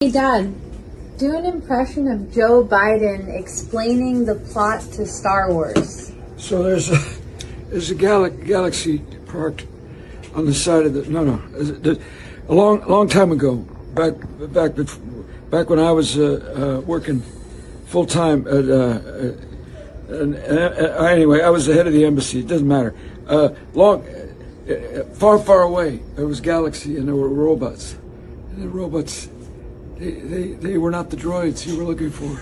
Hey Dad, do an impression of Joe Biden explaining the plot to Star Wars. So there's a galaxy parked on the side of the a long time ago, back when I was working full time at anyway, I was the head of the embassy. It doesn't matter. Far away, there was galaxy and there were robots, and the robots they were not the droids you were looking for.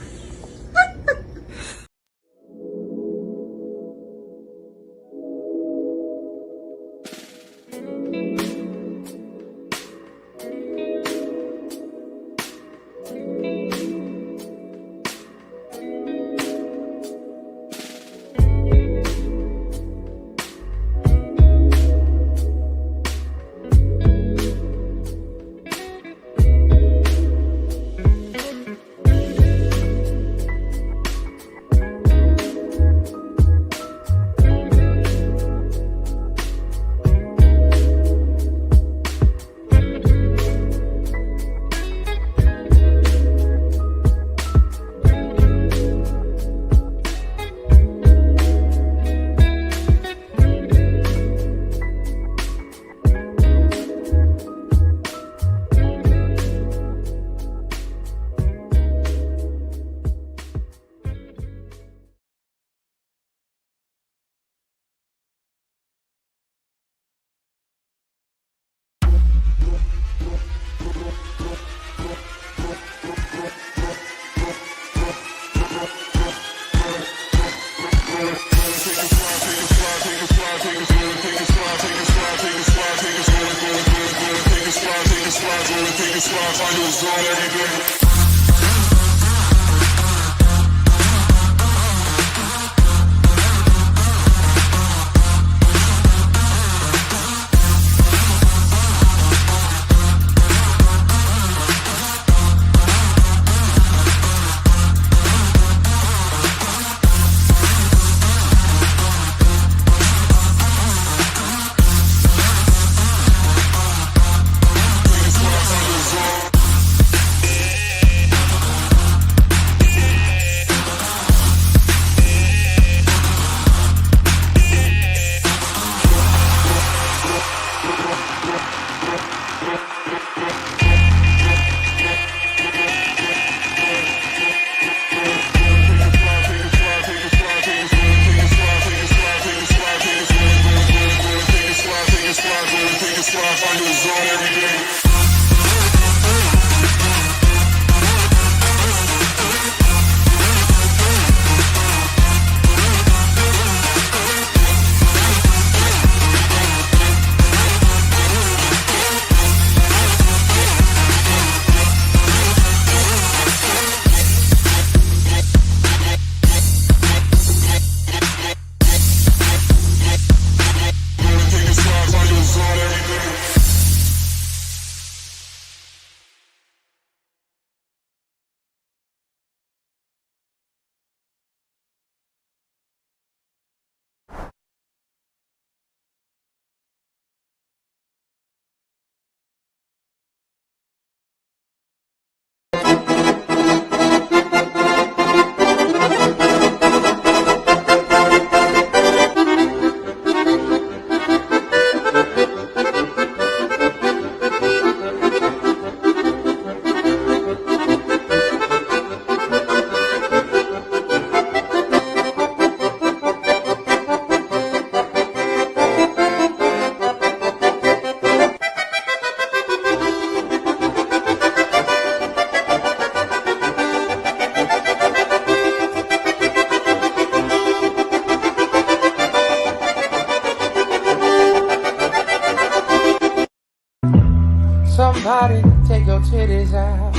Somebody take your titties out.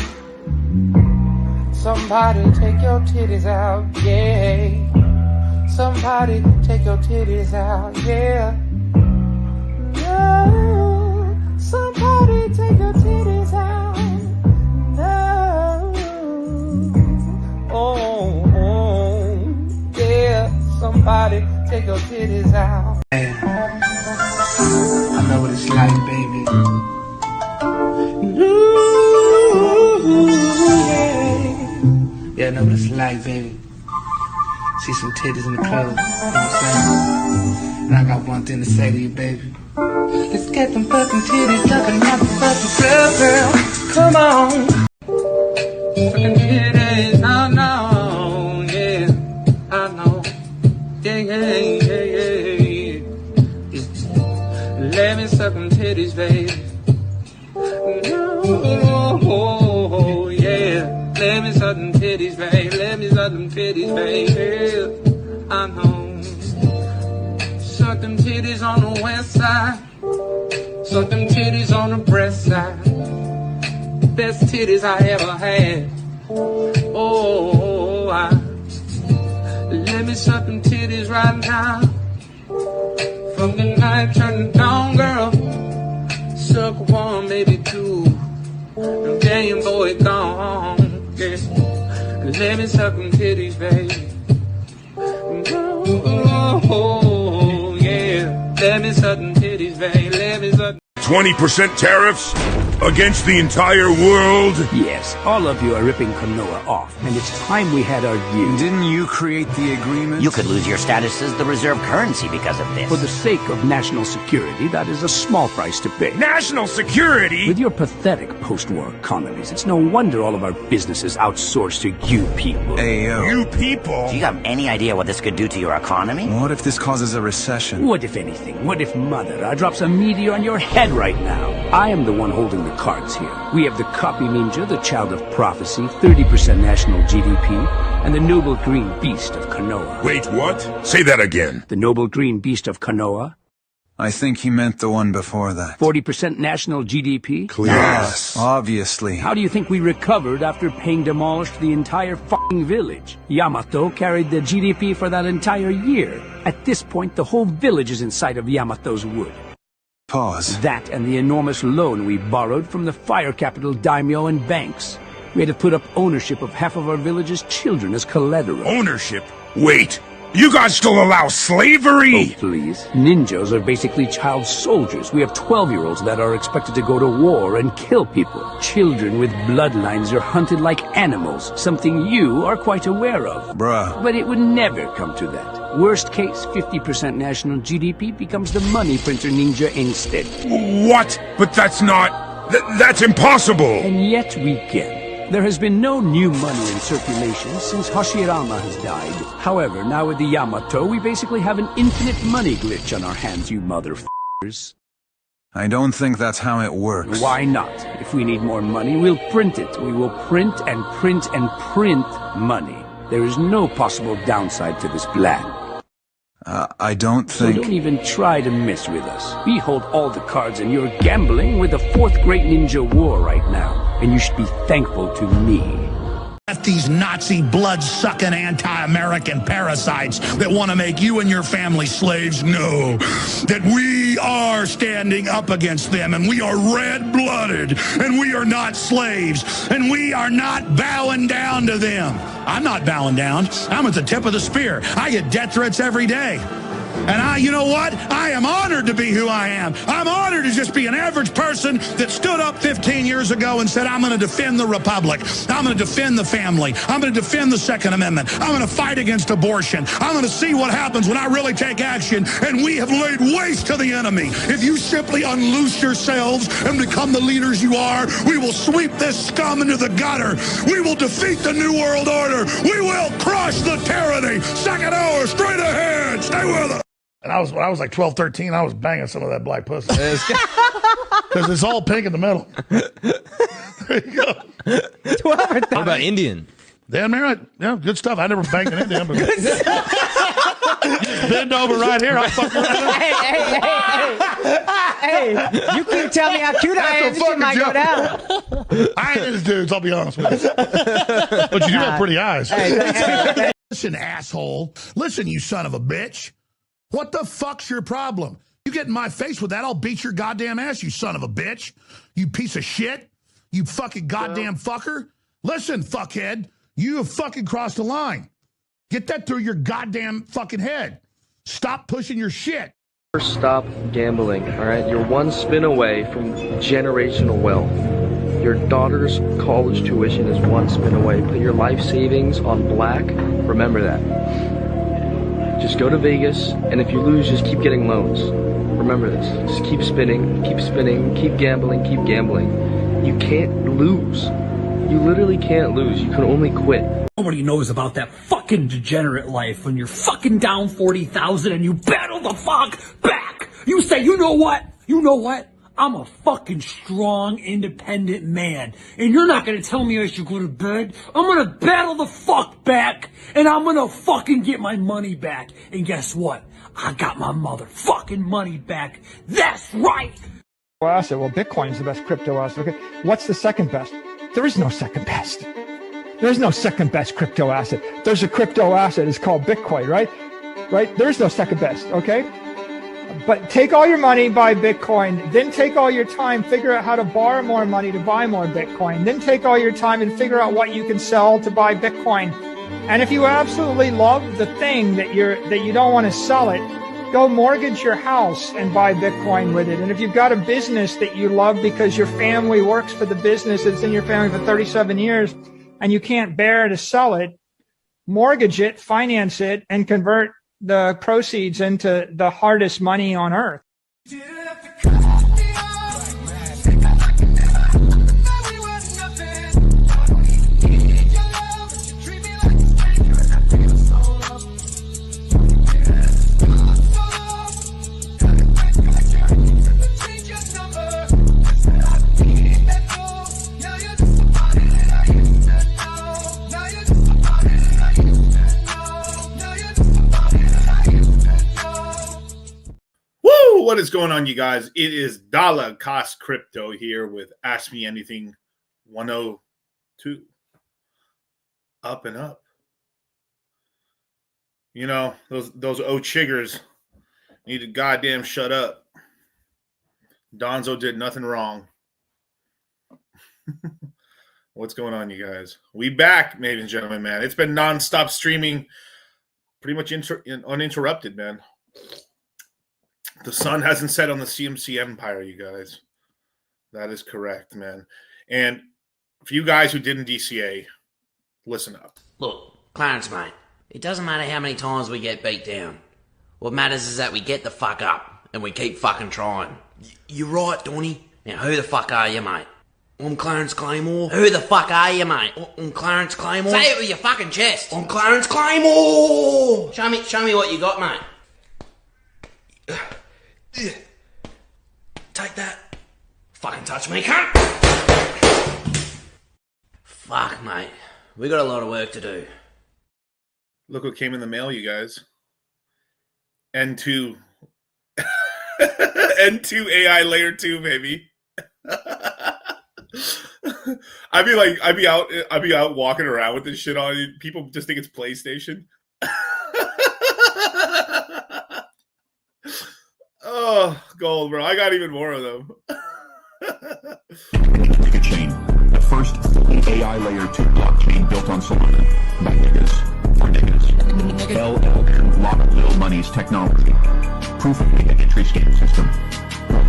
Somebody take your titties out, yeah. Somebody take your titties out, yeah. No. Somebody take your titties out. No. Oh, yeah. Somebody take your titties out. I know what it's like, baby. Ooh. gotta know what it's like, baby. See some titties in the club, you know what I'm saying? And I got one thing to say to you, baby. Let's get them fucking titties up and have the fucking club, girl. Come on. Fucking titties, I know, yeah, I know. Yeah, yeah, yeah, yeah, yeah. Let me suck them titties, baby. Oh, yeah. Let me suck them titties, baby. Let me suck them titties, baby. I know. Suck them titties on the west side. Suck them titties on the breast side. Best titties I ever had. Oh, let me suck them titties right now. From the night turning down, girl. Suck one, maybe two. And then boy gone. Yeah. Let me suck them titties, baby. Oh, yeah. Let me suck them titties, baby. Let me suck. 20% tariffs against the entire world? Yes, all of you are ripping Kanoa off, and it's time we had our due. Didn't you create the agreement? You could lose your status as the reserve currency because of this. For the sake of national security, that is a small price to pay. National security? With your pathetic post-war economies, it's no wonder all of our businesses outsource to you people. Ayo. You people? Do you have any idea what this could do to your economy? What if this causes a recession? What if anything? What if Mother drops a meteor on your head right now? I am the one holding the cards here. We have the copy ninja, the child of prophecy, 30% national GDP, and the noble green beast of Kanoa. Wait, what? Say that again. The noble green beast of Kanoa, I think he meant the one before that. 40% national GDP. Yes, obviously. How do you think we recovered after Pain demolished the entire fucking village? Yamato carried the GDP for that entire year. At this point, the whole village is inside of Yamato's wood. Pause. That and the enormous loan we borrowed from the fire capital daimyo and banks. We had to put up ownership of half of our village's children as collateral. Ownership? Wait, you guys still allow slavery? Oh, please. Ninjas are basically child soldiers. We have 12-year-olds that are expected to go to war and kill people. Children with bloodlines are hunted like animals, something you are quite aware of. Bruh. But it would never come to that. Worst case, 50% national GDP becomes the money printer ninja instead. What? But that's not... that's impossible! And yet we can. There has been no new money in circulation since Hashirama has died. However, now with the Yamato, we basically have an infinite money glitch on our hands, you motherfuckers. I don't think that's how it works. Why not? If we need more money, we'll print it. We will print and print and print money. There is no possible downside to this plan. I don't So think... don't even try to mess with us. We hold all the cards and you're gambling with the fourth great ninja war right now. And you should be thankful to me. These Nazi blood-sucking anti-American parasites that want to make you and your family slaves know that we are standing up against them and we are red-blooded and we are not slaves and we are not bowing down to them. I'm not bowing down. I'm at the tip of the spear. I get death threats every day. And you know what? I am honored to be who I am. I'm honored to just be an average person that stood up 15 years ago and said, I'm going to defend the Republic. I'm going to defend the family. I'm going to defend the Second Amendment. I'm going to fight against abortion. I'm going to see what happens when I really take action. And we have laid waste to the enemy. If you simply unloose yourselves and become the leaders you are, we will sweep this scum into the gutter. We will defeat the New World Order. We will crush the tyranny. Second hour, straight ahead. Stay with us. And when I was like 12, 13, I was banging some of that black pussy. Because it's all pink in the middle. There you go. 12 or 13. What about Indian? Damn right. Yeah, good stuff. I never banged an Indian. But just bend over right here. I'll fuck you right Hey, you keep telling me how cute I am, this shit might go down. I ain't his dudes, I'll be honest with you. But you do have pretty eyes. Listen, asshole. Listen, you son of a bitch. What the fuck's your problem? You get in my face with that, I'll beat your goddamn ass, you son of a bitch. You piece of shit. You fucking goddamn fucker. Listen, fuckhead, you have fucking crossed the line. Get that through your goddamn fucking head. Stop pushing your shit. Stop gambling, all right? You're one spin away from generational wealth. Your daughter's college tuition is one spin away. Put your life savings on black. Remember that. Just go to Vegas, and if you lose, just keep getting loans. Remember this. Just keep spinning, keep gambling, keep gambling. You can't lose. You literally can't lose. You can only quit. Nobody knows about that fucking degenerate life when you're fucking down 40,000 and you battle the fuck back. You say, you know what? I'm a fucking strong, independent man. And you're not gonna tell me I should go to bed. I'm gonna battle the fuck back. And I'm gonna fucking get my money back. And guess what? I got my motherfucking money back. That's right! Asset. Well, Bitcoin is the best crypto asset. Okay. What's the second best? There is no second best. There's no second best crypto asset. There's a crypto asset. It's called Bitcoin, right? Right? There's no second best. Okay. But take all your money, buy Bitcoin, then take all your time, figure out how to borrow more money to buy more Bitcoin, then take all your time and figure out what you can sell to buy Bitcoin. And if you absolutely love the thing that you don't want to sell it, go mortgage your house and buy Bitcoin with it. And if you've got a business that you love because your family works for the business that's in your family for 37 years and you can't bear to sell it, mortgage it, finance it, and convert the proceeds into the hardest money on earth. What is going on, you guys? It is Dollar Cost Crypto here with Ask Me Anything 102. Up and up. You know, those old chiggers need to goddamn shut up. Donzo did nothing wrong. What's going on, you guys? We back, ladies and gentlemen, man. It's been nonstop streaming, pretty much uninterrupted, man. The sun hasn't set on the CMC empire, you guys. That is correct, man. And for you guys who didn't DCA, listen up. Look, Clarence, mate, it doesn't matter how many times we get beat down. What matters is that we get the fuck up and we keep fucking trying. You're right, Donny. Now, who the fuck are you, mate? I'm Clarence Claymore. Who the fuck are you, mate? I'm Clarence Claymore. Say it with your fucking chest. I'm Clarence Claymore. Show me what you got, mate. Take that. Fucking touch me, cunt. Fuck, mate. We got a lot of work to do. Look what came in the mail, you guys. N2. N2 AI layer 2, baby. I'd be out walking around with this shit on. People just think it's PlayStation. Oh, gold, bro. I got even more of them. Chain, the first AI layer 2 blockchain built on Solana by niggas for niggas. LLM, Lot of Lil Money's technology. Proof of data entry scheme system.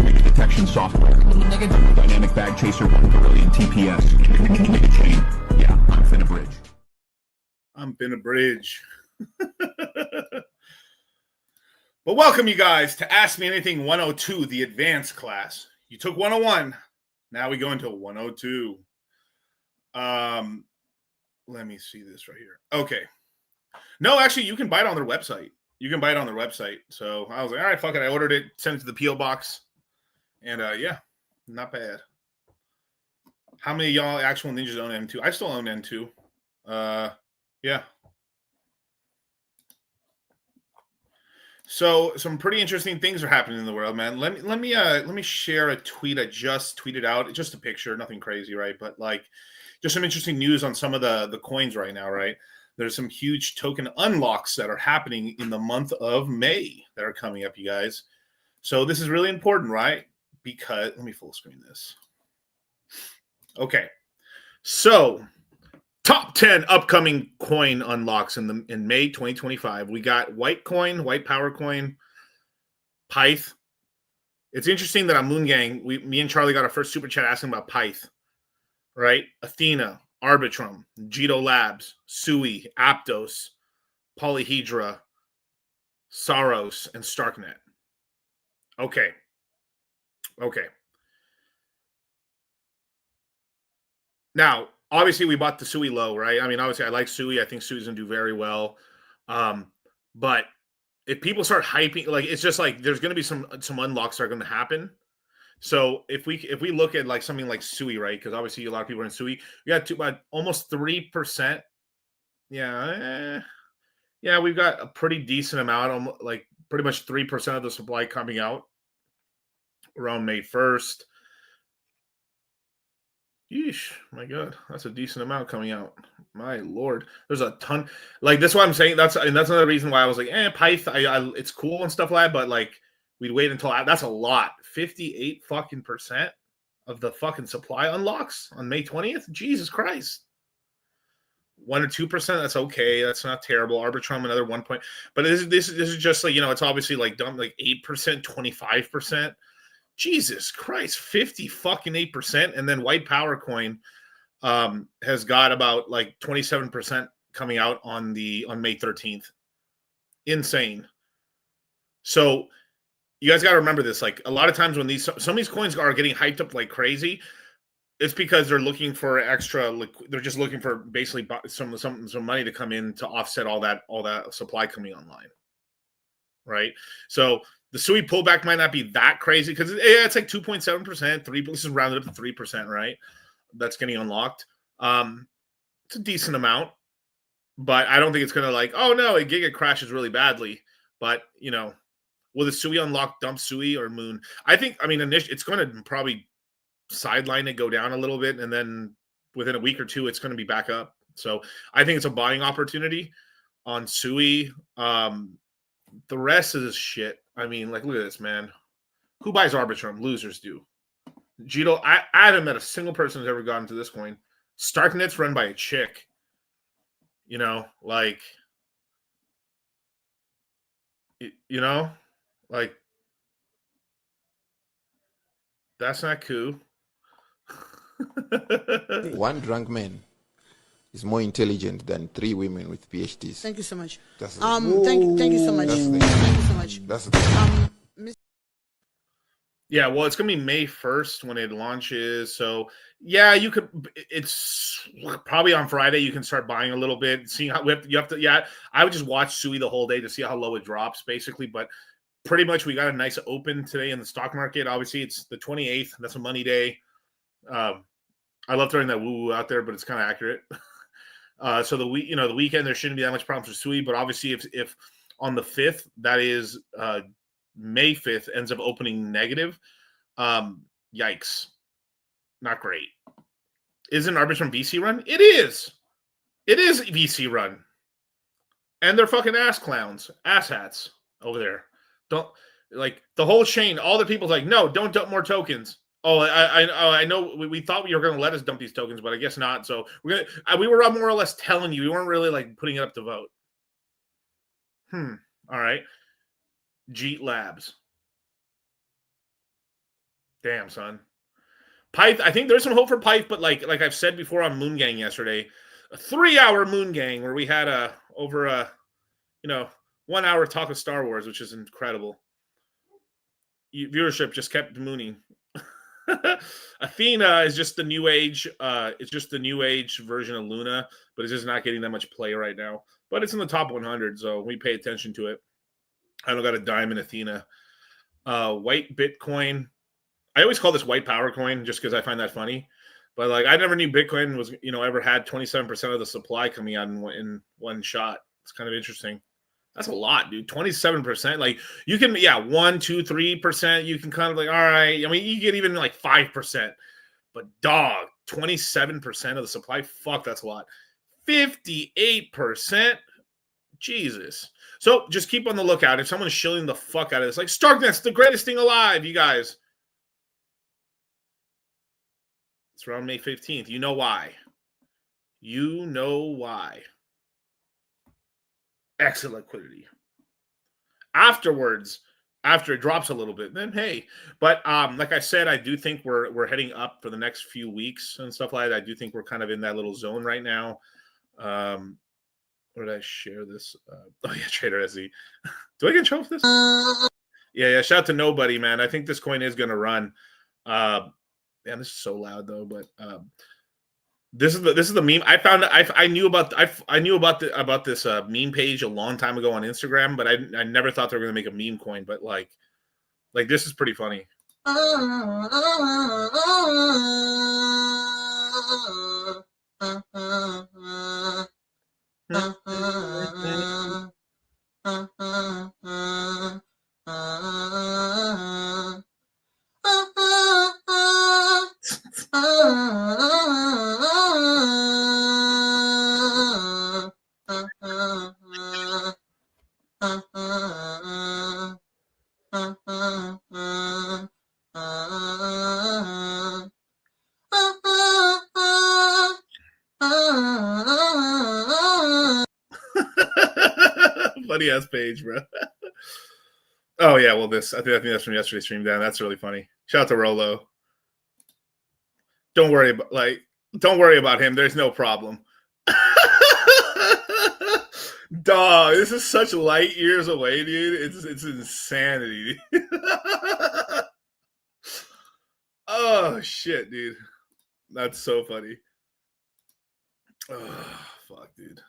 Nigga detection software. Dynamic bag chaser 1 Brilliant TPS. Nigga chain. Yeah, I'm finna bridge. I'm finna bridge. But welcome, you guys, to Ask Me Anything 102, the advanced class. You took 101. Now we go into 102. Let me see this right here. Okay. No, actually, you can buy it on their website. So I was like, all right, fuck it. I ordered it, sent it to the P.O. box. And yeah, not bad. How many of y'all actual ninjas own N2? I still own N2. Yeah. So some pretty interesting things are happening in the world, man. Let me share a tweet I just tweeted out. Just a picture, nothing crazy, right? But like just some interesting news on some of the coins right now, right? There's some huge token unlocks that are happening in the month of May that are coming up, you guys. So this is really important, right? Because let me full screen this. Okay. So top 10 upcoming coin unlocks in May 2025. We got White Coin, White Power Coin, Pyth. It's interesting that on Moon Gang, me and Charlie got our first super chat asking about Pyth. right? Athena, Arbitrum, Jito Labs, Sui, Aptos, Polyhedra, Saros, and Starknet. Okay. Now, obviously, we bought the Sui low, right? I mean, obviously, I like Sui. I think Sui's going to do very well. But if people start hyping, like, it's just like there's going to be some unlocks that are going to happen. So if we look at like something like Sui, right? Because obviously a lot of people are in Sui. We got about almost 3%. Yeah, we've got a pretty decent amount, like pretty much 3% of the supply coming out around May 1st. Yeesh, my God, that's a decent amount coming out. My Lord, there's a ton. Like that's what I'm saying. That's another reason why I was like, Pyth, it's cool and stuff like that, but like we'd wait until that's a lot. 58 fucking percent of the fucking supply unlocks on May 20th. Jesus Christ. 1 or 2%, that's okay. That's not terrible. Arbitrum, another 1 point. But this is just like, it's obviously like dumb, like 8%, 25%. Jesus Christ, 50 fucking 8%. And then White Power Coin has got about like 27% coming out on May 13th. Insane. So you guys got to remember this. Like a lot of times when some of these coins are getting hyped up like crazy, it's because they're looking for extra. They're just looking for basically some money to come in to offset all that supply coming online, right? So the Sui pullback might not be that crazy because it's like 2.7%, 3. This is rounded up to 3%, right? That's getting unlocked. It's a decent amount, but I don't think it's gonna like, oh no, a Giga crashes really badly. But will the Sui unlock dump Sui or Moon? I think. I mean, it's going to probably sideline it, go down a little bit, and then within a week or two, it's going to be back up. So I think it's a buying opportunity on Sui. The rest of this shit. I mean, like, look at this, man. Who buys Arbitrum? Losers do. Jito, I haven't met a single person who's ever gotten to this coin. Starknet's run by a chick. Like, like that's not cool. One drunk man is more intelligent than 3 women with PhDs. Thank you so much. That's thank you so much. Thank you so much. That's Yeah, well, it's gonna be May 1st when it launches. So yeah, you could. It's probably on Friday. You can start buying a little bit, seeing how you have to. Yeah, I would just watch Sui the whole day to see how low it drops, basically. But pretty much, we got a nice open today in the stock market. Obviously, it's the 28th. That's a money day. I love throwing that woo-woo out there, but it's kind of accurate. So the weekend there shouldn't be that much problems for Sui, but obviously if on the 5th, that is May 5th, ends up opening negative, yikes, not great. Isn't Arbitrum VC run? It is VC run, and they're fucking ass clowns, ass hats over there. Don't like the whole chain. All the people's like, no, don't dump more tokens. Oh, I know. We thought you were going to let us dump these tokens, but I guess not. So we were more or less telling you. We weren't really like putting it up to vote. All right. Jeet Labs. Damn, son. Pyth. I think there's some hope for Pyth, but like I've said before on Moon Gang yesterday, a 3-hour Moon Gang where we had over a 1 hour talk of Star Wars, which is incredible. Viewership just kept mooning. Athena is just the new age. It's just the new age version of Luna, but it's just not getting that much play right now. But it's in the top 100, so we pay attention to it. I don't got a dime in Athena. White Bitcoin. I always call this White Power Coin just because I find that funny. But like, I never knew Bitcoin was ever had 27% of the supply coming out in one shot. It's kind of interesting. That's a lot, dude. 27%. Like you can, 1, 2, 3%. You can kind of like, all right. I mean, you get even like 5%. But dog, 27% of the supply. Fuck, that's a lot. 58%. Jesus. So just keep on the lookout. If someone's shilling the fuck out of this, like Starknet's the greatest thing alive, you guys. It's around May 15th. You know why. You know why. Exit liquidity. Afterwards, after it drops a little bit, then hey. But like I said, I do think we're heading up for the next few weeks and stuff like that. I do think we're kind of in that little zone right now. Where did I share this? Oh yeah, Trader SE. Do I get in trouble for this? Yeah. Shout out to nobody, man. I think this coin is gonna run. Man, this is so loud though. But this is the meme. I knew about this meme page a long time ago on Instagram, but I never thought they were gonna make a meme coin. But like this is pretty funny. Funny ass page, bro. Oh yeah, well I think that's from yesterday's stream. Dan, that's really funny. Shout out to Rolo. Don't worry about him. There's no problem. Dog, this is such light years away, dude. It's insanity. Oh shit, dude. That's so funny. Oh fuck, dude.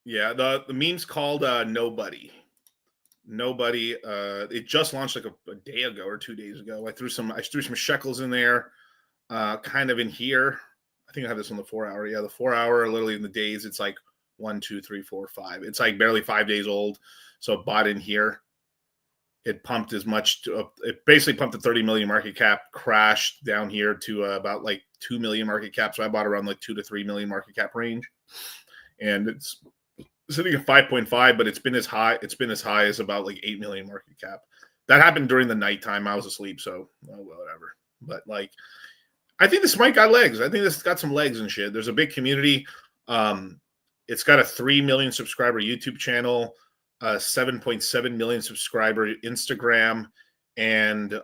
Yeah, the meme's called Nobody. Nobody. It just launched like a day ago or 2 days ago. I threw some shekels in there, kind of in here. I think I have this on the 4 hour. Yeah, the 4 hour, literally in the days, it's like 1, 2, 3, 4, 5. It's like barely 5 days old. So it bought in here. It pumped as much. It basically pumped to 30 million market cap, crashed down here to about like 2 million market cap. So I bought around like 2 to 3 million market cap range, and it's sitting at 5.5, but it's been as high as about like 8 million market cap. That happened during the nighttime. I was asleep, so whatever. But like, I think this might got legs. I think this got some legs and shit. There's a big community. It's got a 3 million subscriber YouTube channel, 7.7 million subscriber Instagram, and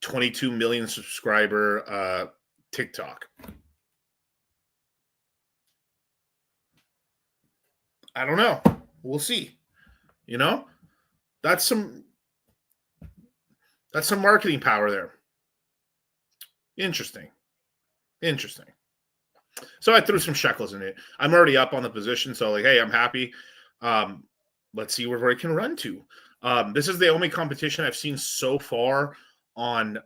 22 million subscriber TikTok. I don't know. We'll see. You know, that's some marketing power there. Interesting. So I threw some shekels in it. I'm already up on the position, so like, hey, I'm happy. Let's see where it can run to. This is the only competition I've seen so far on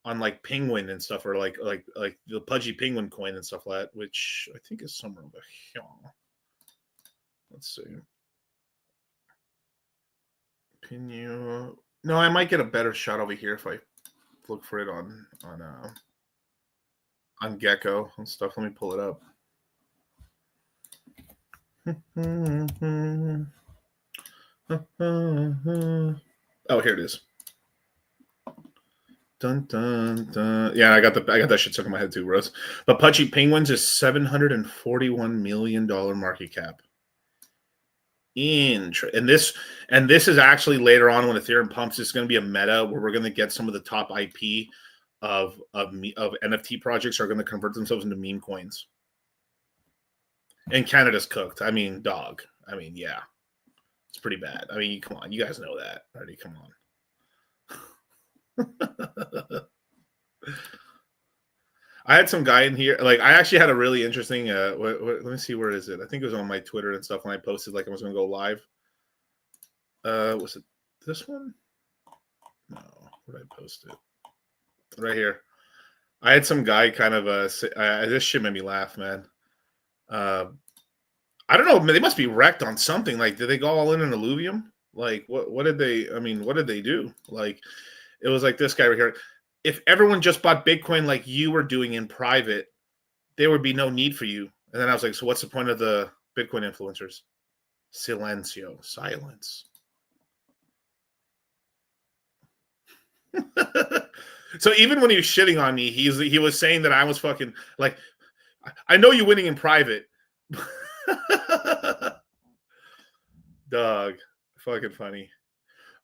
like Penguin and stuff, or like the Pudgy Penguin coin and stuff like that, which I think is somewhere over here. Let's see. Can you? No, I might get a better shot over here if I look for it on Gecko and stuff. Let me pull it up. Oh, here it is. Dun dun dun. Yeah, I got that shit stuck in my head too, bros. But Pudgy Penguins is $741 million market cap. And this is actually later on when Ethereum pumps. It's going to be a meta where we're going to get some of the top IP of NFT projects are going to convert themselves into meme coins. And Canada's cooked. I mean, dog. I mean, yeah, it's pretty bad. I mean, come on, you guys know that already. Come on. I had some guy in here. Like, I actually had a really interesting. Let me see, where is it? I think it was on my Twitter and stuff when I posted like I was going to go live. Was it this one? No, where did I post it? Right here. I had some guy kind of this shit made me laugh, man. I don't know. They must be wrecked on something. Like, did they go all in an alluvium? Like, what did they? I mean, what did they do? Like, it was like this guy right here. If everyone just bought Bitcoin like you were doing in private, there would be no need for you. And then I was like, so what's the point of the Bitcoin influencers? Silencio, silence. So even when he was shitting on me, he was saying that I was fucking like, I know you're winning in private. Dog. Fucking funny.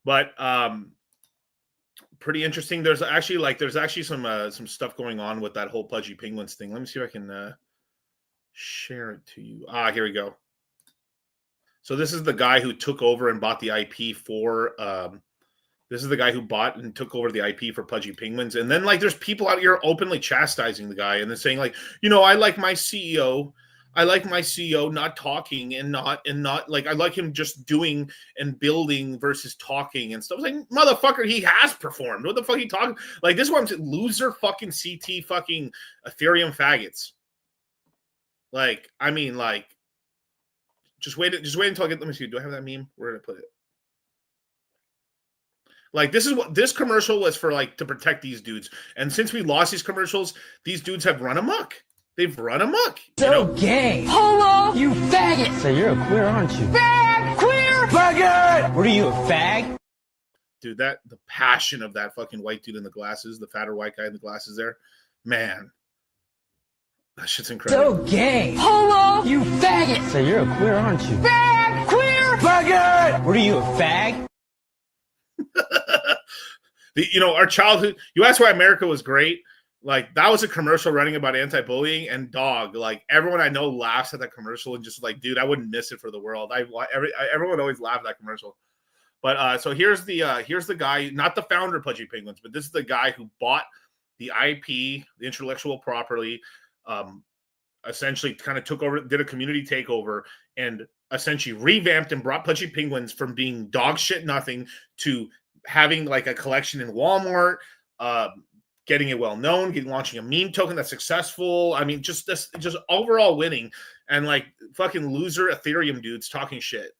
But pretty interesting. There's actually some stuff going on with that whole Pudgy Penguins thing. Let me see if I can share it to you. Here we go. So this is the guy who took over and bought the IP for this is the guy who bought and took over the IP for Pudgy Penguins. And then there's people out here openly chastising the guy and then saying I like my CEO. I like my CEO not talking and not I like him just doing and building versus talking and stuff. Like, motherfucker, he has performed. What the fuck are you talking? This is what I'm saying. Loser fucking CT fucking Ethereum faggots. Just wait until I get. Let me see. Do I have that meme? Where did I put it? This is what this commercial was for, to protect these dudes. And since we lost these commercials, these dudes have run amok. They've run amok. So gay. Hello, you faggot. So you're a queer, aren't you? Fag, queer, faggot. What are you, a fag? Dude, the passion of that fucking white dude in the glasses, the fatter white guy in the glasses there, man. That shit's incredible. So gay. Hello, you faggot. So you're a queer, aren't you? Fag, queer, faggot. What are you, a fag? Our childhood. You asked why America was great. That was a commercial running about anti-bullying, and dog, everyone I know laughs at that commercial and just dude, I wouldn't miss it for the world. Everyone always laughed at that commercial. But so here's the guy, not the founder of Pudgy Penguins, but this is the guy who bought the IP, the intellectual property, essentially kind of took over, did a community takeover, and essentially revamped and brought Pudgy Penguins from being dog shit nothing to having a collection in Walmart, getting it well known, launching a meme token that's successful. I mean, just overall winning, and fucking loser Ethereum dudes talking shit.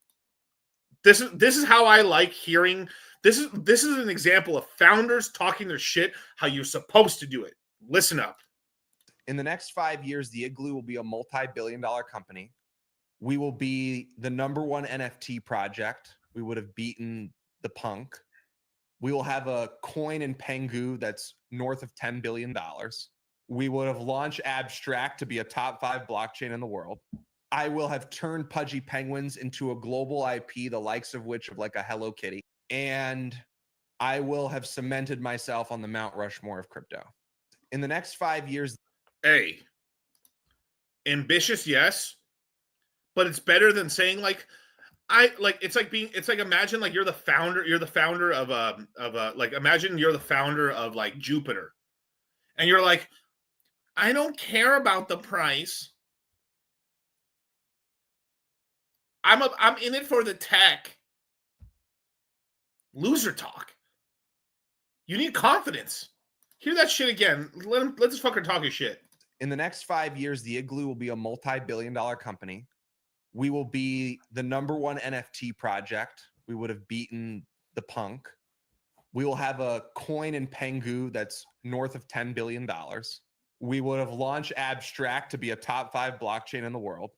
This is how I like hearing. This is an example of founders talking their shit how you're supposed to do it. Listen up. In the next 5 years, the Igloo will be a multi-billion-dollar company. We will be the #1 NFT project. We would have beaten the punk. We will have a coin in Pengu that's north of $10 billion. We would have launched Abstract to be a top 5 blockchain in the world. I will have turned Pudgy Penguins into a global IP, the likes of which of a Hello Kitty. And I will have cemented myself on the Mount Rushmore of crypto. In the next 5 years. Hey, ambitious, yes, but it's better than saying imagine you're the founder of imagine you're the founder of Jupiter, and you're I don't care about the price. I'm in it for the tech. Loser talk. You need confidence. Hear that shit again. Let this fucker talk his shit. In the next 5 years, the Igloo will be a multi-billion-dollar company. We will be the #1 NFT project. We would have beaten the punk. We will have a coin in Pengu that's north of $10 billion. We would have launched Abstract to be a top 5 blockchain in the world.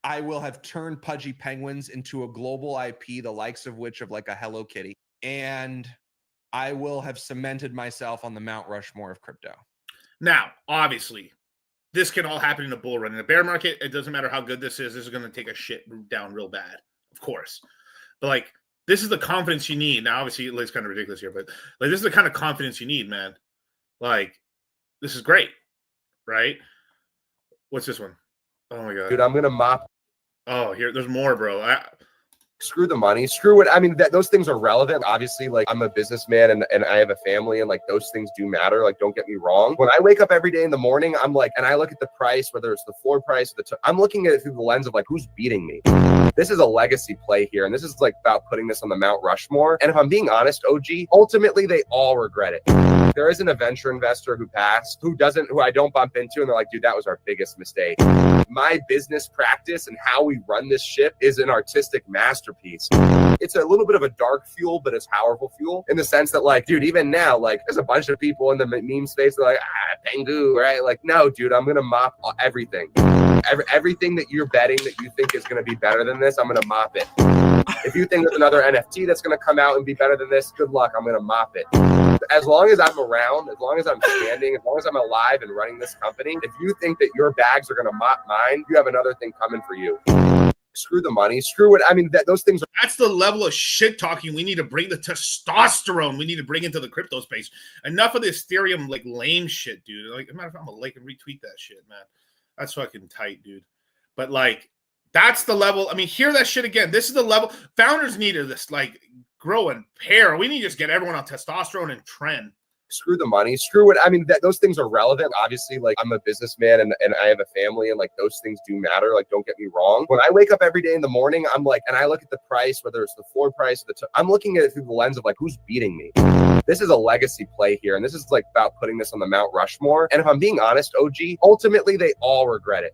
I will have turned Pudgy Penguins into a global IP, the likes of which of a Hello Kitty. And I will have cemented myself on the Mount Rushmore of crypto. Now, obviously, this can all happen in a bull run. In a bear market, it doesn't matter how good this is going to take a shit down real bad, of course. But this is the confidence you need. Now, obviously, it's kind of ridiculous here, but this is the kind of confidence you need, man. This is great, right? What's this one? Oh my god, dude, I'm gonna mop. Oh, there's more, bro. Screw the money. Screw it. I mean, those things are relevant. Obviously, I'm a businessman and I have a family, and those things do matter. Don't get me wrong. When I wake up every day in the morning, I'm and I look at the price, whether it's the floor price, I'm looking at it through the lens of who's beating me. This is a legacy play here, and this is about putting this on the Mount Rushmore. And if I'm being honest, OG, ultimately they all regret it. There isn't a venture investor who passed who I don't bump into, and they're dude, that was our biggest mistake. My business practice and how we run this ship is an artistic masterpiece. It's a little bit of a dark fuel, but it's powerful fuel in the sense that dude, even now, there's a bunch of people in the meme space that are Pengu, right? No, dude, I'm gonna mop everything. Everything that you're betting that you think is gonna be better than this, I'm gonna mop it. If you think there's another NFT that's gonna come out and be better than this, good luck, I'm gonna mop it. As long as I'm around, as long as I'm standing, as long as I'm alive and running this company, if you think that your bags are gonna mop mine, you have another thing coming for you. Screw the money. Screw it. I mean, those things are. That's the level of shit talking we need to bring, the testosterone we need to bring into the crypto space. Enough of this Ethereum like lame shit, dude. Like, as a matter of fact, I'm gonna like and retweet that shit, man. That's fucking tight, dude. But like, that's the level. I mean, hear that shit again. This is the level. Founders need to this like grow and pair. We need to just get everyone on testosterone and trend. Screw the money. Screw it. I mean, those things are relevant. Obviously, like I'm a businessman and I have a family and like those things do matter. Like, don't get me wrong. When I wake up every day in the morning, I'm like, and I look at the price, whether it's the floor price, I'm looking at it through the lens of like, who's beating me? This is a legacy play here. And this is like about putting this on the Mount Rushmore. And if I'm being honest, OG, ultimately they all regret it.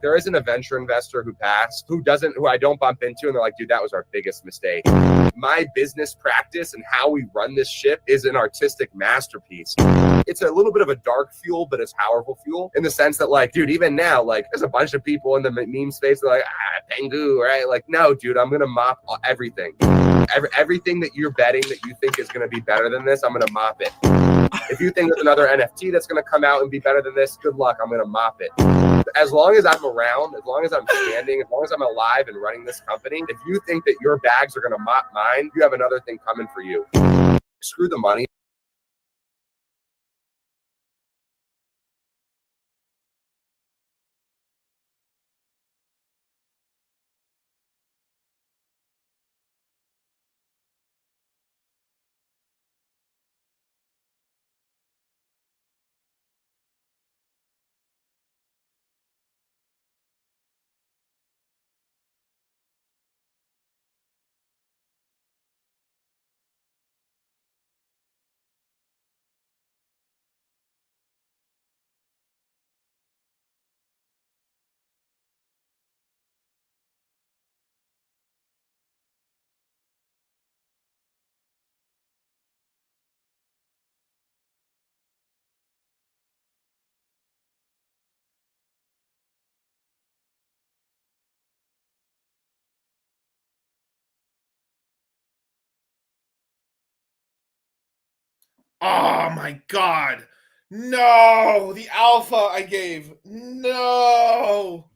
There isn't a venture investor who passed, who I don't bump into and they're like, dude, that was our biggest mistake. My business practice and how we run this ship is an artistic masterpiece. It's a little bit of a dark fuel, but it's powerful fuel in the sense that like, dude, even now, like there's a bunch of people in the meme space that are like, Pengu, right? Like, no, dude, I'm going to mop everything. Everything that you're betting that you think is going to be better than this, I'm going to mop it. If you think there's another NFT that's going to come out and be better than this, good luck. I'm going to mop it. As long as I'm around, as long as I'm standing, as long as I'm alive and running this company, if you think that your bags are going to mop mine, you have another thing coming for you. Screw the money. Oh my god. No, the alpha I gave. No.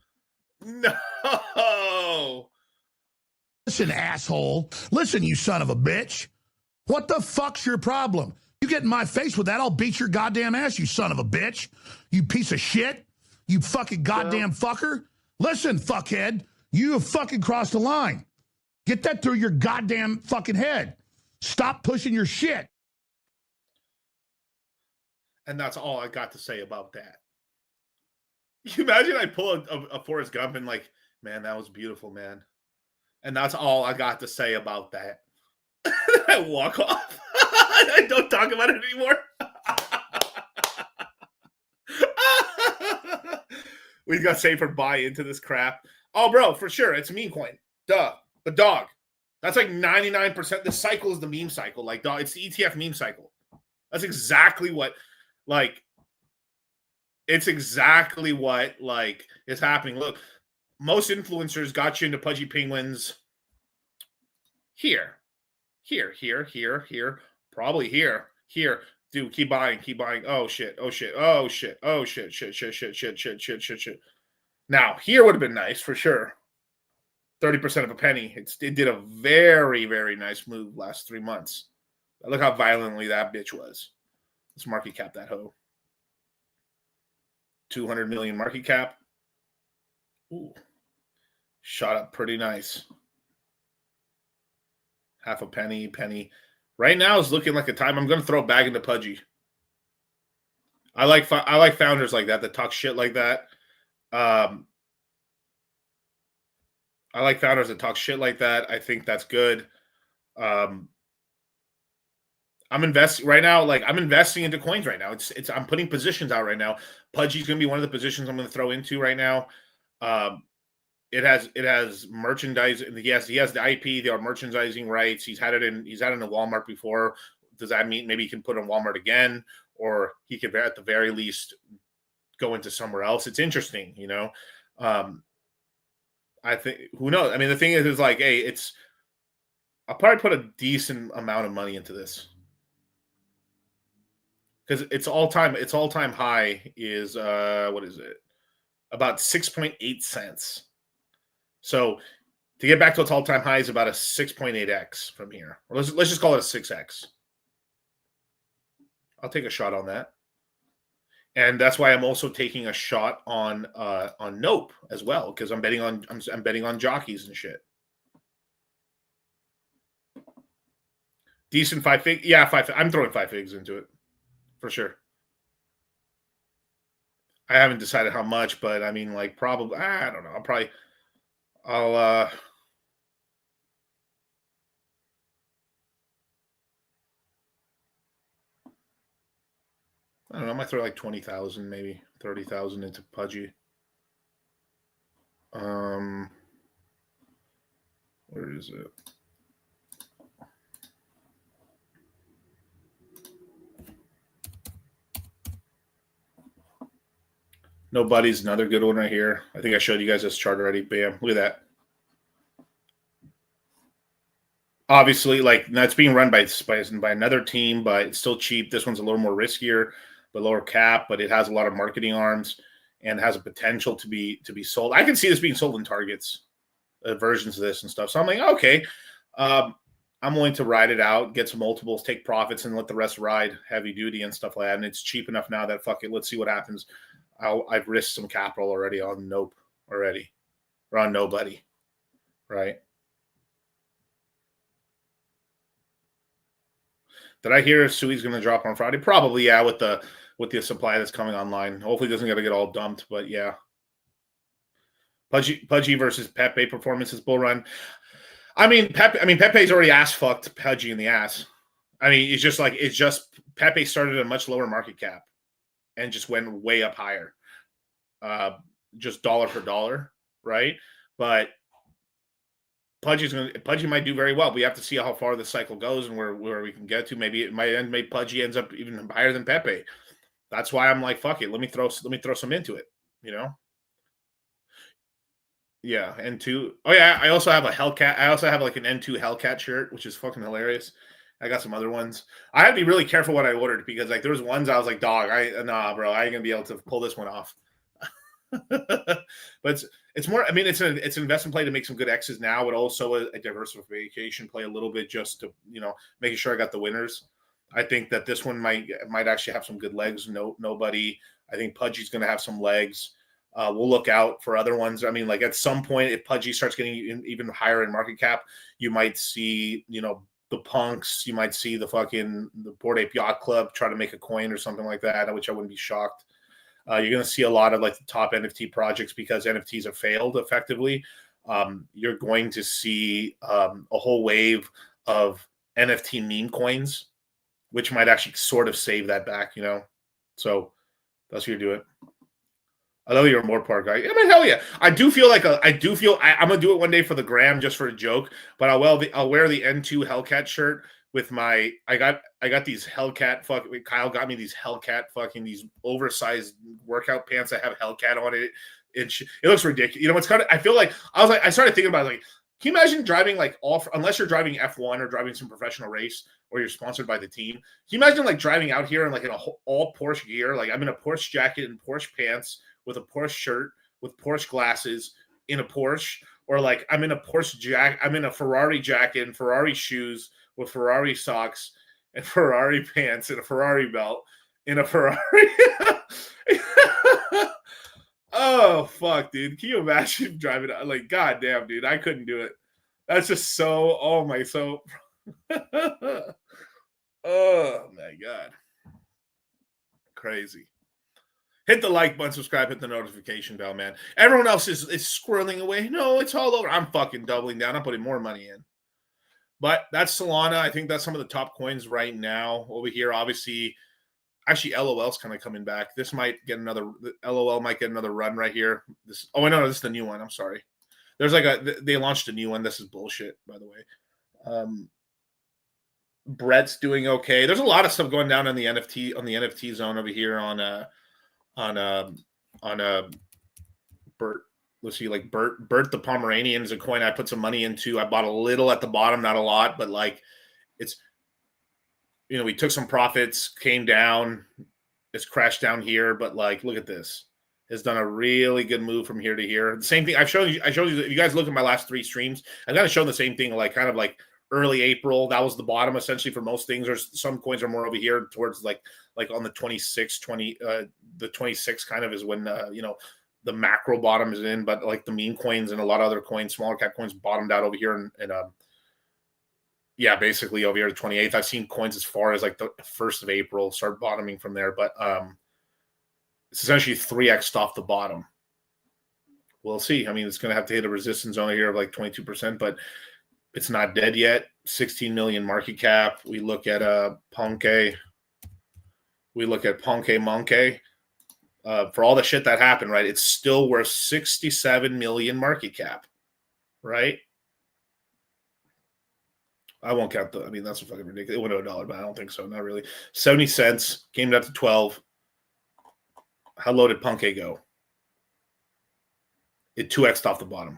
No. Listen, asshole. Listen, you son of a bitch. What the fuck's your problem? You get in my face with that, I'll beat your goddamn ass, you son of a bitch. You piece of shit. You fucking goddamn fucker. Listen, fuckhead, you have fucking crossed the line. Get that through your goddamn fucking head. Stop pushing your shit. And that's all I got to say about that. You imagine I pull a Forrest Gump and like, man, that was beautiful, man. And that's all I got to say about that. I walk off. I don't talk about it anymore. We got safer buy into this crap. Oh, bro, for sure. It's a meme coin. Duh. The dog. That's like 99%. The cycle is the meme cycle. Like, dog, it's the ETF meme cycle. That's exactly what, like, it's exactly what, like, is happening. Look, most influencers got you into pudgy penguins here. Probably here. Dude, keep buying. Oh, shit. Shit. Now, here would have been nice for sure. 30% of a penny. It did a very, very nice move last 3 months. Look how violently that bitch was. Let's market cap that hoe. 200 million market cap. Ooh. Shot up pretty nice. Half a penny. Right now is looking like a time. I'm going to throw it back into pudgy. I like founders like that talk shit like that. I like founders that talk shit like that. I think that's good. I'm investing right now. Like, I'm investing into coins right now. I'm putting positions out right now. Pudgy's going to be one of the positions I'm going to throw into right now. It has merchandise. He has the IP. There are merchandising rights. He's had it in a Walmart before. Does that mean maybe he can put it in Walmart again, or he could at the very least go into somewhere else? It's interesting, you know. I think, who knows? I mean, the thing is like, hey, I'll probably put a decent amount of money into this because its all-time high is what is it? About 6.8 cents. So To get back to its all-time high is about a 6.8x from here. Or let's just call it a 6x. I'll take a shot on that. And that's why I'm also taking a shot on Nope as well, because I'm betting on jockeys and shit. Decent 5 fig. Yeah, 5. I'm throwing 5 figs into it for sure. I haven't decided how much, but I mean, like, probably, I don't know. I don't know. I might throw like 20,000, maybe 30,000 into Pudgy. Where is it? Nobody's another good one right here. I think I showed you guys this chart already. Bam. Look at that. Obviously, like, that's being run by another team, but it's still cheap. This one's a little more riskier, but lower cap, but it has a lot of marketing arms and has a potential to be sold. I can see this being sold in Targets, versions of this and stuff. So I'm like, okay, I'm willing to ride it out, get some multiples, take profits, and let the rest ride heavy duty and stuff like that. And it's cheap enough now that fuck it, let's see what happens. I've risked some capital already on Nope already, or on Nobody, right? Did I hear Sui's going to drop on Friday? Probably, yeah, with the supply that's coming online. Hopefully it doesn't got to get all dumped, but yeah. Pudgy versus Pepe performances bull run. Pepe's already ass fucked Pudgy in the ass. I mean, it's just Pepe started at a much lower market cap and just went way up higher. Just dollar for dollar, right? But Pudgy might do very well. We have to see how far the cycle goes and where we can get to. Maybe it might end. Maybe Pudgy ends up even higher than Pepe. That's why I'm like, fuck it. Let me throw some into it. You know. Yeah, N2. Oh yeah, I also have a Hellcat. I also have like an N2 Hellcat shirt, which is fucking hilarious. I got some other ones. I had to be really careful what I ordered because like there was ones I was like, dog, nah, bro, I ain't gonna be able to pull this one off. But it's more. I mean, it's an investment play to make some good X's now, but also a diversification play a little bit just to making sure I got the winners. I think that this one might actually have some good legs. Nobody. I think Pudgy's going to have some legs. We'll look out for other ones. I mean, like at some point, if Pudgy starts getting even higher in market cap, you might see the punks. You might see the Bored Ape Yacht Club try to make a coin or something like that, which I wouldn't be shocked. You're going to see a lot of like the top NFT projects because NFTs have failed effectively. You're going to see a whole wave of NFT meme coins, which might actually sort of save that back, So that's what you're doing. I know you're a more part guy. I mean, hell yeah. I'm going to do it one day for the gram just for a joke, but I'll wear the N2 Hellcat shirt with my, I got these Hellcat Kyle got me these Hellcat these oversized workout pants that have Hellcat on it. It looks ridiculous. It's kind of, I feel like, I started thinking about like, can you imagine driving like unless you're driving F1 or driving some professional race or you're sponsored by the team? Can you imagine like driving out here in like all Porsche gear? Like I'm in a Porsche jacket and Porsche pants with a Porsche shirt with Porsche glasses in a Porsche, or like I'm in a Porsche jacket, I'm in a Ferrari jacket and Ferrari shoes with Ferrari socks and Ferrari pants and a Ferrari belt in a Ferrari. Oh, fuck, dude. Can you imagine driving? Like, goddamn, dude. I couldn't do it. That's just so, oh, my God. Crazy. Hit the like button, subscribe, hit the notification bell, man. Everyone else is squirreling away. No, it's all over. I'm fucking doubling down. I'm putting more money in. But that's Solana. I think that's some of the top coins right now. Over here, obviously, actually, LOL's kind of coming back. This might get LOL might get another run right here. This is the new one. I'm sorry. There's they launched a new one. This is bullshit, by the way. Brett's doing okay. There's a lot of stuff going down on the NFT zone over here on Bert. Let's see, like Bert the Pomeranian is a coin I put some money into. I bought a little at the bottom, not a lot, but like it's, we took some profits, came down, it's crashed down here, but like, look at this. has done a really good move from here to here. The same thing I showed you. If you guys look at my last 3 streams, I've kind of shown the same thing, like kind of like early April. That was the bottom essentially for most things. There's some coins are more over here towards like on the 26, the 26 kind of is when the macro bottom is in, but like the meme coins and a lot of other coins, smaller cap coins bottomed out over here and yeah, basically over here the 28th. I've seen coins as far as like the 1st of April start bottoming from there, but it's essentially 3x off the bottom. We'll see. I mean, it's going to have to hit a resistance zone here of like 22%, but it's not dead yet. 16 million market cap. We look at Ponke. We look at Ponke Monkey. For all the shit that happened, right? It's still worth 67 million market cap, right? I won't count I mean, that's a fucking ridiculous. It went to $1, but I don't think so. Not really. 70 cents. Came down to 12. How low did Ponke go? It 2x'd off the bottom.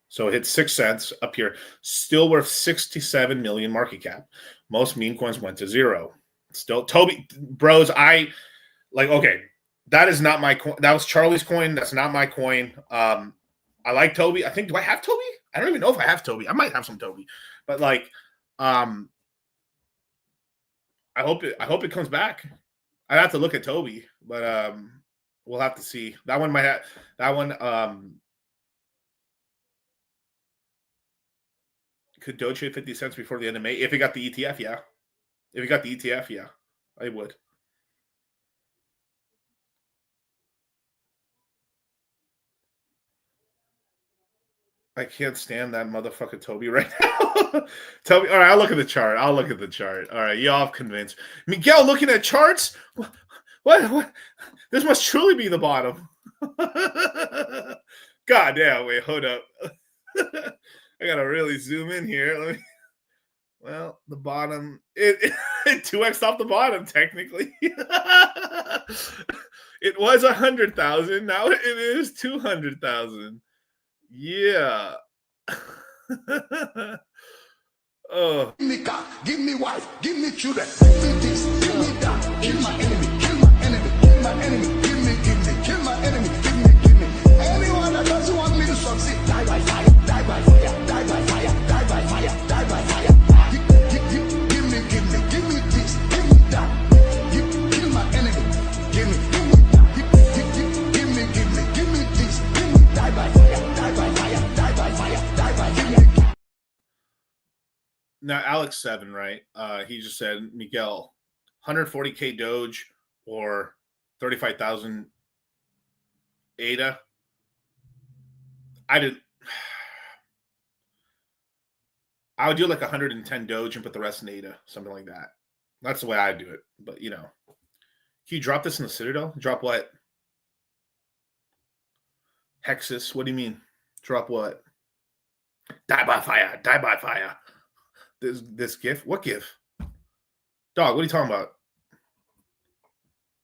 So it hit 6 cents up here. Still worth 67 million market cap. Most meme coins went to 0. Still, Toby, bros, okay, that is not my coin. That was Charlie's coin. That's not my coin. I like Toby. Do I have Toby? I don't even know if I have Toby. I might have some Toby. But like, I hope it comes back. I'd have to look at Toby, but we'll have to see. That one might have could Doge hit 50 cents before the end of May? If it got the ETF, yeah. If it got the ETF, yeah. I would. I can't stand that motherfucker Toby right now. Toby, all right, I'll look at the chart. All right, y'all convinced. Miguel looking at charts? What? This must truly be the bottom. God damn, wait, hold up. I gotta really zoom in here. Well, the bottom, it 2x off the bottom, technically. It was 100,000. Now it is 200,000. Yeah. Oh. Give me cock, give me wife, give me children, give me this, give me that, kill my enemy, kill my enemy, kill my enemy, give me, kill my enemy, give me. Anyone that doesn't want me to succeed, die by fire, die by fire, die by fire, die by fire, die by fire. Give me this, give me that, kill my enemy, give me that, give me this, give me die by fire, die by fire, die by fire, die by fire. Now, Alex 7, right? He just said, Miguel, 140K Doge or 35,000 ADA. I would do like 110 Doge and put the rest in ADA, something like that. That's the way I do it. But, can you drop this in the Citadel? Drop what? Hexus, what do you mean? Drop what? Die by fire, die by fire. This GIF? What GIF? Dog, what are you talking about?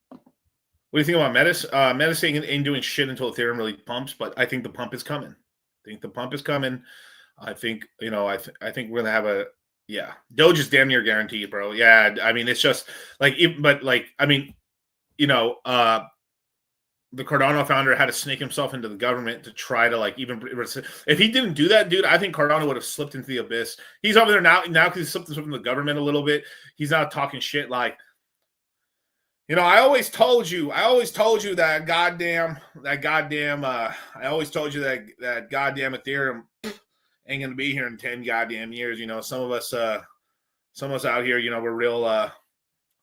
What do you think about Metis? Metis ain't doing shit until Ethereum really pumps, but I think the pump is coming. I think, I think we're going to have Doge is damn near guaranteed, bro. Yeah, I mean, it's just like, the Cardano founder had to snake himself into the government to try to if he didn't do that, dude, I think Cardano would have slipped into the abyss. He's over there now because he slipped into the government a little bit. He's not talking shit like, I always told you that goddamn Ethereum ain't gonna be here in 10 goddamn years. Some of us out here, we're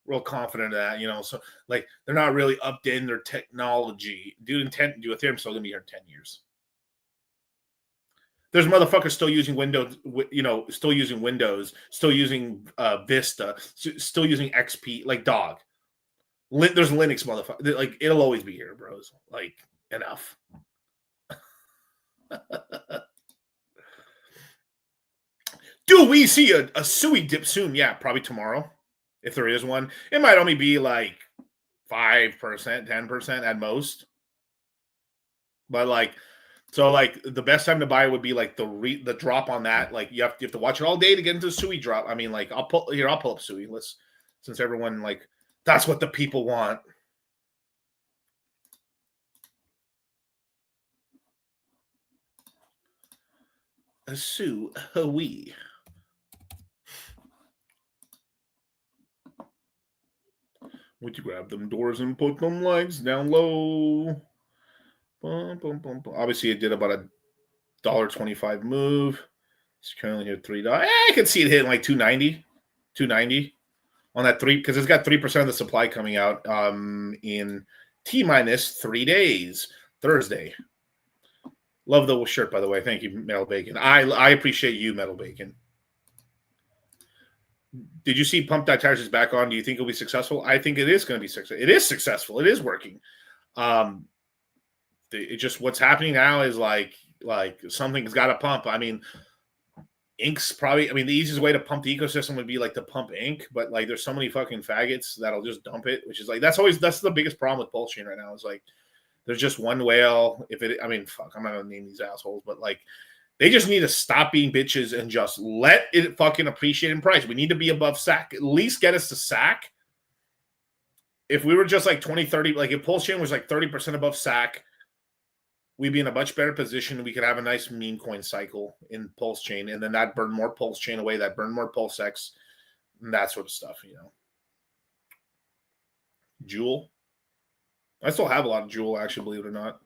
real confident of that, so they're not really updating their technology. Ethereum's still gonna be here in 10 years. There's motherfuckers still using Windows, still using Vista, still using XP, dog. There's Linux, motherfucker. It'll always be here, bros. Enough. Do we see a SUI dip soon? Yeah, probably tomorrow. If there is one, it might only be 5%, 10% at most. But the best time to buy would be the drop on that. You have to watch it all day to get into the SUI drop. I mean, I'll pull up SUI. Since everyone that's what the people want. Sue Hui. Would you grab them doors and put them legs down low? Bum, bum, bum, bum. Obviously, it did about a $1.25 move. It's currently here $3. I could see it hitting like 290 on that 3 because it's got 3% of the supply coming out in T-minus 3 days, Thursday. Love the shirt, by the way. Thank you, Metal Bacon. I appreciate you, Metal Bacon. Did you see Pump That Tires is back on? Do you think it'll be successful? I think it is going to be successful. It is successful. It is working. It just what's happening now is like something's got to pump. I mean, Ink's probably. I mean, the easiest way to pump the ecosystem would be like to pump Ink, but like there's so many fucking faggots that'll just dump it, which is like that's the biggest problem with Pulse Chain right now. Is like there's just one whale. I mean, fuck, I'm not gonna name these assholes, but like. They just need to stop being bitches and just let it fucking appreciate in price. We need to be above SAC. At least get us to SAC. If we were just like 20, 30, like if Pulse Chain was like 30% above SAC, we'd be in a much better position. We could have a nice meme coin cycle in Pulse Chain, and then that burned more Pulse Chain away, that burned more Pulse X, and that sort of stuff, you know. Jewel. I still have a lot of Jewel, actually, believe it or not.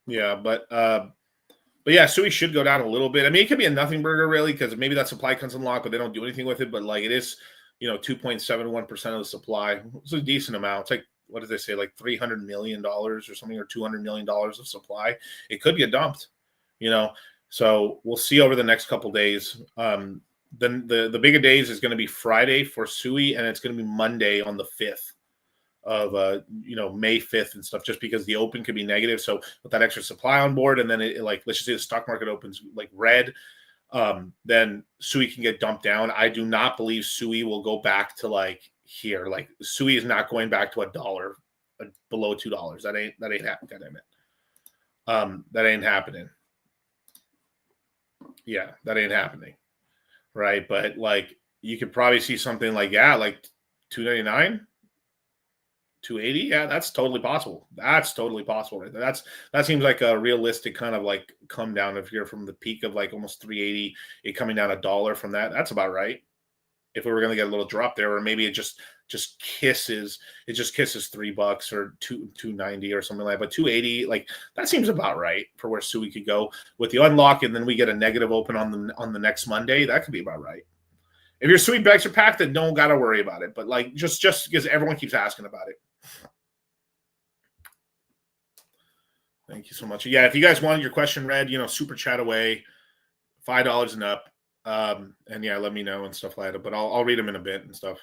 Yeah, but yeah, Sui should go down a little bit. I mean, it could be a nothing burger, really, because maybe that supply comes unlocked, but they don't do anything with it. But, like, it is, 2.71% of the supply. It's a decent amount. It's like, what did they say, like $300 million or something, or $200 million of supply. It could get dumped, So we'll see over the next couple days. Then the bigger days is going to be Friday for Sui, and it's going to be Monday on the 5th. Of May 5th and stuff, just because the open could be negative. So with that extra supply on board, and then it like, let's just say the stock market opens like red, then Sui can get dumped down. I do not believe Sui will go back to like here. Like Sui is not going back to $1 below $2. That ain't happening. That ain't happening. Yeah, that ain't happening. Right. But like you could probably see something like $2.99. 280, yeah, that's totally possible. That's totally possible right there. That seems like a realistic kind of like come down if you're from the peak of like almost 380, it coming down $1 from that. That's about right. If we were going to get a little drop there, or maybe it just kisses $3 or 290 or something like that. But 280, like that seems about right for where Sui could go with the unlock, and then we get a negative open on the next Monday. That could be about right. If your Sui bags are packed, then don't got to worry about it. But like just because everyone keeps asking about it. Thank you so much. Yeah, if you guys wanted your question read, super chat away, $5 and up. And yeah, let me know and stuff like that. But I'll read them in a bit and stuff.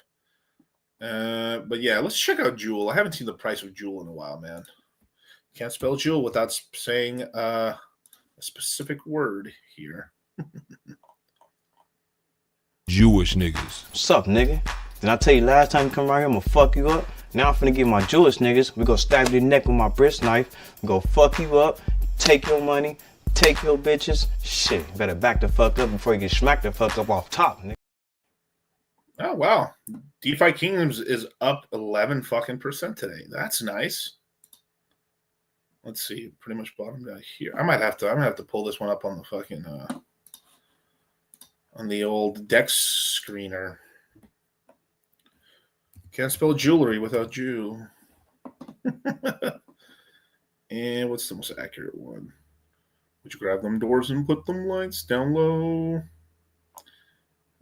But yeah, let's check out Jewel. I haven't seen the price of Jewel in a while, man. Can't spell Jewel without saying a specific word here. Jewish niggas. What's up, nigga? Did I tell you last time you come around here, I'm gonna fuck you up? Now I'm finna get my Jewish niggas. We gonna stab your neck with my bristle knife. We gonna fuck you up, take your money, take your bitches. Shit, better back the fuck up before you get smacked the fuck up off top, nigga. Oh, wow. DeFi Kingdoms is up 11% today. That's nice. Let's see. Pretty much bottomed out here. I'm gonna have to pull this one up on the fucking on the old Dex screener. Can't spell jewelry without Jew. And what's the most accurate one? Would you grab them doors and put them lights down low?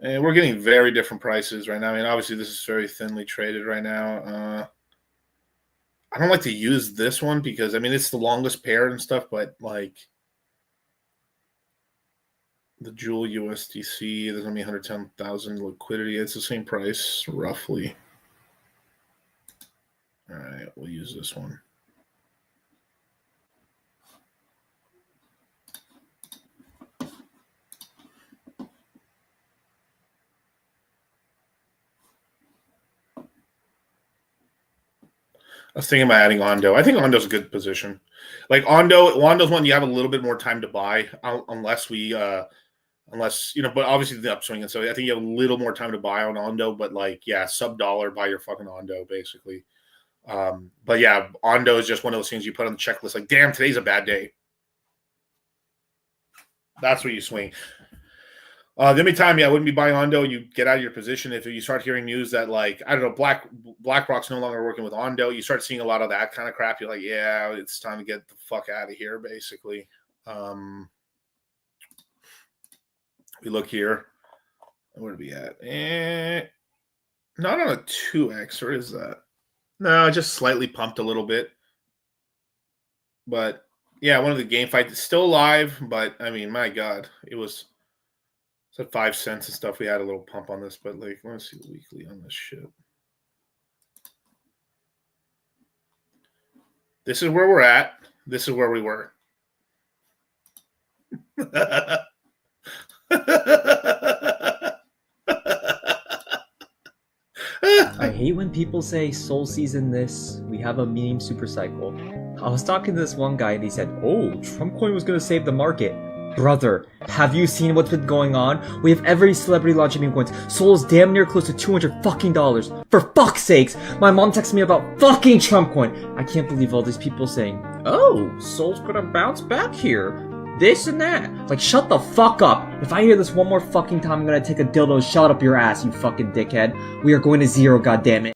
And we're getting very different prices right now. I mean, obviously, this is very thinly traded right now. I don't like to use this one because, I mean, it's the longest pair and stuff, but like the Jewel USDC, there's going to be 110,000 liquidity. It's the same price, roughly. All right, we'll use this one. I was thinking about adding Ondo. I think Ondo's a good position. Like Ondo's one you have a little bit more time to buy, unless but obviously the upswing. And so I think you have a little more time to buy on Ondo, but like, yeah, sub-$1, buy your fucking Ondo, basically. But yeah, Ondo is just one of those things you put on the checklist. Like, damn, today's a bad day. That's where you swing. The only time, I wouldn't be buying Ondo. You get out of your position if you start hearing news that, like, I don't know, BlackRock's no longer working with Ondo. You start seeing a lot of that kind of crap. You're like, yeah, it's time to get the fuck out of here, basically. We look here. Where are we at? Not on a 2x. Or is that? No, just slightly pumped a little bit. But, yeah, one of the game fights is still alive. But, I mean, my God, it was... at 5 cents and stuff. We had a little pump on this, but like, let's see the weekly on this shit. This is where we're at. This is where we were. I hate when people say soul season this. We have a meme super cycle. I was talking to this one guy and he said, "Oh, Trump coin was gonna save the market." Brother, have you seen what's been going on? We have every celebrity launching meme coins. Sol is damn near close to $200 fucking dollars. For fuck's sakes! My mom texted me about fucking Trump coin. I can't believe all these people saying, "Oh, Sol's gonna bounce back here. This and that." Like, shut the fuck up. If I hear this one more fucking time, I'm gonna take a dildo and shove it up your ass, you fucking dickhead. We are going to zero, goddammit.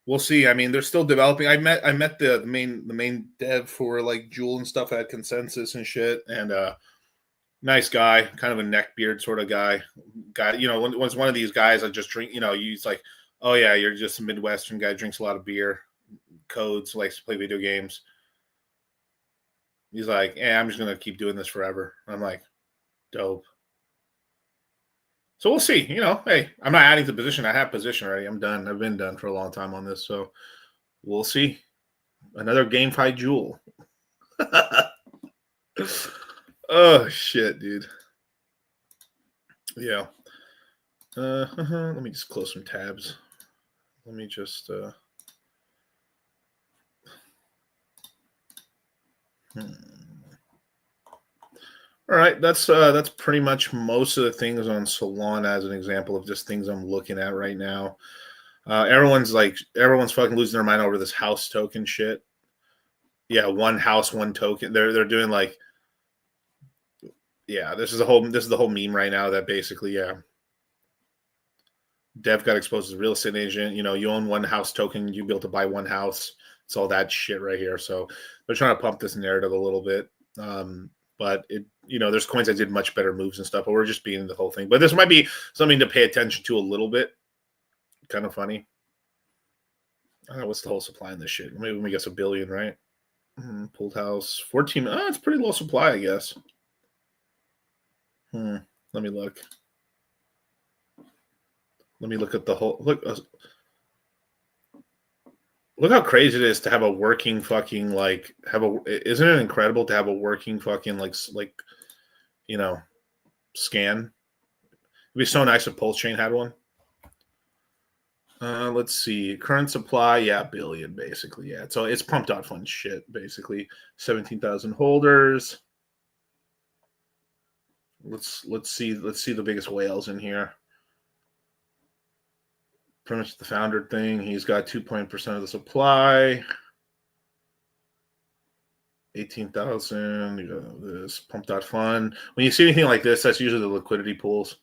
We'll see. I mean, they're still developing. I met the main dev for like Jewel and stuff at Consensus and shit, and nice guy, kind of a neckbeard sort of guy. You know, was one of these guys that just drink. You know, he's like, oh yeah, you're just a Midwestern guy, drinks a lot of beer, codes, likes to play video games. He's like, yeah, I'm just gonna keep doing this forever. I'm like, dope. So we'll see. You know, hey, I'm not adding to the position. I have position already. I'm done. I've been done for a long time on this. So we'll see. Another game fight Jewel. Oh, shit, dude. Yeah. Let me just close some tabs. Let me just... All right, that's pretty much most of the things on Solana as an example of just things I'm looking at right now. Everyone's fucking losing their mind over this house token shit. Yeah, one house, one token. They're doing like, yeah, this is the whole meme right now that basically, yeah, Dev got exposed as a real estate agent. You know, you own one house token, you be able to buy one house. It's all that shit right here. So they're trying to pump this narrative a little bit. But it, you know, there's coins that did much better moves and stuff, but we're just beating the whole thing. But this might be something to pay attention to a little bit. Kind of funny. I don't know what's the whole supply in this shit. Maybe we guess 1 billion, right? Pooled house, 14. Oh, it's pretty low supply, I guess. Let me look. Let me look at the whole look. Look how crazy it is to have a working fucking isn't it incredible to have a working fucking like you know, scan? It'd be so nice if Pulse Chain had one. Let's see. Current supply, yeah, 1 billion basically. Yeah. So it's pumped out fun shit, basically. 17,000 holders. Let's see the biggest whales in here. Pretty much the founder thing. He's got 2% of the supply. 18,000. You got this pumped out fund. When you see anything like this, that's usually the liquidity pools.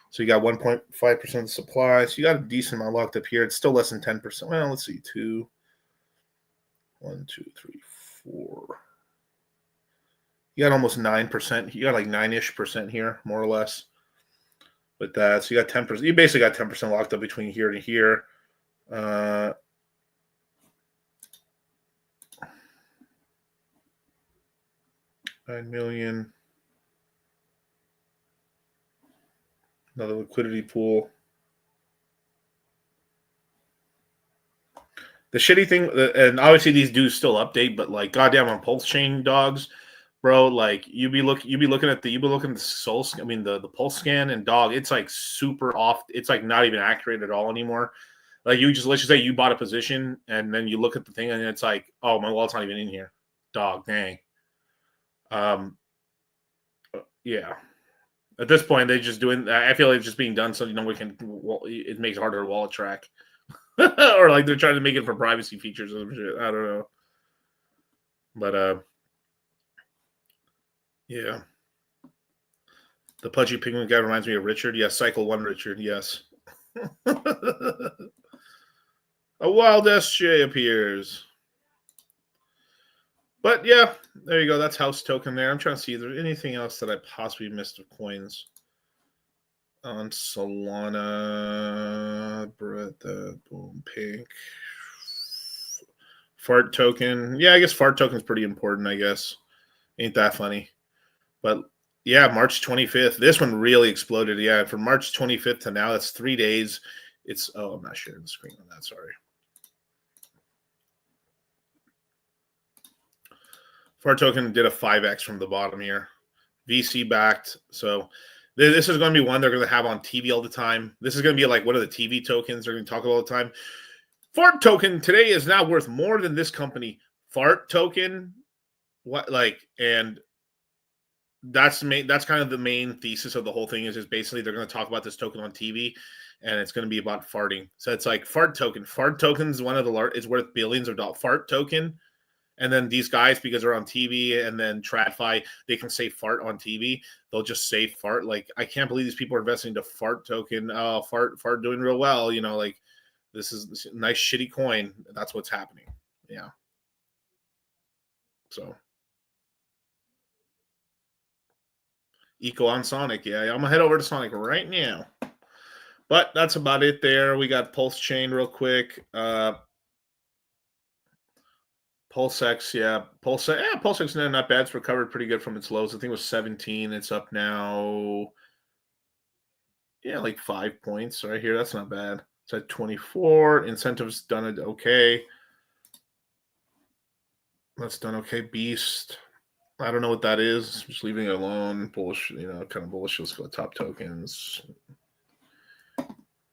So you got 1.5% of the supply. So you got a decent amount locked up here. It's still less than 10%. Well, let's see. 2, 1, 2, 3, 4. You got almost 9%. You got like 9-ish% here, more or less. With that, so you got 10%. You basically got 10% locked up between here and here. 9 million. Another liquidity pool. The shitty thing, and obviously these do still update, but like goddamn on Pulse Chain dogs, bro, like you be looking at the soul. I mean the pulse scan and dog. It's like super off. It's like not even accurate at all anymore. Like let's just say you bought a position and then you look at the thing and it's like, oh my wallet's not even in here. Dog, dang. Yeah. At this point, they're just doing. I feel like it's just being done so it makes it harder to wallet track, or like they're trying to make it for privacy features or shit. I don't know. But Yeah. The pudgy penguin guy reminds me of Richard. Yes, Cycle 1 Richard, yes. A wild SJ appears. But yeah, there you go. That's house token there. I'm trying to see if there's anything else that I possibly missed of coins. On Solana, Beretta, Boom, Pink. Fart token. Yeah, I guess fart token's pretty important, I guess. Ain't that funny? But yeah, March 25th. This one really exploded. Yeah, from March 25th to now, that's 3 days. I'm not sharing the screen on that. Sorry. Fart token did a 5x from the bottom here. VC backed. So this is going to be one they're going to have on TV all the time. This is going to be like one of the TV tokens they're going to talk about all the time. Fart token today is now worth more than this company. Fart token, and that's kind of the main thesis of the whole thing is basically they're going to talk about this token on TV, and it's going to be about farting. So it's like fart token. Fart token is one of the is worth billions of dollars. Fart token, and then these guys, because they're on TV, and then TradFi, they can say fart on TV. They'll just say fart. Like, I can't believe these people are investing into fart token. Oh, fart doing real well. This is a nice shitty coin. That's what's happening. Yeah. So. Eco on Sonic. Yeah, I'm going to head over to Sonic right now. But that's about it there. We got Pulse Chain real quick. PulseX, yeah. PulseX not bad. It's recovered pretty good from its lows. I think it was 17. It's up now. Yeah, like 5 points right here. That's not bad. It's at 24. Incentives done it okay. That's done okay. Beast. I don't know what that is. Just leaving it alone. Bullish, kind of bullish. Let's go top tokens.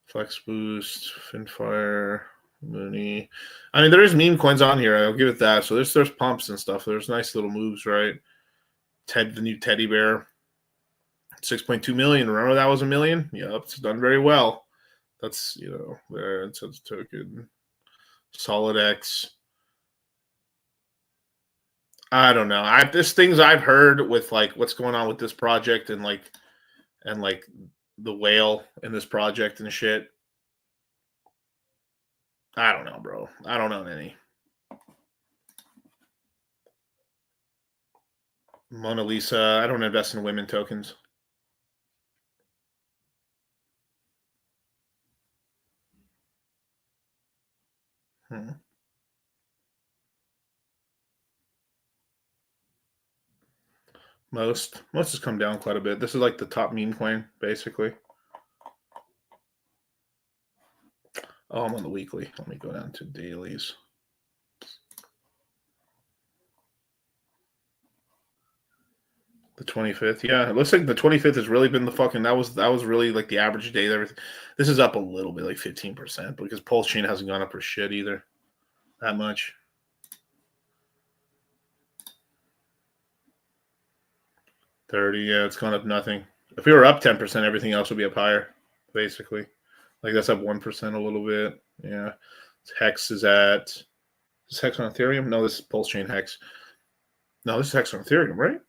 Flex Boost, Finfire, Mooney. I mean, there is meme coins on here. I'll give it that. So there's pumps and stuff. There's nice little moves, right? The new teddy bear. 6.2 million. Remember that was $1 million? Yep, it's done very well. That's, there. It says token. Solid X. I don't know. There's things I've heard with like what's going on with this project and the whale in this project and shit. I don't know, bro. I don't know any. Mona Lisa. I don't invest in women tokens. Most has come down quite a bit. This is like the top meme coin, basically. Oh, I'm on the weekly. Let me go down to dailies. The 25th. Yeah, it looks like the 25th has really been the fucking that was really like the average day. Everything. This is up a little bit, like 15%, because Pulse Chain hasn't gone up for shit either. That much. $30, yeah, it's gone up nothing. If we were up 10%, everything else would be up higher, basically. Like that's up 1% a little bit. Yeah. Hex is at. Is this Hex on Ethereum? No, this is Pulse Chain Hex. No, this is Hex on Ethereum, right? Am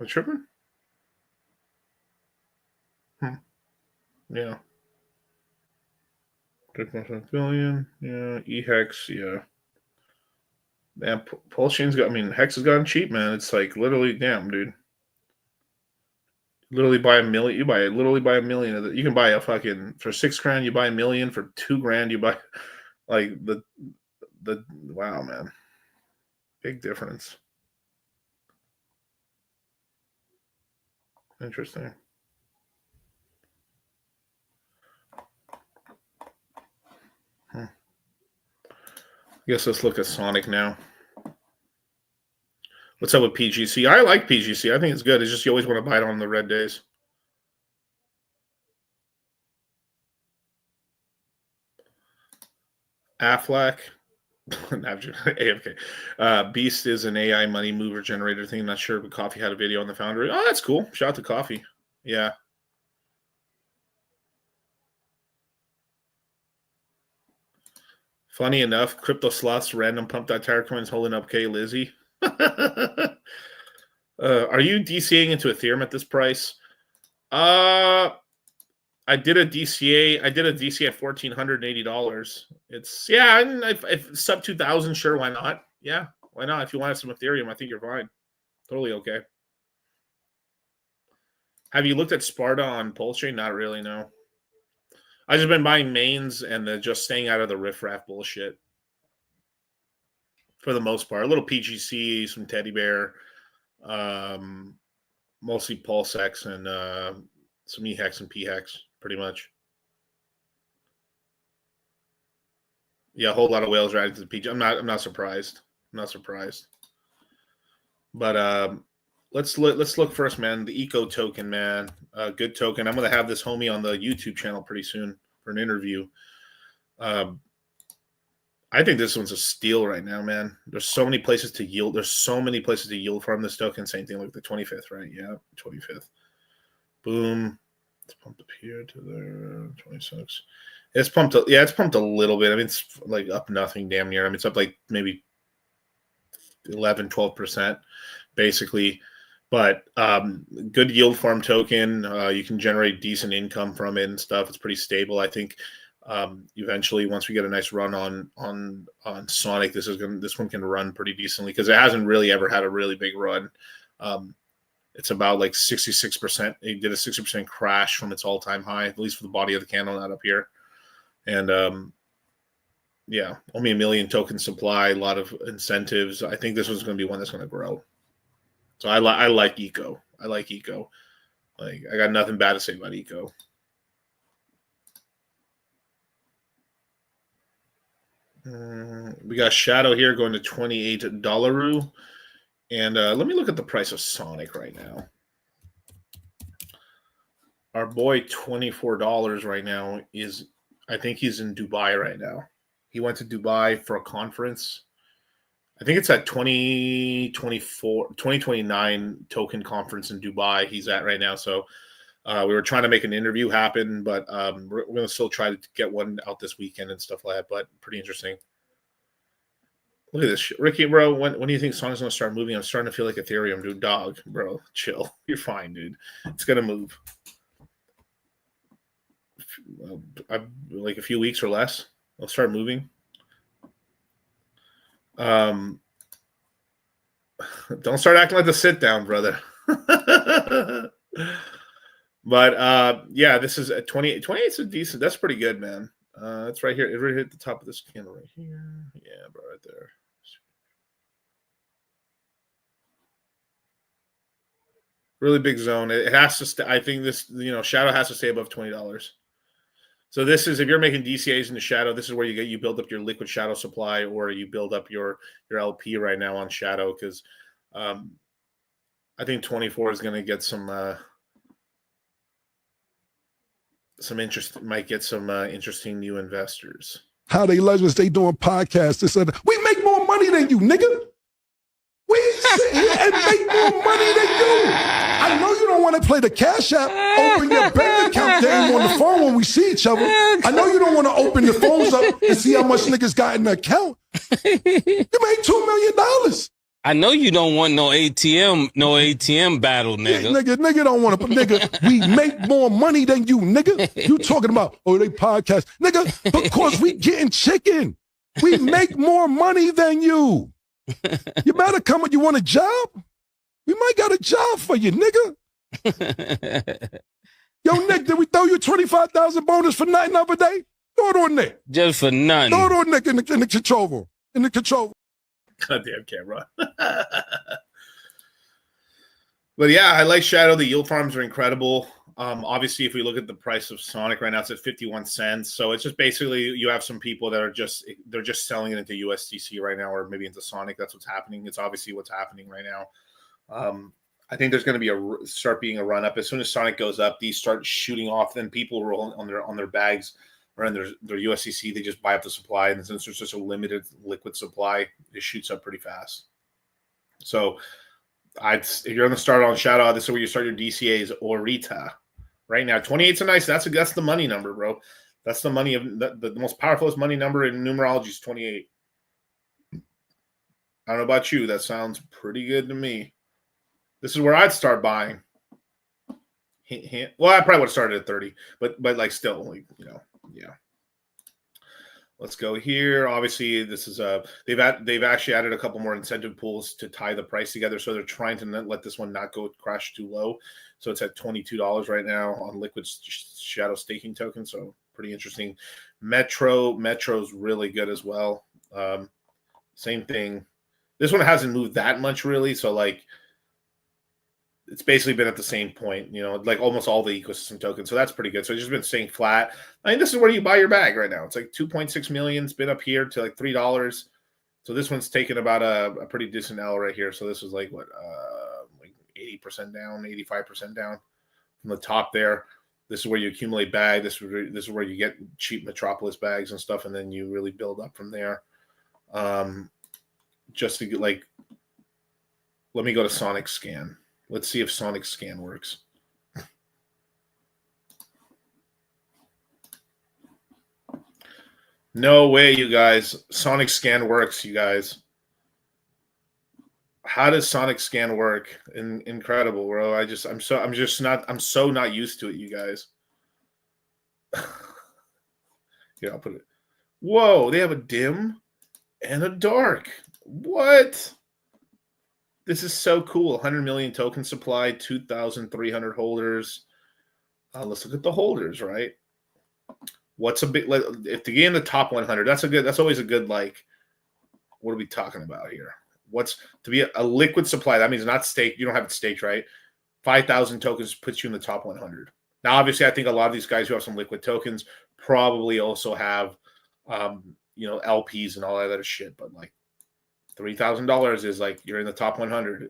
I tripping? Yeah. 3.5 billion. Yeah. eHex, yeah. Man, Pulse Chain's got, Hex has gotten cheap, man. It's like literally, damn, dude. Literally buy $1 million. You literally buy $1 million. You can buy a fucking for $6,000. You buy $1 million. For $2,000. You buy like the wow, man. Big difference. Interesting. I guess let's look at Sonic now. What's up with PGC? I like PGC. I think it's good. It's just you always want to buy it on the red days. Aflac. AFK. Beast is an AI money mover generator thing. I'm not sure, but Coffee had a video on the Foundry. Oh, that's cool. Shout out to Coffee. Yeah. Funny enough, Crypto Sloth's random pump that tire coin is holding up K Lizzie. Are you DCAing into Ethereum at this price? I did a DCA. I did a DCA at $1,480. It's if sub 2,000, sure, why not? Yeah, why not? If you want some Ethereum, I think you're fine. Totally okay. Have you looked at Sparta on Pulse Chain? Not really, no. I've just been buying mains and just staying out of the riffraff bullshit for the most part. A little PGC, some Teddy Bear, mostly PulseX and some eHex and PHex, pretty much. Yeah, a whole lot of whales riding to the PG. I'm not surprised. I'm not surprised. But let's look first, man. The Eco token, man. Good token. I'm gonna have this homie on the YouTube channel pretty soon for an interview. I think this one's a steal right now, man. There's so many places to yield. There's so many places to yield from this token. Same thing like the 25th, right? Yeah, 25th. Boom. It's pumped up here to there. 26. It's pumped up. Yeah, it's pumped a little bit. I mean, it's like up nothing damn near. I mean, it's up like maybe 11, 12%, basically. But good yield farm token. You can generate decent income from it and stuff. It's pretty stable. I think eventually, once we get a nice run on Sonic, this one can run pretty decently because it hasn't really ever had a really big run. It's about like 66%. It did a 60% crash from its all-time high, at least for the body of the candle, not up here. And yeah, only 1 million token supply, a lot of incentives. I think this one's going to be one that's going to grow. So I like Eco. I like Eco. Like, I got nothing bad to say about Eco. We got Shadow here going to $28. And let me look at the price of Sonic right now. Our boy, $24 right now is, I think he's in Dubai right now. He went to Dubai for a conference. I think it's at 2029 token conference in Dubai he's at right now. So we were trying to make an interview happen, but we're going to still try to get one out this weekend and stuff like that. But pretty interesting. Look at this shit. Ricky, bro, when do you think Sonic's going to start moving? I'm starting to feel like Ethereum, dude. Dog, bro, chill. You're fine, dude. It's going to move. Like a few weeks or less, I'll start moving. Don't start acting like the sit down, brother. But yeah, this is at 28. 28 is a decent. That's pretty good, man. It's right here. It really hit the top of this candle right here. Yeah, bro, right there. Really big zone. It has to stay. I think this, Shadow has to stay above $20. So this is, if you're making DCAs in the Shadow, this is where you build up your liquid Shadow supply, or you build up your LP right now on Shadow, because I think 24 is going to get some interest. Might get some interesting new investors. How they legends, they doing podcasts. They said, we make more money than you, nigga. We sit here and make more money than you. I know you don't want to play the Cash App, open your bank account game on the phone when we see each other. I know you don't want to open the phones up and see how much niggas got in the account. You made $2 million. I know you don't want no ATM battle, nigga. Yeah, nigga don't want to, nigga, we make more money than you, nigga. You talking about, they podcast. Nigga, because we getting chicken. We make more money than you. You better come when you want a job. We might got a job for you, nigga. Yo, Nick, did we throw you 25,000 bonus for nothing the other day? Throw it on Nick. Just for nothing. Throw it on Nick in the control room. In the control room. Goddamn camera. But yeah, I like Shadow. The yield farms are incredible. Obviously, if we look at the price of Sonic right now, it's at 51 cents. So it's just basically you have some people that are just selling it into USDC right now, or maybe into Sonic. That's what's happening. It's obviously what's happening right now. I think there's going to start being a run up as soon as Sonic goes up. These start shooting off. Then people roll on their bags or in their USDC. They just buy up the supply, and since there's just a limited liquid supply, it shoots up pretty fast. So if you're going to start on Shadow, this is where you start your DCAs or Rita. Right now, 28's a nice. That's the money number, bro. That's the money of the most powerfulest money number in numerology is 28. I don't know about you. That sounds pretty good to me. This is where I'd start buying. Hint, hint. Well, I probably would have started at 30, but like still, like, yeah. Let's go here. Obviously, this is they've actually added a couple more incentive pools to tie the price together, so they're trying to let this one not go crash too low. So it's at $22 right now on Liquid Shadow staking token. So pretty interesting. Metro's really good as well. Same thing. This one hasn't moved that much really, so like it's basically been at the same point, like almost all the ecosystem tokens. So that's pretty good. So it's just been staying flat. I mean, this is where you buy your bag right now. It's like 2.6 million. It's been up here to like $3. So this one's taken about a pretty decent L right here. So this is like what, like 80% down, 85% down from the top there. This is where you accumulate bag. This is where you get cheap Metropolis bags and stuff, and then you really build up from there. Just to get like, let me go to Sonic Scan. Let's see if Sonic Scan works. No way, you guys. Sonic Scan works, you guys. How does Sonic Scan work? Incredible, bro. I'm so not used to it, you guys. Here, I'll put it. Whoa, they have a dim and a dark. What? This is so cool. 100 million token supply, 2,300 holders. Let's look at the holders, right? What's a bit? If to get in the top 100, that's always a good, like, what are we talking about here? What's to be a liquid supply? That means not staked. You don't have it staked, right? 5,000 tokens puts you in the top 100. Now, obviously, I think a lot of these guys who have some liquid tokens probably also have, LPs and all that other shit, but like, $3,000 is like you're in the top 100.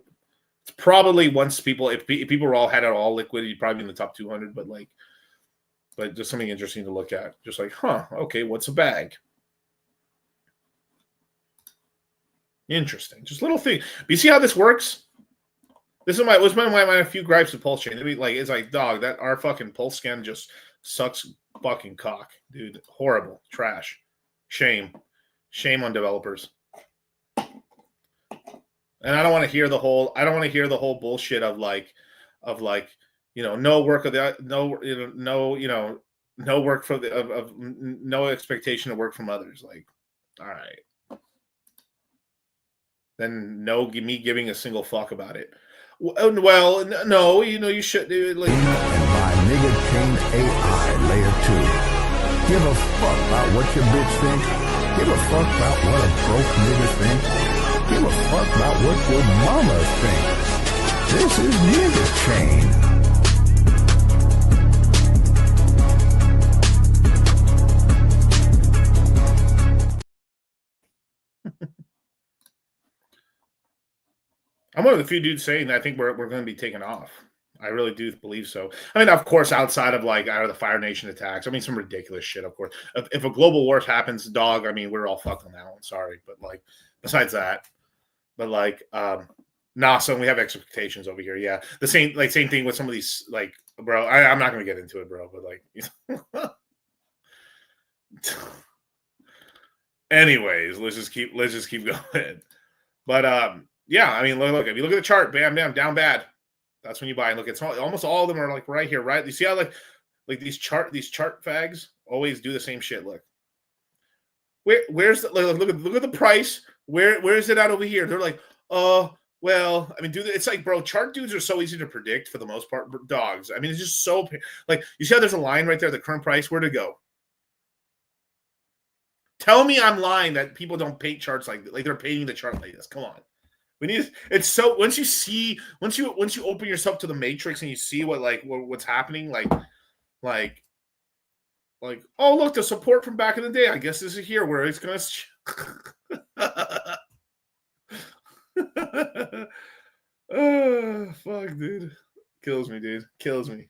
It's probably once people, if people were all had it all liquid, you'd probably be in the top 200. But just something interesting to look at. Just like, okay, what's a bag? Interesting. Just little thing. But you see how this works? This is my few gripes with Pulse Chain. It's like, dog, that our fucking Pulse Scan just sucks fucking cock, dude. Horrible, trash, shame on developers. And I don't want to hear the whole bullshit of no work of the no work for the of no expectation of work from others. Like, all right, then me giving a single fuck about it. Well, no, you should do it. Like, and by nigga chain AI layer 2. Give a fuck about what your bitch thinks. Give a fuck about what a broke nigga thinks. Give a fuck about what your mama thinks. This is nigga chain. I'm one of the few dudes saying that I think we're going to be taken off. I really do believe so. I mean, of course, outside of the Fire Nation attacks, I mean, some ridiculous shit, of course. If a global war happens, dog, I mean, we're all fucked on that one. Sorry. But besides that, so we have expectations over here. Yeah. The same thing with some of these, bro, I'm not going to get into it, bro, but anyways, let's just keep going. But, yeah, I mean, look, if you look at the chart, bam, down bad. That's when you buy. And look, it's almost all of them are like right here, right? You see how like these chart fags always do the same shit. Look, where's the, look at the price. Where is it at over here? They're like, well, I mean, dude, it's like, bro, chart dudes are so easy to predict for the most part. Dogs, I mean, it's just so like, you see how there's a line right there, the current price, where'd it go? Tell me I'm lying that people don't paint charts like they're painting the chart like this. Come on. We need it's so once you open yourself to the matrix and you see what's happening, like oh look, the support from back in the day. I guess this is here where it's gonna oh fuck, dude. Kills me, dude. Kills me.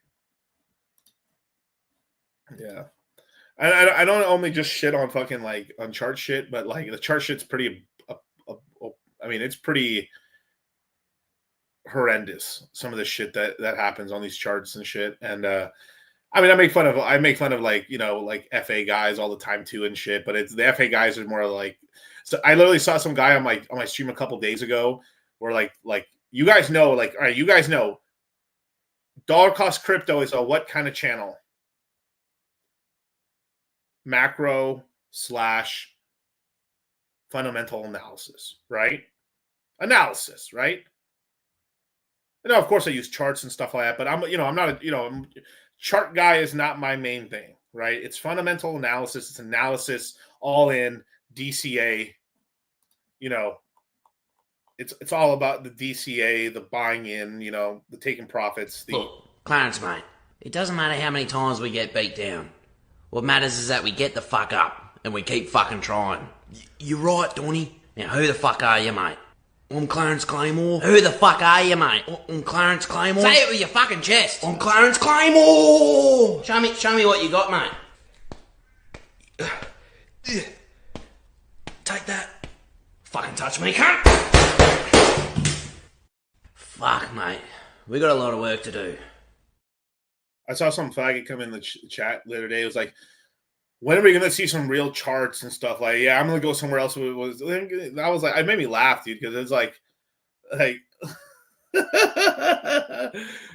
Yeah. I don't only just shit on fucking on chart shit, but the chart shit's pretty I mean, it's pretty horrendous, some of the shit that happens on these charts and shit. And I mean, I make fun of FA guys all the time too and shit, but it's the FA guys are more so I literally saw some guy on my stream a couple days ago where You guys know, like, all right, you guys know dollar cost crypto is a what kind of channel? Macro / fundamental analysis, right? Analysis, right? And now, of course, I use charts and stuff like that, but I'm not a, chart guy is not my main thing, right? It's fundamental analysis. It's analysis all in DCA. It's all about the DCA, the buying in, the taking profits. Look, Clarence, mate, it doesn't matter how many times we get beat down. What matters is that we get the fuck up and we keep fucking trying. You're right, Donny. Now, who the fuck are you, mate? I'm Clarence Claymore. Who the fuck are you, mate? I'm Clarence Claymore. Say it with your fucking chest. I'm Clarence Claymore. Show me what you got, mate. Take that. Fucking touch me, cunt. Fuck, mate. We got a lot of work to do. I saw some faggot come in the chat the other day. It was like, when are we going to see some real charts and stuff? Like, yeah, I'm going to go somewhere else. I was like, it made me laugh, dude, because it's like, it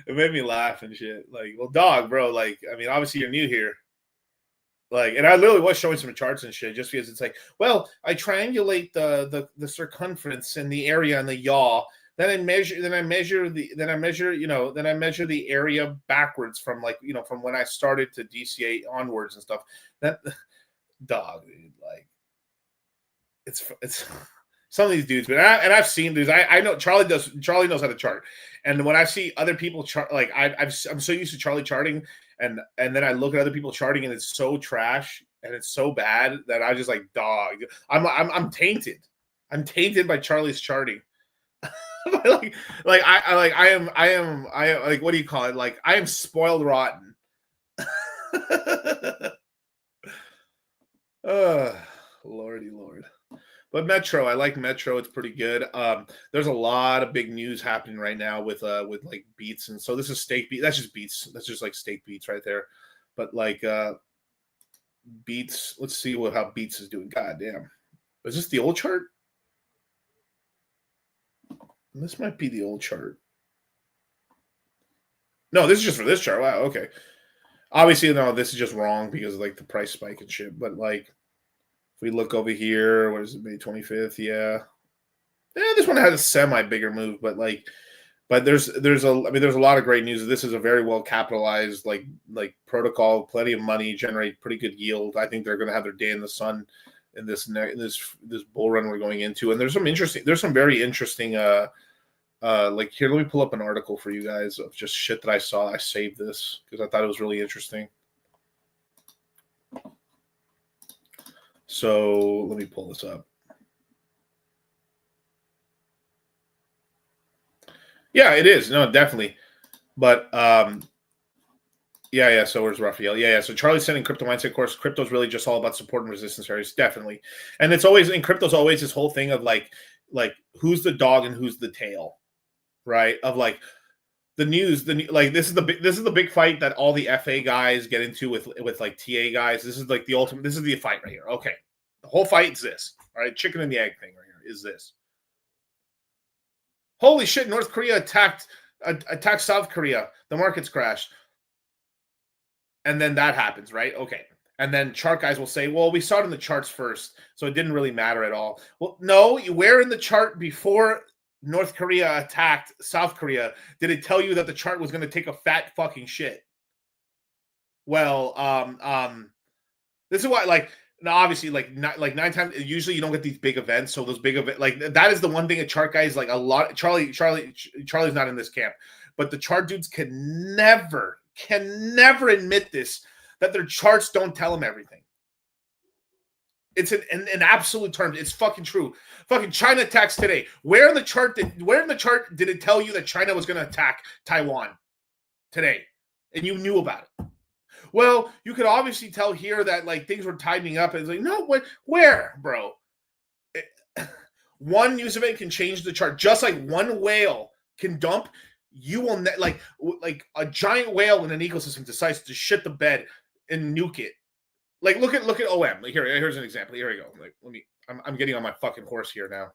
made me laugh and shit. Like, well, dog, bro, like, I mean, obviously you're new here. Like, and I literally was showing some charts and shit just because it's like, well, I triangulate the circumference and the area and the yaw. Then I measure the area backwards from from when I started to DCA onwards and stuff. That dog, dude, like it's some of these dudes, but I've seen dudes. I know Charlie knows how to chart, and when I see other people chart, like I'm so used to Charlie charting, and then I look at other people charting, and it's so trash and it's so bad that I just like, dog. I'm tainted. I'm tainted by Charlie's charting. I am what do you call it? Like, I am spoiled rotten. Lordy Lord. But Metro, I like Metro. It's pretty good. There's a lot of big news happening right now with like Beats, and so this is Stake Beats. That's just Beats. That's just like Stake Beats right there. But like Beats, let's see how Beats is doing. God damn. Is this the old chart? This might be the old chart. No, this is just for this chart. Wow, okay. Obviously, no, this is just wrong because of like the price spike and shit. But like, if we look over here, what is it, May 25th? Yeah. This one has a semi bigger move, but there's a lot of great news. This is a very well capitalized like protocol, plenty of money, generate pretty good yield. I think they're going to have their day in the sun in this bull run we're going into. And there's some very interesting like, here, let me pull up an article for you guys of just shit that I saw. I saved this because I thought it was really interesting. So let me pull this up. Yeah, it is. No, definitely. But yeah. So where's Raphael? Yeah. So Charlie's sending crypto mindset course. Crypto's really just all about support and resistance areas. Definitely. And it's always in crypto's always this whole thing of like who's the dog and who's the tail, right? Of like the news, like this is the big fight that all the FA guys get into with like TA guys. This is like the ultimate. This is the fight right here. Okay, the whole fight is this. All right, chicken and the egg thing right here is this. Holy shit! North Korea attacked South Korea. The markets crashed. And then that happens, right? Okay. And then chart guys will say, well, we saw it in the charts first, so it didn't really matter at all. Well, no, where in the chart before North Korea attacked South Korea did it tell you that the chart was going to take a fat fucking shit? Well, this is why, like, now obviously, like 9 times, usually you don't get these big events. So those big events, like that is the one thing a chart guy is like a lot. Charlie's not in this camp, but the chart dudes can never admit this, that their charts don't tell them everything. It's in absolute terms. It's fucking true. Fucking China attacks today. Where in the chart did it tell you that China was going to attack Taiwan today, and you knew about it? Well, you could obviously tell here that like things were tightening up. And it's like, no, where, bro? One news event can change the chart, just like one whale can dump. You will like a giant whale in an ecosystem decides to shit the bed and nuke it. Like look at OM. Like here's an example. Here we go. Like I'm getting on my fucking horse here now.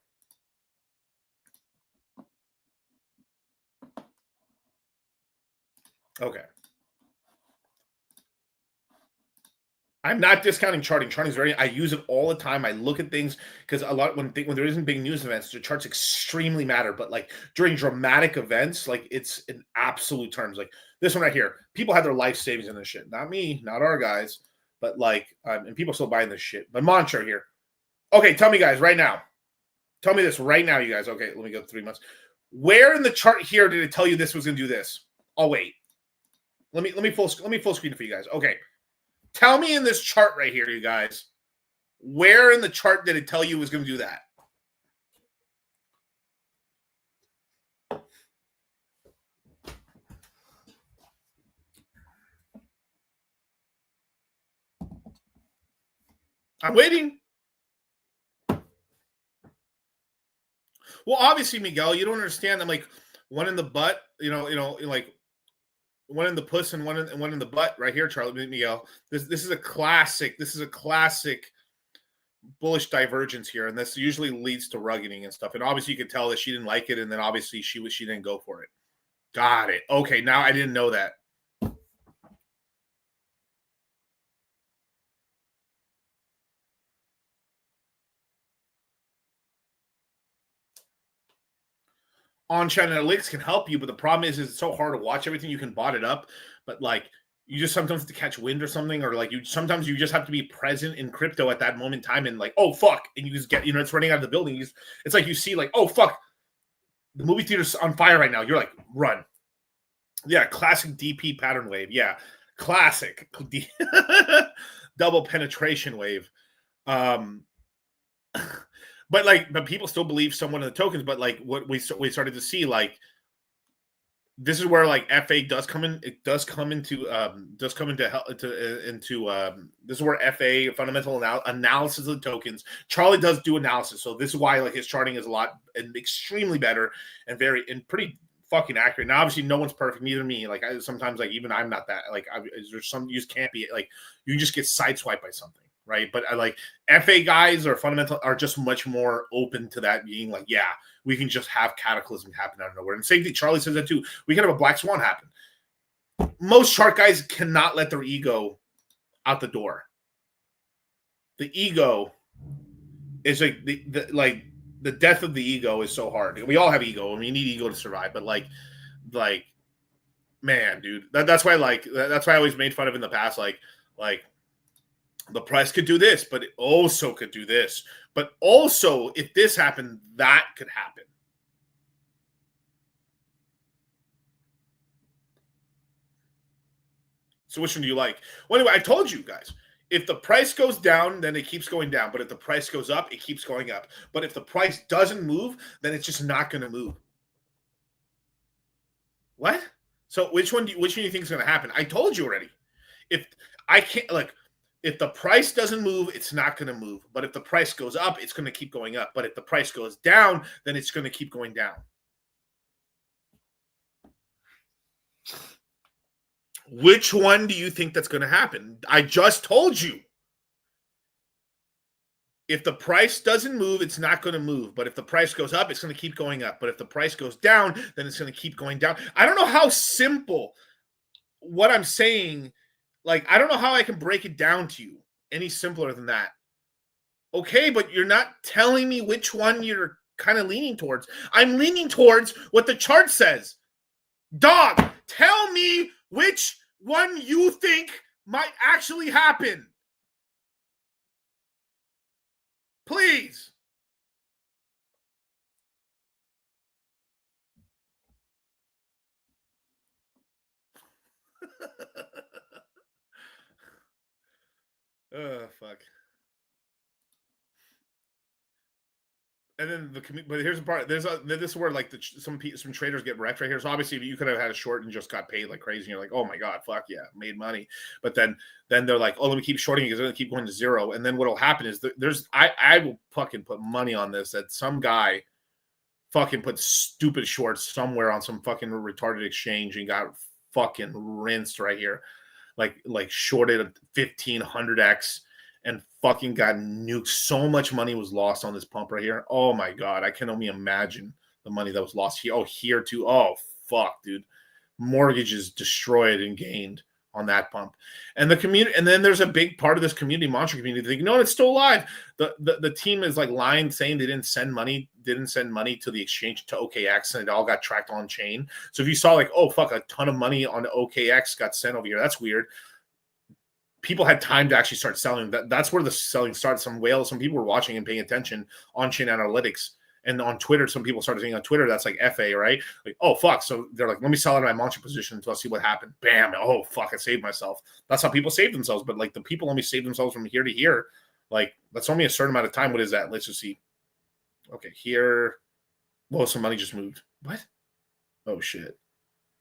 Okay. I'm not discounting charting. Charting is I use it all the time. I look at things because a lot when there isn't big news events, the charts extremely matter. But like during dramatic events, like it's in absolute terms. Like this one right here, people have their life savings in this shit. Not me, not our guys, but like, and people still buying this shit. But Montra here. Okay, tell me guys right now. Tell me this right now, you guys. Okay, let me go 3 months. Where in the chart here did it tell you this was gonna do this? Oh wait, let me full screen it for you guys. Okay. Tell me in this chart right here, you guys, where in the chart did it tell you it was going to do that? I'm waiting. Well, obviously, Miguel, you don't understand. I'm like one in the butt, like one in the puss and one in the butt right here, Charlie Miguel. This is a classic. This is a classic bullish divergence here, and this usually leads to rugging and stuff. And obviously, you could tell that she didn't like it, and then obviously she didn't go for it. Got it. Okay, now I didn't know that. On-chain analytics can help you, but the problem is it's so hard to watch everything. You can bot it up, but like you just sometimes have to catch wind or something, or like sometimes you just have to be present in crypto at that moment in time and like, oh fuck, and you just get, it's running out of the building. It's like you see like, oh fuck, the movie theater's on fire right now. You're like, run. Yeah, classic DP pattern wave. Yeah, classic double penetration wave. But people still believe somewhat in the tokens. But like what we started to see, like this is where like FA does come in. It does come into this is where FA fundamental analysis of the tokens. Charlie does do analysis, so this is why like his charting is a lot and extremely better and pretty fucking accurate. Now, obviously, no one's perfect, neither me. Like sometimes, like even I'm not that. Like there's some you just can't be like you just get sideswiped by something. Right. But I like FA guys or fundamental are just much more open to that being like, yeah, we can just have cataclysm happen out of nowhere. And same thing, Charlie says that too. We can have a black swan happen. Most chart guys cannot let their ego out the door. The ego is like the death of the ego is so hard. We all have ego and we need ego to survive. But like man, dude, that's why I always made fun of in the past, like the price could do this, but it also could do this. But also, if this happened, that could happen. So which one do you like? Well, anyway, I told you guys, if the price goes down, then it keeps going down. But if the price goes up, it keeps going up. But if the price doesn't move, then it's just not going to move. What? So which one do you think is going to happen? I told you already. If I can't, like, if the price doesn't move, it's not going to move. But if the price goes up, it's going to keep going up. But if the price goes down, then it's going to keep going down. Which one do you think that's going to happen? I just told you. If the price doesn't move, it's not going to move. But if the price goes up, it's going to keep going up. But if the price goes down, then it's going to keep going down. I don't know how simple what I'm saying. Like, I don't know how I can break it down to you any simpler than that. Okay, but you're not telling me which one you're kind of leaning towards. I'm leaning towards what the chart says. Dog, tell me which one you think might actually happen. Please. Oh, fuck. And then but here's the part. This is where like some traders get wrecked right here. So obviously, you could have had a short and just got paid like crazy. And you're like, oh my god, fuck yeah, made money. But then they're like, oh, let me keep shorting because they're gonna keep going to zero. And then what'll happen is I will fucking put money on this that some guy fucking put stupid shorts somewhere on some fucking retarded exchange and got fucking rinsed right here, like shorted 1500x. And fucking got nuked. So much money was lost on this pump right here. Oh my god, I can only imagine the money that was lost here. Oh, here too. Oh fuck, dude. mortgages destroyed and gained on that pump. And the community, and then there's a big part of this community, mantra community, think, no, it's still alive. The team is like lying, saying they didn't send money to the exchange to OKX, and it all got tracked on chain. So if you saw like, oh fuck, a ton of money on OKX got sent over here, that's weird. People had time to actually start selling. That's where the selling started. Some people were watching and paying attention on chain analytics. And on Twitter, some people started saying on Twitter, that's like FA, right? Like, oh, fuck. So they're like, let me sell out of my mantra position until I see what happened. Bam. Oh, fuck, I saved myself. That's how people save themselves. But, like, the people only save themselves from here to here. Like, that's only a certain amount of time. What is that? Let's just see. Okay, here. Whoa, some money just moved. What? Oh, shit.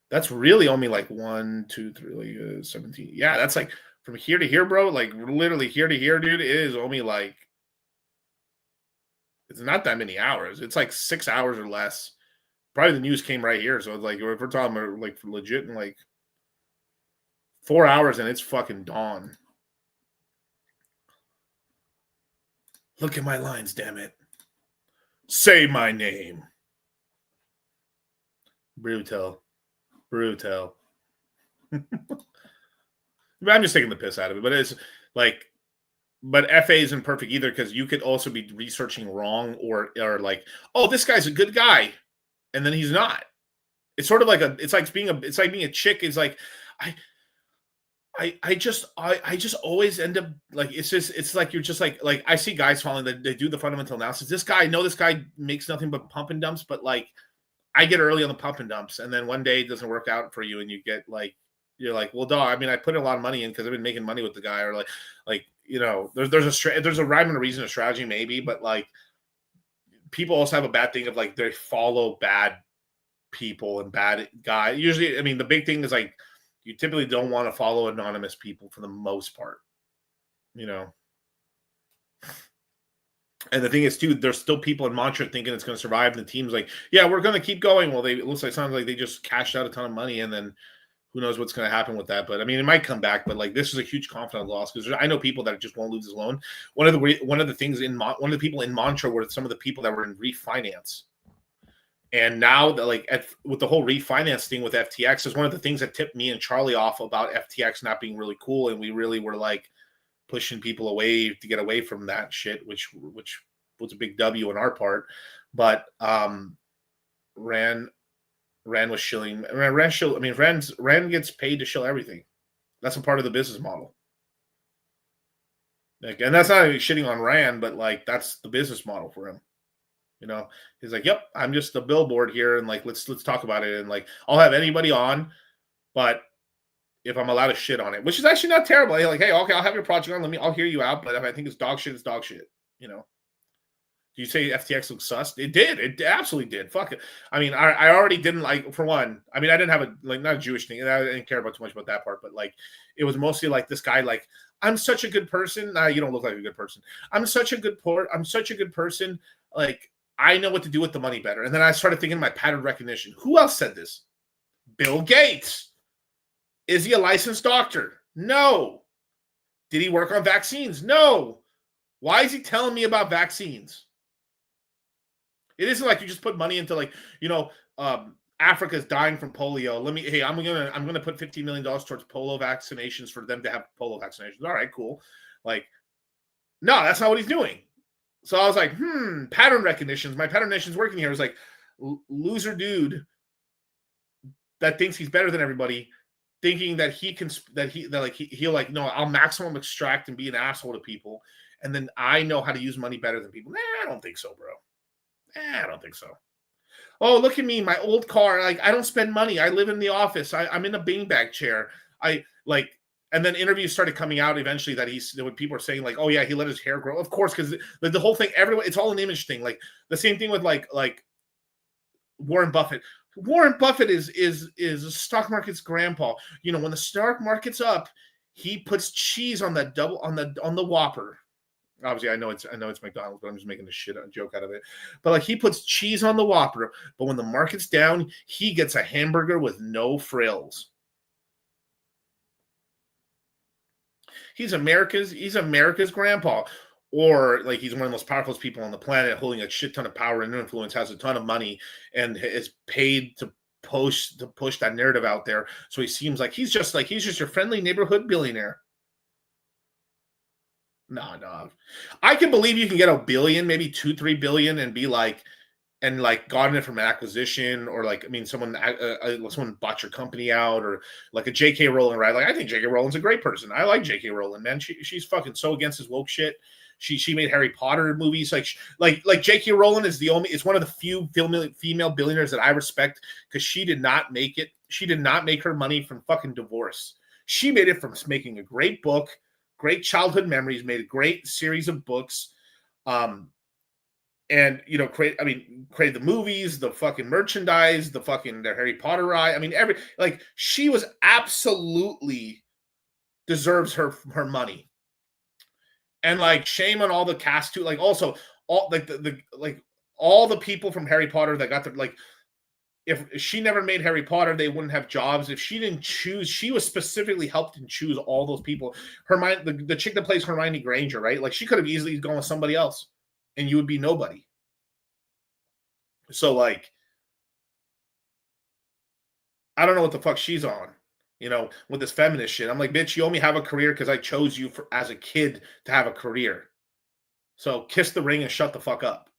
That's really only like 1, 2, 3, 17. Yeah, that's like from here to here, bro. Like, literally here to here, dude. It is only like, it's not that many hours. It's like 6 hours or less. Probably the news came right here. So it's like, if we're talking about like legit in like 4 hours and it's fucking dawn. Look at my lines, damn it. Say my name. Brutal. I'm just taking the piss out of it, but it's like, but FA isn't perfect either, because you could also be researching wrong or like, oh, this guy's a good guy, and then he's not. It's sort of like it's like being a chick. It's like I just always end up like, it's like you're just like I see guys falling that they do the fundamental analysis. This guy makes nothing but pump and dumps, but like I get early on the pump and dumps, and then one day it doesn't work out for you, and you get like, you're like, well, dog, I mean, I put a lot of money in because I've been making money with the guy, or like you know, there's a rhyme and a reason, a strategy maybe, but like people also have a bad thing of like they follow bad people and bad guys. Usually, I mean, the big thing is like you typically don't want to follow anonymous people for the most part, you know. And the thing is, too, there's still people in Mantra thinking it's going to survive, and the team's like, yeah, we're going to keep going. Well, it looks like sounds like they just cashed out a ton of money, and then who knows what's going to happen with that. But I mean, it might come back, but like this is a huge confidence loss, because I know people that just won't lose this loan. One of the people in Mantra were some of the people that were in refinance. And now that like with the whole refinance thing with FTX is one of the things that tipped me and Charlie off about FTX not being really cool. And we really were like pushing people away to get away from that shit, which was a big W on our part. But Rand was shilling. Rand gets paid to shill everything. That's a part of the business model. Like, and that's not even shitting on Rand, but like that's the business model for him. You know, he's like, "Yep, I'm just a billboard here, and like let's talk about it, and like I'll have anybody on, but if I'm allowed to shit on it, which is actually not terrible. Like, hey, okay, I'll have your project on. I'll hear you out, but if I think it's dog shit, it's dog shit. You know." Do you say FTX looks sus? It did. It absolutely did. Fuck it. I mean, I already didn't like, for one, I mean, I didn't have not a Jewish thing. I didn't care about too much about that part, but like, it was mostly like this guy, like, I'm such a good person. Nah, you don't look like a good person. I'm such a good person. Like, I know what to do with the money better. And then I started thinking my pattern recognition. Who else said this? Bill Gates. Is he a licensed doctor? No. Did he work on vaccines? No. Why is he telling me about vaccines? It isn't like you just put money into like, you know, Africa's dying from polio. I'm gonna put $15 million towards polio vaccinations for them to have polio vaccinations. All right, cool. Like, no, that's not what he's doing. So I was like, pattern recognition. My pattern recognition is working here. It's like loser dude that thinks he's better than everybody, thinking that he'll like, no, I'll maximum extract and be an asshole to people, and then I know how to use money better than people. Nah, I don't think so, bro. I don't think so. Oh, look at me, my old car. Like, I don't spend money. I live in the office. I'm in a beanbag chair. And then interviews started coming out eventually that when people are saying like, oh yeah, he let his hair grow. Of course, because the whole thing, everyone, it's all an image thing. Like the same thing with like Warren Buffett. Warren Buffett is the stock market's grandpa. You know, when the stock market's up, he puts cheese on that on the Whopper. Obviously, I know it's McDonald's, but I'm just making a joke out of it. But like, he puts cheese on the Whopper, but when the market's down, he gets a hamburger with no frills. He's America's grandpa. Or like, he's one of the most powerful people on the planet, holding a shit ton of power and influence, has a ton of money, and is paid to push that narrative out there. So he seems like he's just your friendly neighborhood billionaire. No. I can believe you can get $1 billion, maybe $2-3 billion, and be like, and like gotten it from an acquisition, or like, I mean, someone bought your company out, or like a J.K. Rowling, right? Like, I think J.K. Rowling's a great person. I like J.K. Rowling, man. She's fucking so against his woke shit. She made Harry Potter movies. Like J.K. Rowling is one of the few female billionaires that I respect, because she did not make it. She did not make her money from fucking divorce. She made it from making a great book, great childhood memories, made a great series of books, and created the movies, the fucking merchandise, the Harry Potter ride. I mean, she was absolutely deserves her money. And like, shame on all the cast too. Like, also all all the people from Harry Potter that got their, like, if she never made Harry Potter, they wouldn't have jobs. If she didn't choose, she was specifically helped and choose all those people. The chick that plays Hermione Granger, right? Like, she could have easily gone with somebody else, and you would be nobody. So, like, I don't know what the fuck she's on, with this feminist shit. I'm like, bitch, you only have a career because I chose you as a kid to have a career. So kiss the ring and shut the fuck up.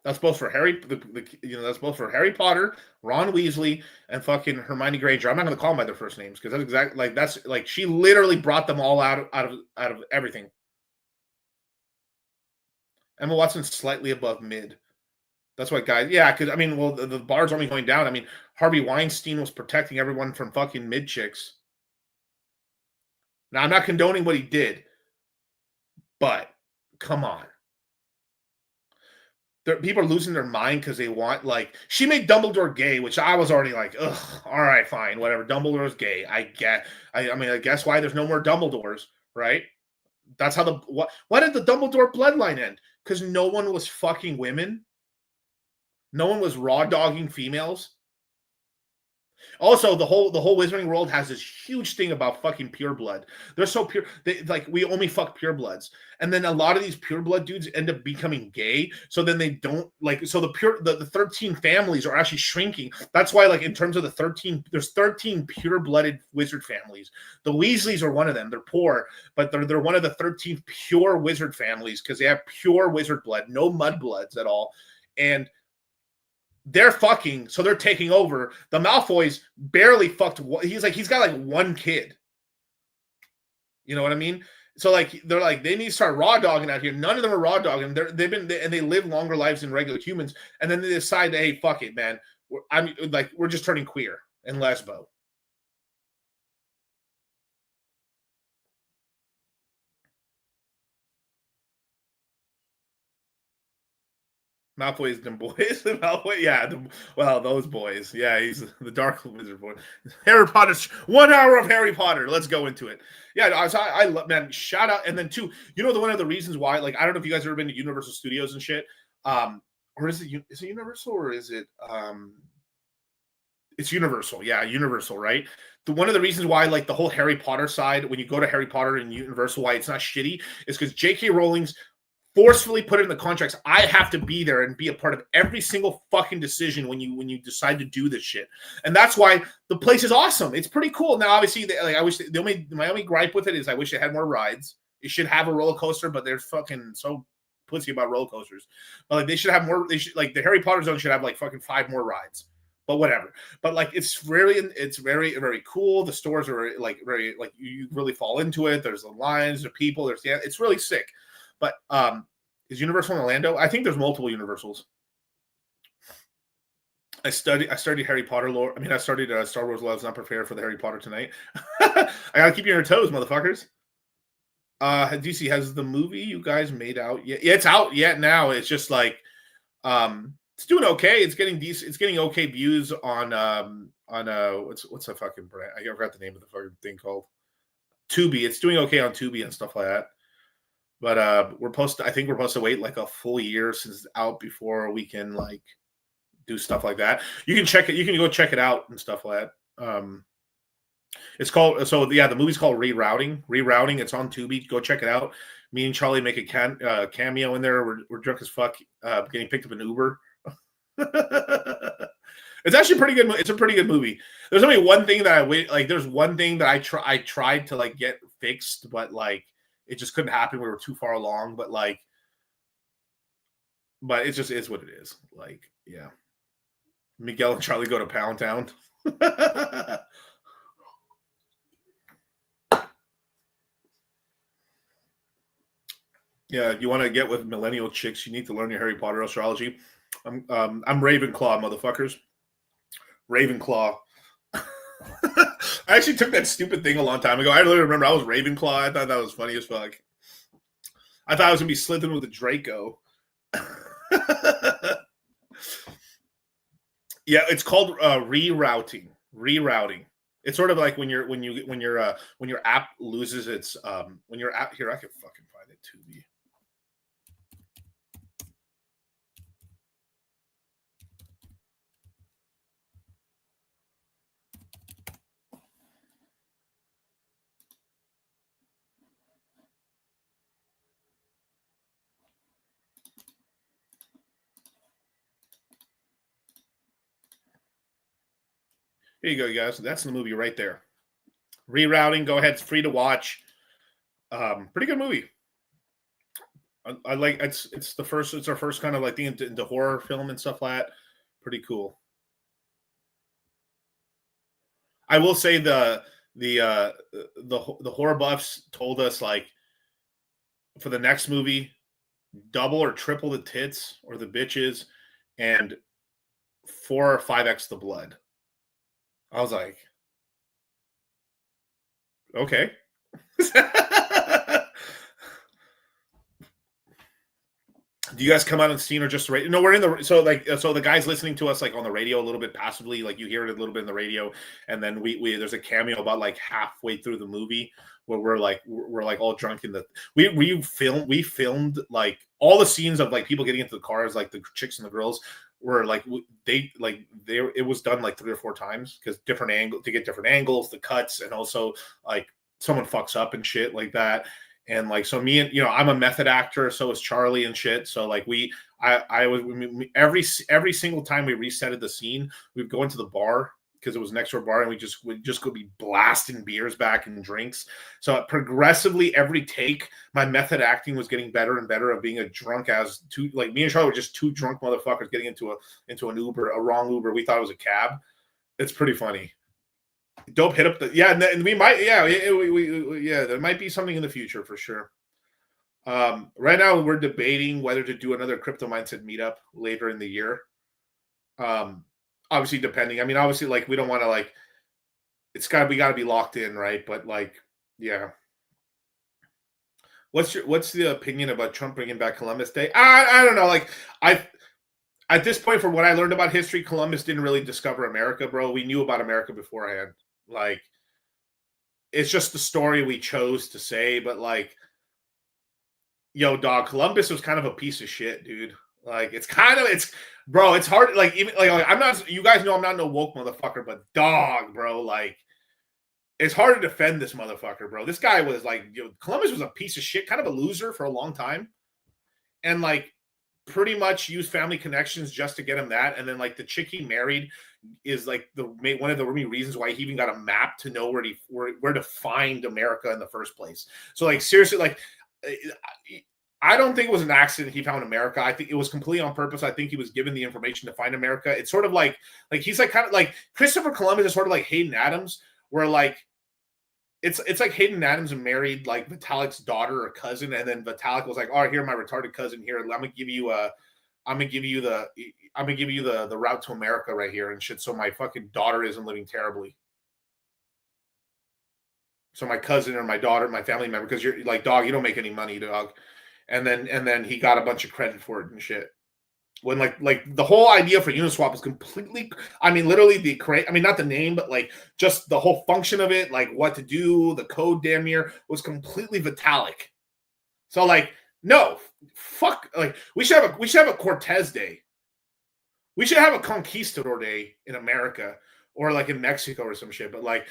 That's both for that's both for Harry Potter, Ron Weasley, and fucking Hermione Granger. I'm not going to call them by their first names, because that's like she literally brought them all out of everything. Emma Watson's slightly above mid. That's what guys. Yeah, because I mean, well, the bar's only going down. I mean, Harvey Weinstein was protecting everyone from fucking mid chicks. Now, I'm not condoning what he did, but come on. People are losing their mind because they want, like, she made Dumbledore gay, which I was already like, ugh, all right, fine, whatever. Dumbledore's gay. I guess why there's no more Dumbledores, right? That's how why did the Dumbledore bloodline end? Because no one was fucking women. No one was raw dogging females. Also, the whole Wizarding world has this huge thing about fucking pure blood. They're so pure. We only fuck pure bloods. And then a lot of these pure blood dudes end up becoming gay. So then they don't so the 13 families are actually shrinking. That's why, like, in terms of the 13, there's 13 pure blooded wizard families. The Weasleys are one of them. They're poor, but they're one of the 13 pure wizard families, because they have pure wizard blood, no mud bloods at all. And they're fucking, so they're taking over. The Malfoys barely fucked. He's got like one kid. You know what I mean? So like, they're like, they need to start raw dogging out here. None of them are raw dogging. They live longer lives than regular humans. And then they decide, hey, fuck it, man. We're just turning queer and lesbo. Malfoy's them boys. Malfoy, yeah. Those boys. Yeah, he's the Dark Wizard boy. Harry Potter. 1 hour of Harry Potter. Let's go into it. Yeah, I love, man. Shout out. And then two, one of the reasons why, like, I don't know if you guys have ever been to Universal Studios and shit. Or is it Universal, or is it it's Universal? Yeah, Universal, right? One of the reasons why, like, the whole Harry Potter side, when you go to Harry Potter and Universal, why it's not shitty is because J.K. Rowling's forcefully put it in the contracts. I have to be there and be a part of every single fucking decision when you decide to do this shit. And that's why the place is awesome. It's pretty cool. Now, obviously, my only gripe with it is I wish it had more rides. It should have a roller coaster, but they're fucking so pussy about roller coasters. But like, they should have more. They should, like, the Harry Potter zone should have like fucking 5 more rides. But whatever. But like, it's very, very cool. The stores are like very, like, you really fall into it. There's the lines, the people. It's really sick. But is Universal in Orlando? I think there's multiple Universals. I studied Harry Potter lore. I mean, I studied Star Wars Love's Not Prepared for the Harry Potter tonight. I gotta keep you on your toes, motherfuckers. DC, has the movie you guys made out yet? Yeah, it's out yet now. It's just like, it's doing okay. It's getting decent. It's getting okay views on what's the fucking brand? I forgot the name of the fucking thing called Tubi. It's doing okay on Tubi and stuff like that. But I think we're supposed to wait like a full year since it's out before we can like do stuff like that. You can check it. You can go check it out and stuff like that. It's called, the movie's called Rerouting. It's on Tubi. Go check it out. Me and Charlie make a cameo in there. We're drunk as fuck, getting picked up in Uber. It's actually pretty good. It's a pretty good movie. There's only one thing that there's one thing that I tried to like get fixed, but like it just couldn't happen. We were too far along, but it just is what it is. Like, yeah. Miguel and Charlie go to Pound Town. Yeah, you want to get with millennial chicks, you need to learn your Harry Potter astrology. I'm Ravenclaw, motherfuckers. Ravenclaw. I actually took that stupid thing a long time ago. I literally remember I was Ravenclaw. I thought that was funny as fuck. I thought I was gonna be Slytherin with a Draco. Yeah, it's called rerouting. Rerouting. It's sort of like when your app loses its when your app here. I can fucking find it too. Here you go, you guys. That's the movie right there. Rerouting. Go ahead. It's free to watch. Pretty good movie. I like it's our first kind of like thing into horror film and stuff like that. Pretty cool. I will say the horror buffs told us like for the next movie, double or triple the tits or the bitches and 4 or 5x the blood. I was like, okay. Do you guys come out on scene or just radio? No, we're in the so the guys listening to us like on the radio a little bit passively, like you hear it a little bit in the radio, and then we there's a cameo about like halfway through the movie where we're like all drunk in the we filmed like all the scenes of like people getting into the cars, like the chicks and the girls were like it was done like 3 or 4 times because different angles, the cuts, and also like someone fucks up and shit like that. And like, so me and, I'm a method actor. So is Charlie and shit. So like every single time we resetted the scene, we'd go into the bar because it was next door bar and we'd just go be blasting beers back and drinks. So progressively every take, my method acting was getting better and better of being a drunk as two, like me and Charlie were just 2 drunk motherfuckers getting into an Uber, a wrong Uber. We thought it was a cab. It's pretty funny. Dope hit up and we might there might be something in the future for sure. Right now we're debating whether to do another crypto mindset meetup later in the year. Obviously depending. I mean, obviously like we don't want to like we gotta be locked in, right? But like, yeah. What's the opinion about Trump bringing back Columbus Day? I don't know. Like at this point, from what I learned about history, Columbus didn't really discover America, bro. We knew about America beforehand. Like, it's just the story we chose to say, but like, yo, dog, Columbus was kind of a piece of shit, dude. Like, it's hard. Like, even like I'm not. You guys know I'm not no woke motherfucker, but dog, bro, like, it's hard to defend this motherfucker, bro. This guy was like, Columbus was a piece of shit, kind of a loser for a long time, and like, pretty much used family connections just to get him that. And then like the chick he married is like one of the many reasons why he even got a map to know where to find America in the first place. So like seriously, like I don't think it was an accident he found America. I think it was completely on purpose. I think he was given the information to find America. It's sort of like he's like kind of like Christopher Columbus is sort of like Hayden Adams, where like it's like Hayden Adams married like Vitalik's daughter or cousin, and then Vitalik was like, "Oh, here, my retarded cousin here. I'm gonna give you the route to America right here and shit. So my fucking daughter isn't living terribly. So my cousin or my daughter, my family member, because you're like, dog, you don't make any money, dog." And then he got a bunch of credit for it and shit. When like the whole idea for Uniswap is completely, I mean, literally not the name, but like just the whole function of it, like what to do, the code damn near was completely Vitalik. So like, no, fuck, like we should have a Cortez Day. We should have a Conquistador Day in America or like in Mexico or some shit. But like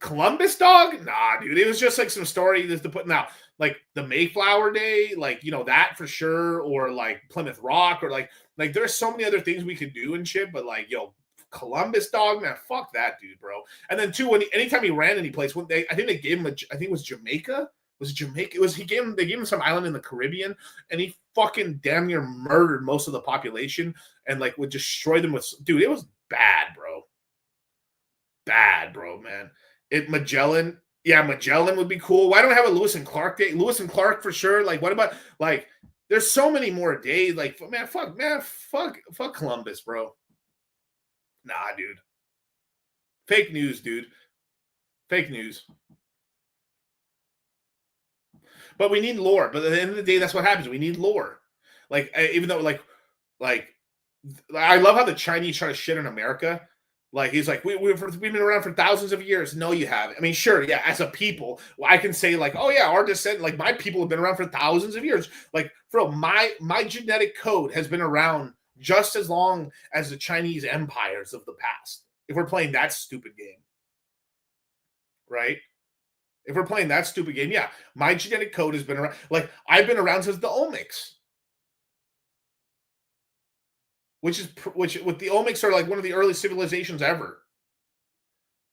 Columbus, dog? Nah, dude. It was just like some story just to put now, like the Mayflower Day, like that for sure, or like Plymouth Rock, or like there's so many other things we could do and shit. But like, Columbus, dog, man, fuck that, dude, bro. And then too, anytime he ran any place, I think they gave him I think it was Jamaica. Was it Jamaica? They gave him some island in the Caribbean, and he fucking damn near murdered most of the population and like would destroy them with. Dude, it was bad, bro. Bad, bro, man. Magellan would be cool. Why don't I have a Lewis and Clark day? Lewis and Clark for sure. Like, what about like? There's so many more days. Like, fuck Columbus, bro. Nah, dude. Fake news, dude. Fake news. But we need lore. But at the end of the day, that's what happens. We need lore. Like, even though, like, I love how the Chinese try to shit on America. Like, he's like, we've been around for thousands of years. No, you haven't. I mean, sure, yeah, as a people, I can say, like, oh, yeah, our descent, like, my people have been around for thousands of years. Like, bro, my genetic code has been around just as long as the Chinese empires of the past. If we're playing that stupid game. Right? If we're playing that stupid game, yeah, my genetic code has been around. Like, I've been around since the Olmecs. Which with the Olmecs are like one of the early civilizations ever.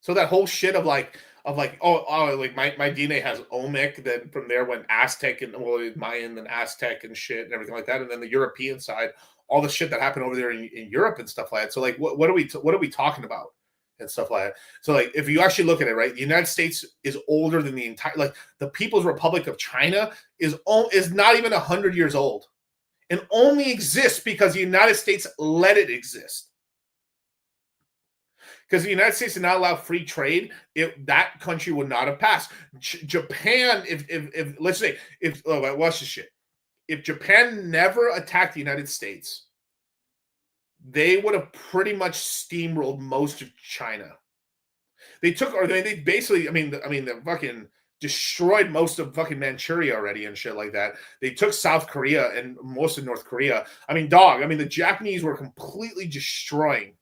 So that whole shit of like like my DNA has Olmec, then from there went Aztec and Mayan and Aztec and shit and everything like that, and then the European side, all the shit that happened over there in Europe and stuff like that. So like what are we talking about and stuff like that? So like if you actually look at it, right, the United States is older than the entire, like the People's Republic of China is not even 100 years old. And only exists because the United States let it exist. Because the United States did not allow free trade, that country would not have passed. Japan, if let's say, watch this shit. If Japan never attacked the United States, they would have pretty much steamrolled most of China. They basically, I mean, the fucking destroyed most of fucking Manchuria already and shit like that. They took South Korea and most of North Korea. I mean, the Japanese were completely destroying.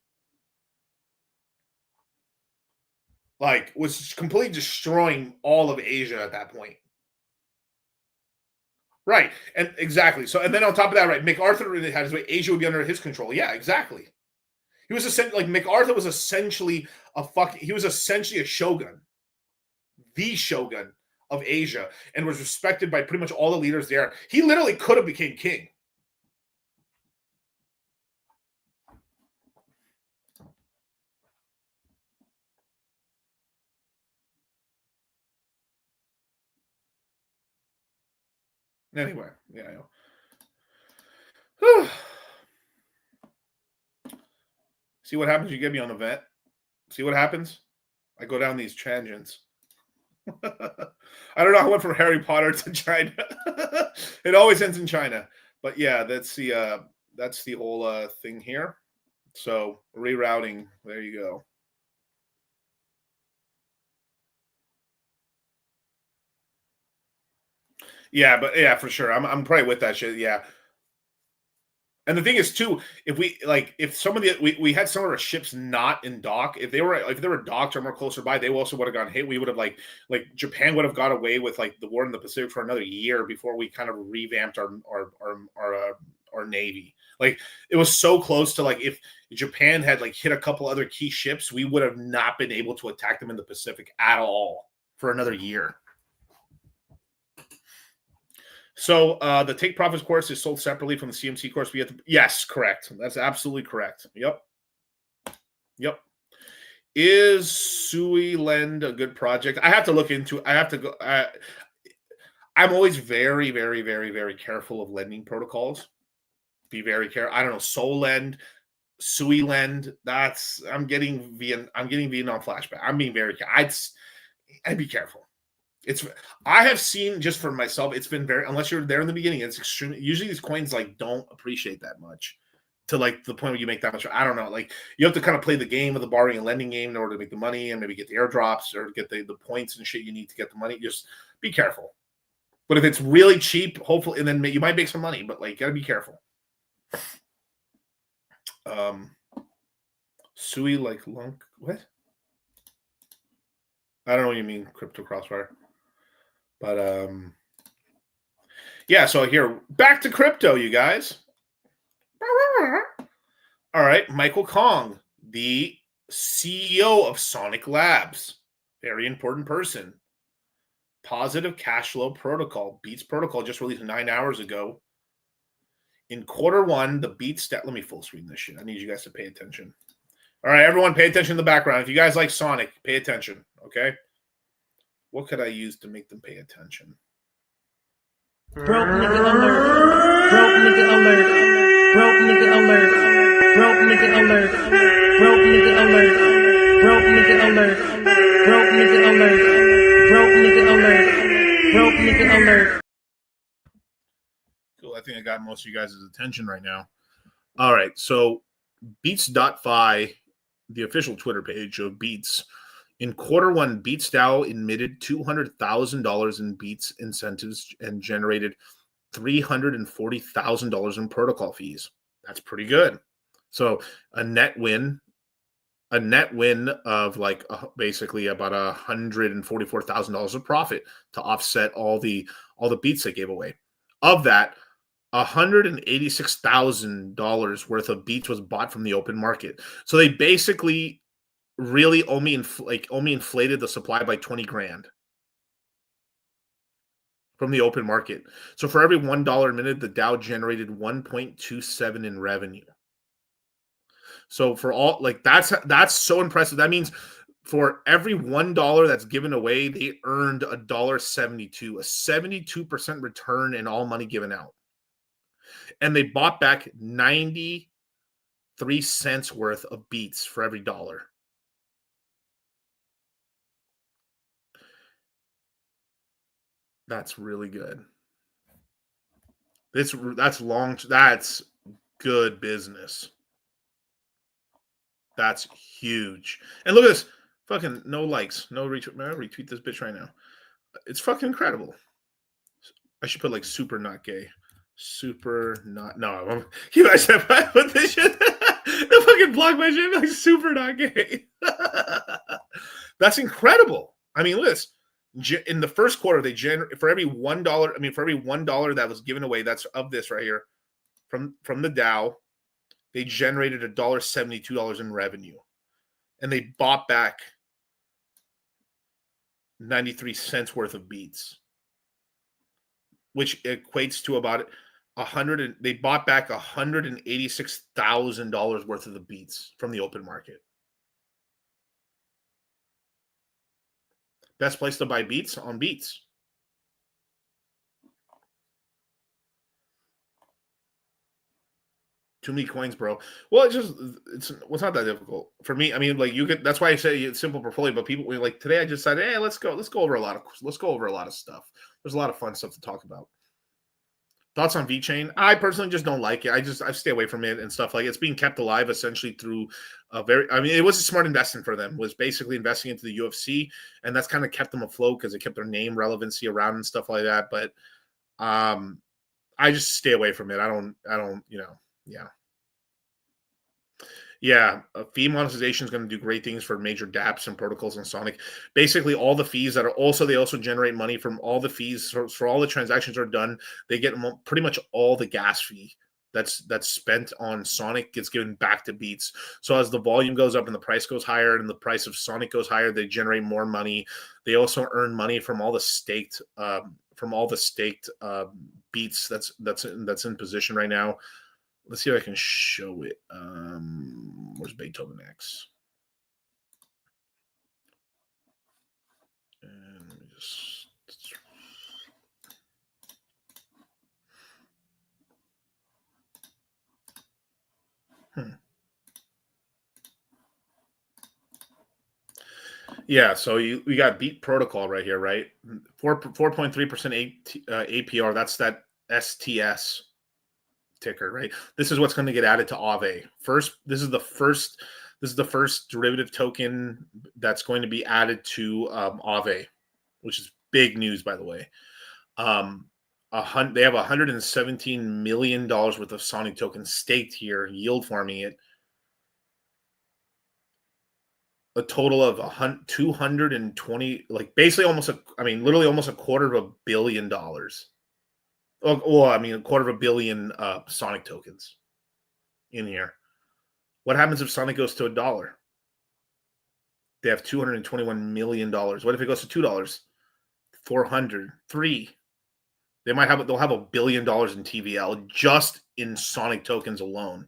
Like, was completely destroying all of Asia at that point. Right. And exactly. So, and then on top of that, right, MacArthur had his way, Asia would be under his control. Yeah, exactly. He was essentially, like, MacArthur was essentially he was essentially a shogun. The shogun of Asia, and was respected by pretty much all the leaders there. He literally could have became king. Anyway, yeah, I know. See what happens? You get me on the vet. See what happens? I go down these tangents. I don't know. I went from Harry Potter to China. It always ends in China. But yeah, that's the whole thing here. So rerouting. There you go. Yeah, but yeah, for sure. I'm probably with that shit. Yeah. And the thing is, too, if some of we had some of our ships not in dock, if they were docked or more closer by, they also would have gone hit. We would have like Japan would have got away with like the war in the Pacific for another year before we kind of revamped our navy. Like it was so close to like if Japan had like hit a couple other key ships, we would have not been able to attack them in the Pacific at all for another year. So the Take Profits course is sold separately from the CMC course. Yes, correct. That's absolutely correct. Yep. Is Sui Lend a good project? I have to look into. I have to go. I'm always very, very, very, very careful of lending protocols. Be very careful. I don't know. Soul Lend, Sui Lend. I'm getting Vietnam flashback. I'm being very careful. I'd be careful. I have seen just for myself, it's been very, unless you're there in the beginning, it's extremely, usually these coins like don't appreciate that much to like the point where you make that much. I don't know. Like you have to kind of play the game of the borrowing and lending game in order to make the money and maybe get the airdrops or get the points and shit you need to get the money. Just be careful. But if it's really cheap, hopefully, and then you might make some money, but like, you gotta be careful. Sui like lunk, what? I don't know what you mean, Crypto Crossfire. But yeah, so here, back to crypto, you guys. All right, Michael Kong, the CEO of Sonic Labs. Very important person. Positive cash flow protocol. Beats protocol just released 9 hours ago. In quarter one, the Beats stat. Let me full screen this shit. I need you guys to pay attention. All right, everyone, pay attention in the background. If you guys like Sonic, pay attention, okay? What could I use to make them pay attention? Broke nigga alert. Broke nigga alert. Broke nigga alert. Broke nigga alert. Broke nigga alert. Broke nigga alert. Broke nigga alert. Broke nigga alert. Broke nigga alert. Cool. I think I got most of you guys' attention right now. All right. So Beats.fi, the official Twitter page of Beats, in quarter one, Beats DAO emitted $200,000 in Beats incentives and generated $340,000 in protocol fees. That's pretty good. So a net win of like basically about $144,000 of profit to offset all the Beats they gave away. Of that, $186,000 worth of Beats was bought from the open market. So they basically really only inflated the supply by 20 grand from the open market. So for every $1 a minute, the DAO generated 1.27 in revenue. So for all, like, that's so impressive. That means for every $1 that's given away, they earned $1.72, a 72% return in all money given out. And they bought back 93 cents worth of Beats for every dollar. That's really good. That's good business. That's huge. And look at this. Fucking no likes, no retweet. I'm gonna retweet this bitch right now. It's fucking incredible. I should put like super not gay. Super not. No, you guys have put this shit. The fucking block my shit like super not gay. That's incredible. I mean, look at this. In the first quarter, they generate for every $1. I mean, for every $1 that was given away, that's of this right here from the DAO, they generated $1.72 in revenue, and they bought back 93 cents worth of Beats, which equates to about they bought back $186,000 worth of the Beats from the open market. Best place to buy Beats on Beats. Too many coins, bro. Well, it's not that difficult for me. I mean, like you could. That's why I say it's simple portfolio. But people like today, I just said, hey, let's go over a lot of stuff. There's a lot of fun stuff to talk about. Thoughts on VeChain? I personally just don't like it. I stay away from it and stuff like it. It's being kept alive essentially through it was a smart investment for them, was basically investing into the UFC, and that's kind of kept them afloat because it kept their name relevancy around and stuff like that. But I just stay away from it. I don't, yeah. Yeah, fee monetization is going to do great things for major dApps and protocols on Sonic. Basically, all the fees that are they also generate money from all the fees. For all the transactions are done, they get pretty much all the gas fee that's spent on Sonic gets given back to Beats. So as the volume goes up and the price goes higher and the price of Sonic goes higher, they generate more money. They also earn money from all the staked Beats that's in position right now. Let's see if I can show it. Where's Beethoven X? And let me just. Yeah, so we got Beat Protocol right here, right? 4.3% APR. That's that STS ticker, right? This is what's going to get added to Aave. This is the first derivative token that's going to be added to Aave, which is big news, by the way. They have $117 million worth of Sonic tokens staked here, yield farming it. a total of 220, like basically literally almost $250 million. A $250 million Sonic tokens in here. What happens if Sonic goes to $1? They have $221 million. What if it goes to $2? 400, 3. They'll have $1 billion in TVL just in Sonic tokens alone.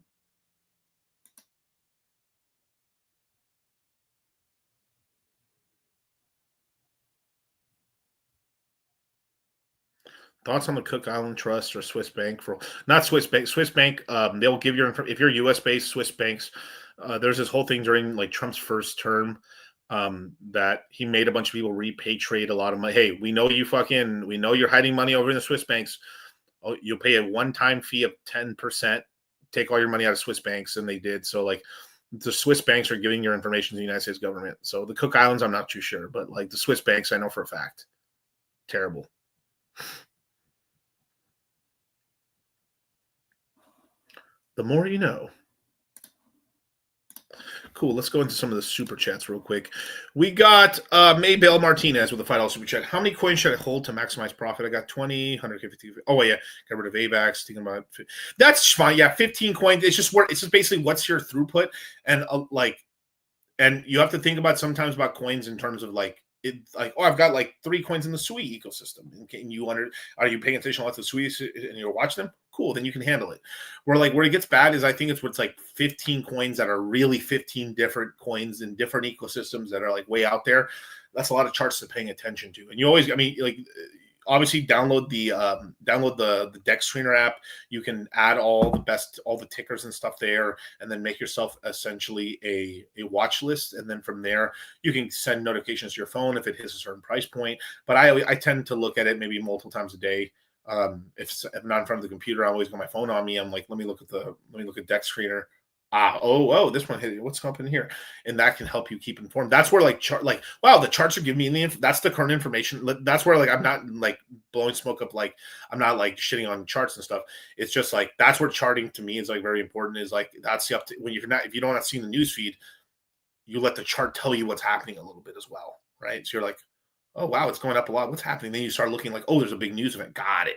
Thoughts on the Cook Island Trust or Swiss Bank? Not Swiss Bank. Swiss Bank, they'll give you if you're U.S. based Swiss banks. There's this whole thing during like Trump's first term that he made a bunch of people repatriate a lot of money. Hey, we know you're hiding money over in the Swiss banks. Oh, you'll pay a one-time fee of 10%. Take all your money out of Swiss banks, and they did. So like the Swiss banks are giving your information to the United States government. So the Cook Islands, I'm not too sure, but like the Swiss banks, I know for a fact. Terrible. The more you know. Cool. Let's go into some of the super chats real quick. We got Maybell Martinez with a $5 super chat. How many coins should I hold to maximize profit? I got 20, 150. Oh, yeah. Got rid of AVAX. Thinking about that's fine. Yeah, 15 coins. It's just basically what's your throughput, and and you have to think about sometimes about coins in terms of I've got like 3 coins in the Sui ecosystem. And are you paying attention to the Sui and you're watching them? Cool, then you can handle it. Where it gets bad is I think it's like 15 coins that are really 15 different coins in different ecosystems that are like way out there. That's a lot of charts to paying attention to. And you always, obviously download the Dex Screener app. You can add all the tickers and stuff there, and then make yourself essentially a watch list. And then from there, you can send notifications to your phone if it hits a certain price point. But I tend to look at it maybe multiple times a day. If I'm not in front of the computer, I always got my phone on me. I'm like, let me look at Dex Screener. This one hit. What's happening here? And that can help you keep informed. That's where wow, the charts are giving me that's the current information. That's where I'm not like blowing smoke up. Like I'm not like shitting on charts and stuff. It's just like that's where charting to me is like very important. Is like that's the if you don't have seen the news feed, you let the chart tell you what's happening a little bit as well, right? So you're like, oh wow, it's going up a lot. What's happening? Then you start looking like, oh, there's a big news event. Got it.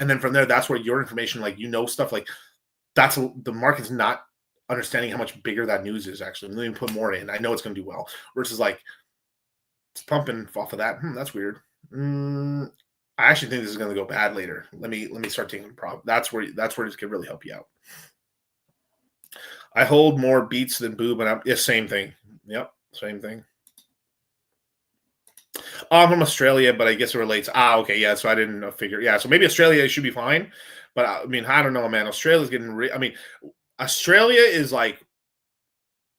And then from there, that's where your information, stuff like that's the market's not understanding how much bigger that news is actually. Let me put more in. I know it's going to do well. Versus like it's pumping off of that. That's weird. I actually think this is going to go bad later. Let me start taking profit. That's where this could really help you out. I hold more beats than boob, and same thing. Yep, same thing. I'm from Australia, but I guess it relates. Okay, yeah. So I didn't figure. Yeah, so maybe Australia should be fine, but I don't know, man. Australia's getting. Australia is like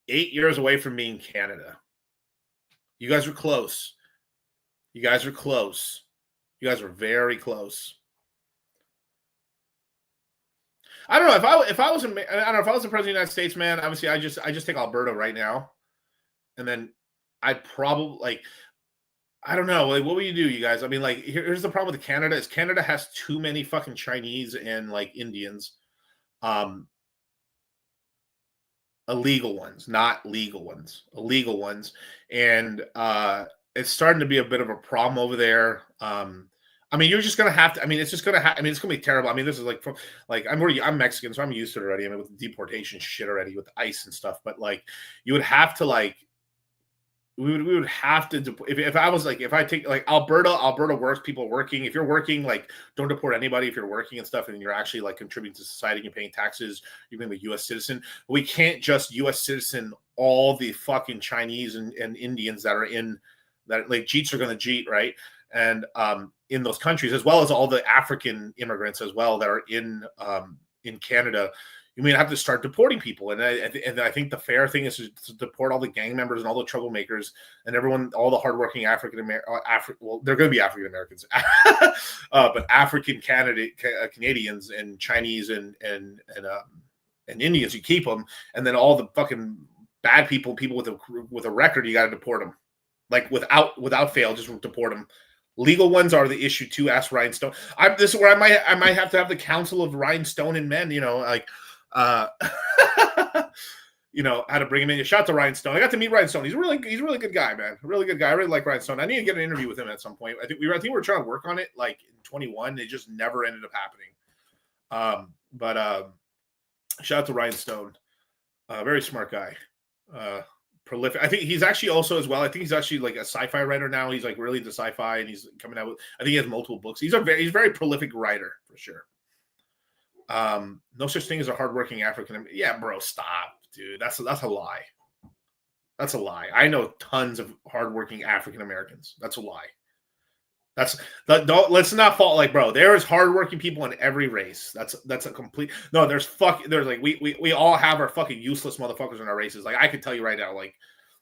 8 years away from being Canada. You guys are close. You guys are close. You guys are very close. I don't know if I was the president of the United States, man. Obviously, I just take Alberta right now, and then I'd probably I don't know. What will you do, you guys? Here's the problem with Canada is Canada has too many fucking Chinese and Indians. Illegal ones, not legal ones, illegal ones. And it's starting to be a bit of a problem over there. You're just going to have to, it's just going to it's going to be terrible. This is I'm Mexican, so I'm used to it already. With the deportation shit already with ICE and stuff, but you would have to we would have to if I was if I take Alberta works, people working. If you're working, don't deport anybody if you're working and stuff, and you're actually contributing to society and you're paying taxes, you're being a U.S. citizen. We can't just U.S. citizen all the fucking Chinese and Indians that are in that Jeets are going to Jeet, right? And in those countries, as well as all the African immigrants as well that are in Canada. You may have to start deporting people, and I think the fair thing is to deport all the gang members and all the troublemakers and everyone, all the hardworking African Americans. Well, they're going to be African Americans, but African Canadians and Chinese and Indians, you keep them, and then all the fucking bad people with a record, you got to deport them, without fail, just deport them. Legal ones are the issue too. Ask Ryan Stone. This is where I might have to have the council of Ryan Stone and men. how to bring him in. Shout out to Ryan Stone. I got to meet Ryan Stone. He's a really good guy, man. A really good guy. I really like Ryan Stone. I need to get an interview with him at some point. I think we were trying to work on it like in 21. It just never ended up happening. But shout out to Ryan Stone. Very smart guy. Prolific. I think he's actually also as well. I think he's actually like a sci-fi writer now. He's like really into sci-fi, and he's coming out with. I think he has multiple books. He's a very prolific writer for sure. No such thing as a hardworking African. Yeah, bro, stop, dude. That's a lie. That's a lie. I know tons of hardworking African Americans. That's a lie. Let's not fault like, bro. There is hardworking people in every race. That's a complete no. There's like we all have our fucking useless motherfuckers in our races. Like I could tell you right now, like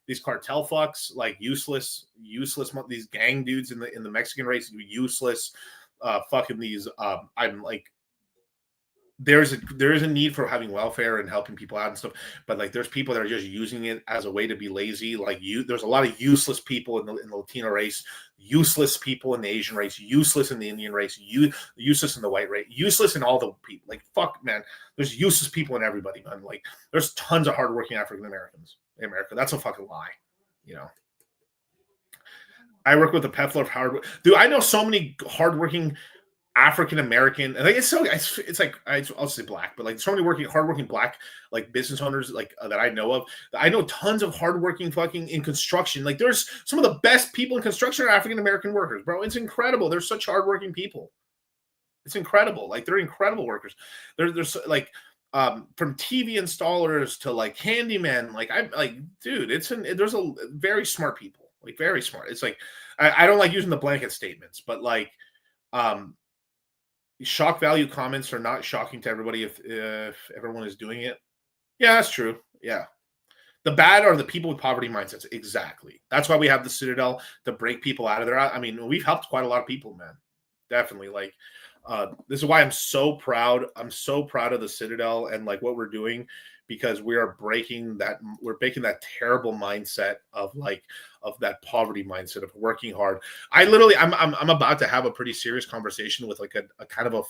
these cartel fucks, like useless. These gang dudes in the Mexican race, useless. Fucking these. I'm like. There is a need for having welfare and helping people out and stuff, but like there's people that are just using it as a way to be lazy. Like there's a lot of useless people in the Latino race, useless people in the Asian race, useless in the Indian race, useless in the white race, useless in all the people. Like fuck, man, there's useless people in everybody, man. Like there's tons of hardworking African Americans in America. That's a fucking lie, I work with a plethora of hard. Dude, I know so many hardworking African American, and like it's like I'll say black, but like so many hardworking black like business owners like that I know of. I know tons of hardworking fucking in construction. Like there's some of the best people in construction are African American workers, bro. It's incredible. They're such hardworking people. It's incredible. Like they're incredible workers. There's like from TV installers to like handyman. Like I'm like, dude, there's a very smart people, like very smart. It's like I don't like using the blanket statements, but like shock value comments are not shocking to everybody if everyone is doing it. Yeah, that's true. Yeah. The bad are the people with poverty mindsets. Exactly. That's why we have the Citadel to break people out of there. I mean, we've helped quite a lot of people, man. Definitely. Like, this is why I'm so proud. I'm so proud of the Citadel and like what we're doing, because we're breaking that terrible mindset of that poverty mindset of working hard. I'm about to have a pretty serious conversation with like a kind of a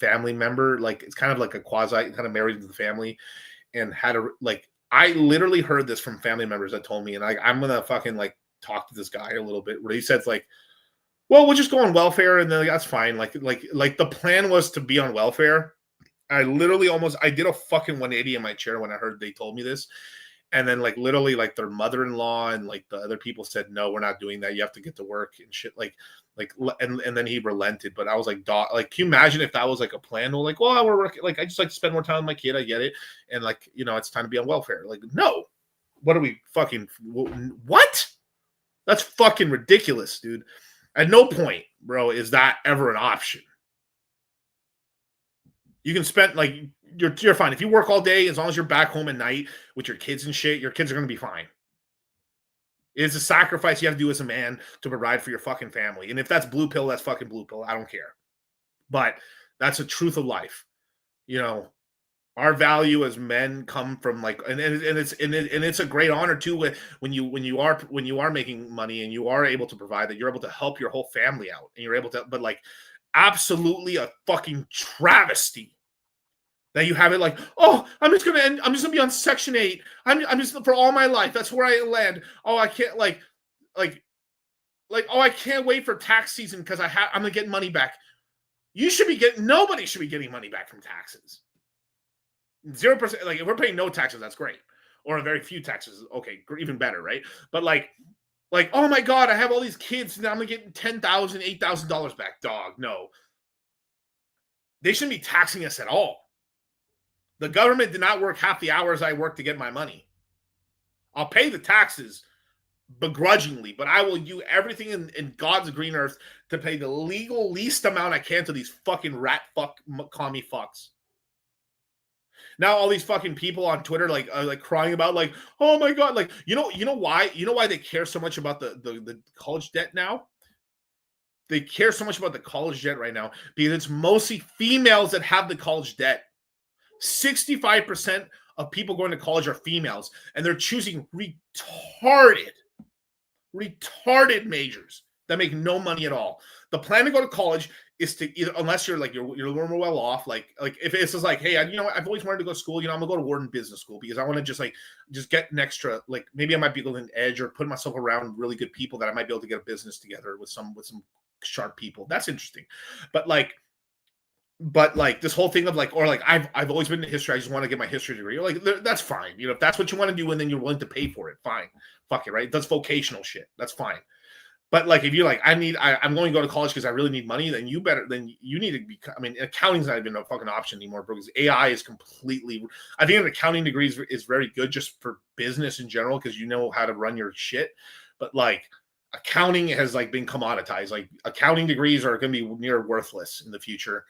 family member. Like it's kind of like a quasi kind of married to the family, and had a like I literally heard this from family members that told me, and I'm gonna fucking like talk to this guy a little bit where he says like, well, we'll just go on welfare and then like, that's fine. Like the plan was to be on welfare. I did a fucking 180 in my chair when I heard they told me this. And then like literally like their mother-in-law and like the other people said, no, we're not doing that. You have to get to work and shit. And then he relented. But I was like, can you imagine if that was like a plan? Well, like, well, we're working. Like, I just like to spend more time with my kid. I get it. And like, it's time to be on welfare. Like, no, what are we fucking, what? That's fucking ridiculous, dude. At no point, bro, is that ever an option. You can spend like you're fine if you work all day, as long as you're back home at night with your kids and shit. Your kids are going to be fine. It's a sacrifice you have to do as a man to provide for your fucking family. And if that's blue pill, that's fucking blue pill. I don't care. But that's the truth of life. Our value as men come from like, and it's a great honor too when you are making money and you are able to provide, that you're able to help your whole family out and you're able to. But like, absolutely a fucking travesty that you have it like, oh, I'm just gonna be on Section 8. I'm just for all my life. That's where I land. Oh, I can't oh, I can't wait for tax season because I'm gonna get money back. Nobody should be getting money back from taxes. 0%. Like if we're paying no taxes, that's great. Or very few taxes, okay, even better, right? But like, oh my God, I have all these kids, now I'm gonna get $10,000, $8,000 back. Dog, no. They shouldn't be taxing us at all. The government did not work half the hours I work to get my money. I'll pay the taxes begrudgingly, but I will do everything in God's green earth to pay the legal least amount I can to these fucking rat fuck commie fucks. Now all these fucking people on Twitter like crying about like, oh my God, like you know why they care so much about the college debt now? They care so much about the college debt right now because it's mostly females that have the college debt. 65% of people going to college are females, and they're choosing retarded majors that make no money at all. The plan to go to college is to either, unless you're like you're a little more well off, like if it's just like, hey, you know what, I've always wanted to go to school, you know, I'm gonna go to Wharton Business School because I want to just get an extra, like maybe I might be able to an edge or put myself around really good people that I might be able to get a business together with some sharp people. That's interesting. But like this whole thing of like, or like I've always been in history, I just want to get my history degree. Like that's fine, you know, if that's what you want to do and then you're willing to pay for it, fine, fuck it, right? That's vocational shit, that's fine. But like if you're like, I'm going to go to college because I really need money, then you need to be. I mean, accounting's not even a fucking option anymore because AI is completely. I think an accounting degree is very good just for business in general because you know how to run your shit. But like accounting has like been commoditized. Like accounting degrees are going to be near worthless in the future.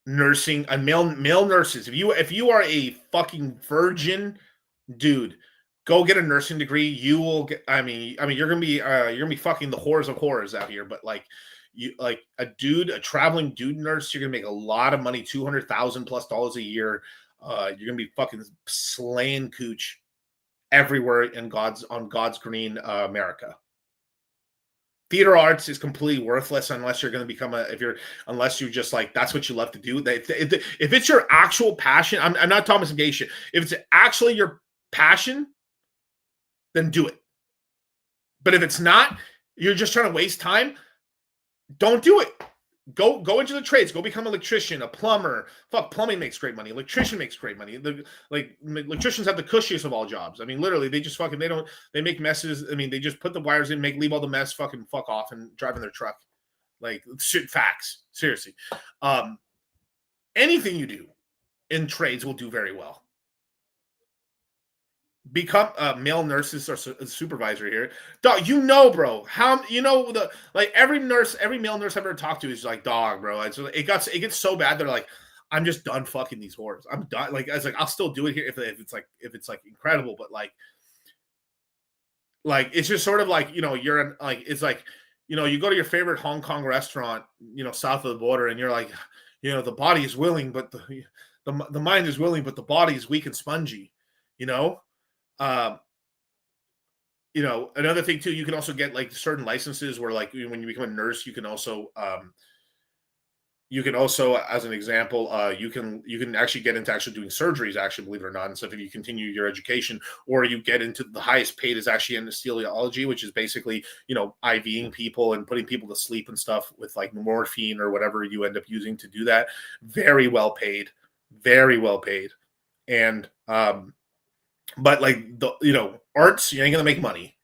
Nursing and male nurses. If you are a fucking virgin, dude, go get a nursing degree. You will get. I mean, you're gonna be fucking the whores of horrors out here. But like a traveling dude nurse, you're gonna make a lot of money, $200,000+ a year. You're gonna be fucking slaying cooch everywhere on God's green America. Theater arts is completely worthless unless you're going to become unless you just like, that's what you love to do. If it's your actual passion, I'm not talking about gay shit. If it's actually your passion, then do it. But if it's not, you're just trying to waste time, don't do it. Go into the trades. Go become an electrician, a plumber. Fuck, plumbing makes great money. Electrician makes great money. Electricians have the cushiest of all jobs. I mean, literally, they just fucking they make messes. I mean, they just put the wires in, leave all the mess, fucking fuck off, and drive in their truck. Like shit, facts. Seriously, anything you do in trades will do very well. Become male nurses or supervisor here, dog. You know, bro. How every male nurse I've ever talked to is like, dog, bro. It gets so bad they're like, I'm just done fucking these whores. I'm done. Like I was like, I'll still do it here if it's like incredible, but like it's just sort of like, you know, you're like, it's like, you know, you go to your favorite Hong Kong restaurant, you know, south of the border, and you're like, you know, the body is willing, but the mind is willing, but the body is weak and spongy, you know. You know, another thing too, you can also get like certain licenses where like when you become a nurse, you can also as an example, you can actually get into actually doing surgeries, actually, believe it or not, and stuff if you continue your education, or you get into the highest paid is actually anesthesiology, which is basically, you know, IVing people and putting people to sleep and stuff with like morphine or whatever you end up using to do that. Very well paid. And but like arts, you ain't gonna make money.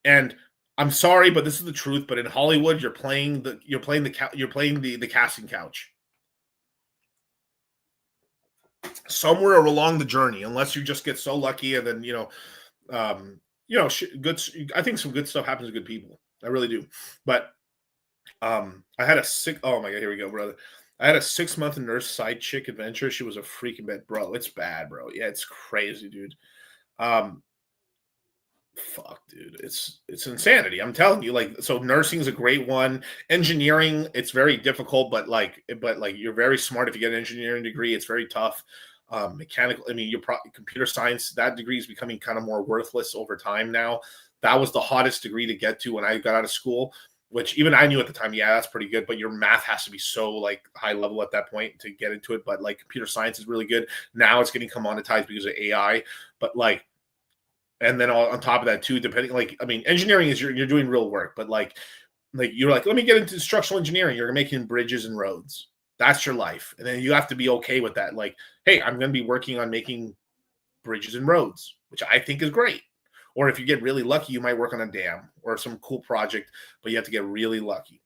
And I'm sorry, but this is the truth. But in Hollywood, you're playing the casting couch. Somewhere along the journey, unless you just get so lucky, and then good. I think some good stuff happens to good people. I really do. But I had oh my god, here we go, brother. I had a 6-month nurse side chick adventure. She was a freaking bad, bro. It's bad, bro. Yeah, it's crazy, dude. Fuck, dude. It's insanity. I'm telling you, like, so nursing is a great one. Engineering, it's very difficult, but you're very smart if you get an engineering degree. It's very tough. Mechanical, I mean, computer science, that degree is becoming kind of more worthless over time now. That was the hottest degree to get to when I got out of school, which even I knew at the time, yeah, that's pretty good, but your math has to be so like high level at that point to get into it. But like computer science is really good. Now it's getting commoditized because of AI, but like, and then on top of that too, depending, like, I mean, engineering is you're doing real work, but like you're like, let me get into structural engineering. You're making bridges and roads. That's your life. And then you have to be okay with that. Like, hey, I'm going to be working on making bridges and roads, which I think is great. Or if you get really lucky, you might work on a dam or some cool project, but you have to get really lucky.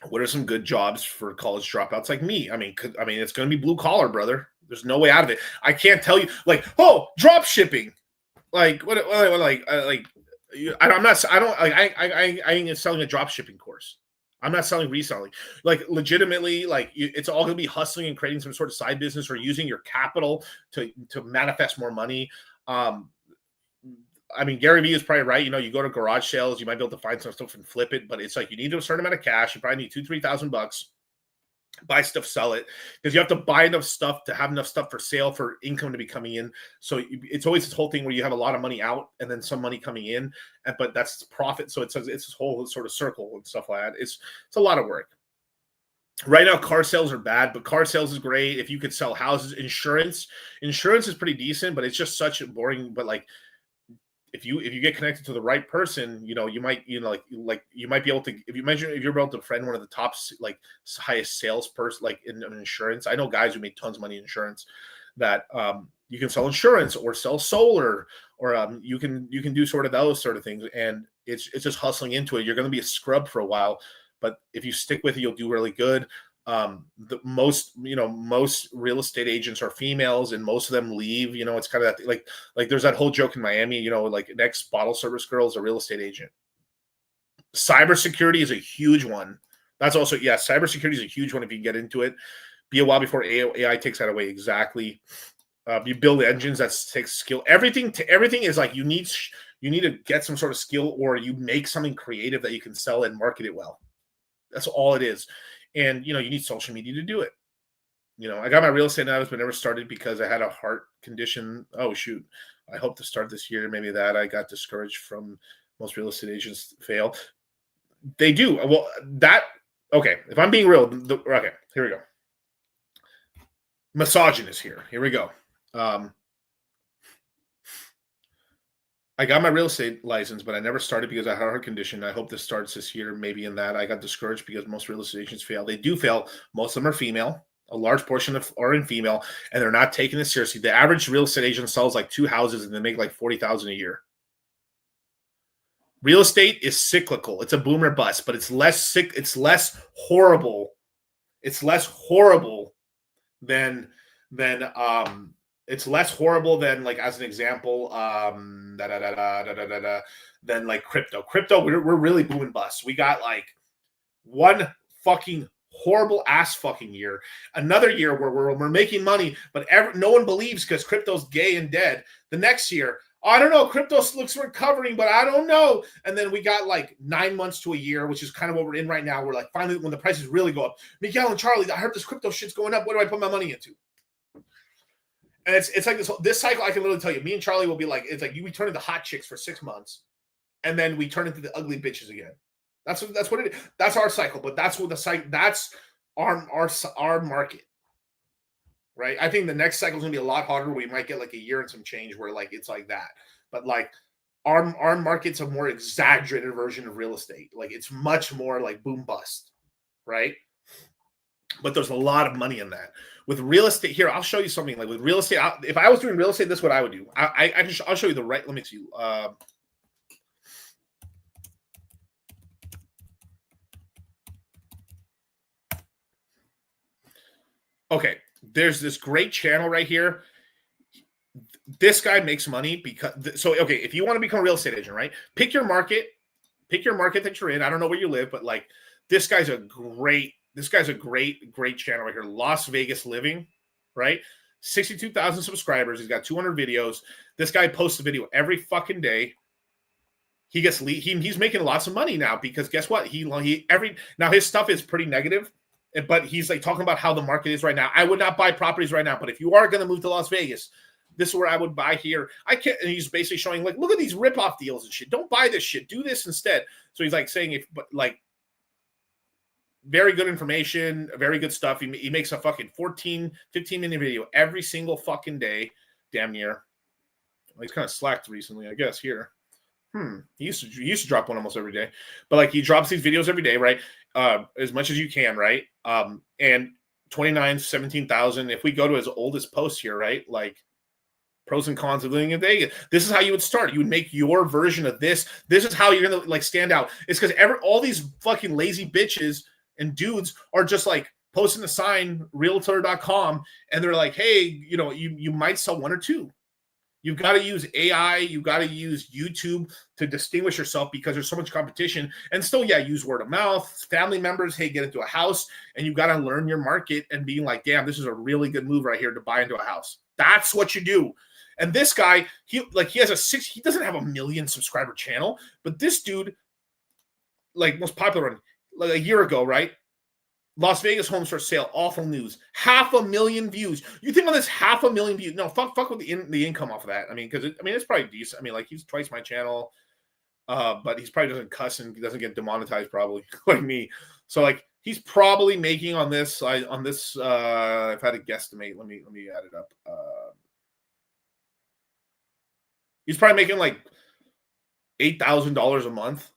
What are some good jobs for college dropouts like me? I mean, it's going to be blue collar, brother. There's no way out of it. I can't tell you, like, oh, drop shipping. Like, what I'm not. I don't. Like, I ain't selling a drop shipping course. I'm not selling reselling. Like, legitimately, like, it's all going to be hustling and creating some sort of side business or using your capital to manifest more money. I mean, Gary Vee is probably right. You know, you go to garage sales, you might be able to find some stuff and flip it, but it's like you need a certain amount of cash. You probably need $2,000-3,000. Buy stuff, sell it, because you have to buy enough stuff to have enough stuff for sale for income to be coming in. So it's always this whole thing where you have a lot of money out and then some money coming in, but that's profit. So it's this whole sort of circle and stuff like that. It's a lot of work. Right now, car sales are bad, but car sales is great. If you could sell houses, insurance is pretty decent, but it's just such a boring. But like, if you get connected to the right person, you might, like you might be able to. If you're able to friend one of the top, like, highest salesperson, like in insurance. I know guys who make tons of money in insurance that you can sell insurance or sell solar, or you can do sort of those sort of things, and it's just hustling into it. You're going to be a scrub for a while, but if you stick with it, you'll do really good. Most real estate agents are females, and most of them leave. It's kind of that, like there's that whole joke in Miami, like an ex bottle service girl is a real estate agent. Cybersecurity is a huge one. That's also, cybersecurity is a huge one if you get into it. Be a while before AI takes that away. Exactly. You build engines that takes skill. Everything is like you need to get some sort of skill, or you make something creative that you can sell and market it well. That's all it is. And, you need social media to do it. I got my real estate notice, but never started because I had a heart condition. Oh, shoot. I hope to start this year. Maybe that I got discouraged from most real estate agents fail. They do. Well, okay. If I'm being real, okay, here we go. Misogynist here. Here we go. I got my real estate license, but I never started because I had a heart condition. I hope this starts this year, maybe in that. I got discouraged because most real estate agents fail. They do fail. Most of them are female. A large portion are in female, and they're not taking it seriously. The average real estate agent sells like 2 houses, and they make like $40,000 a year. Real estate is cyclical. It's a boom or bust, but it's less horrible. It's less horrible than it's less horrible than, like, as an example, than like crypto. Crypto, we're really boom and bust. We got like one fucking horrible ass fucking year, another year where we're making money, but no one believes because crypto's gay and dead. The next year, I don't know, crypto looks recovering, but I don't know. And then we got like 9 months to a year, which is kind of what we're in right now. We're like, finally, when the prices really go up, Miguel and Charlie, I heard this crypto shit's going up. What do I put my money into? And it's like this cycle. I can literally tell you, me and Charlie will be like, it's like we turn into hot chicks for 6 months, and then we turn into the ugly bitches again. That's what it is. That's our cycle. But that's what that's our market, right? I think the next cycle is gonna be a lot harder. We might get like a year and some change where like it's like that. But like our market's a more exaggerated version of real estate. Like it's much more like boom bust, right? But there's a lot of money in that. With real estate, here, I'll show you something. Like with real estate, if I was doing real estate, this is what I would do. I'll show you the right. Let me see. Okay, there's this great channel right here. This guy makes money because okay, if you want to become a real estate agent, right? Pick your market that you're in. I don't know where you live, but like this guy's a great channel right here. Las Vegas Living, right? 62,000 subscribers. He's got 200 videos. This guy posts a video every fucking day. He's making lots of money now because guess what? Now his stuff is pretty negative, but he's like talking about how the market is right now. I would not buy properties right now, but if you are going to move to Las Vegas, this is where I would buy here. I can't. And he's basically showing like, look at these ripoff deals and shit. Don't buy this shit. Do this instead. So he's like saying very good information, very good stuff. He makes a fucking 15 minute video every single fucking day, damn near. Well, he's kind of slacked recently, I guess, here. He used to drop one almost every day. But like he drops these videos every day, right? As much as you can, right? And 17,000. If we go to his oldest post here, right? Like pros and cons of living in Vegas. This is how you would start. You would make your version of this. This is how you're gonna like stand out. It's because all these fucking lazy bitches and dudes are just like posting a sign, realtor.com, and they're like, hey, you might sell one or two. You've got to use AI. You've got to use YouTube to distinguish yourself because there's so much competition. And still, use word of mouth, family members, hey, get into a house. And you've got to learn your market and being like, damn, this is a really good move right here to buy into a house. That's what you do. And this guy, he doesn't have a 1 million subscriber channel, but this dude, like most popular one, like a year ago, right? Las Vegas homes for sale. Awful news. 500,000 views. You think on this 500,000 views? No, fuck with the income off of that. I mean, because it's probably decent. I mean, like he's twice my channel, but he's probably doesn't cuss and doesn't get demonetized probably like me. So like he's probably making on this. If I had to guesstimate, let me add it up. He's probably making like $8,000 a month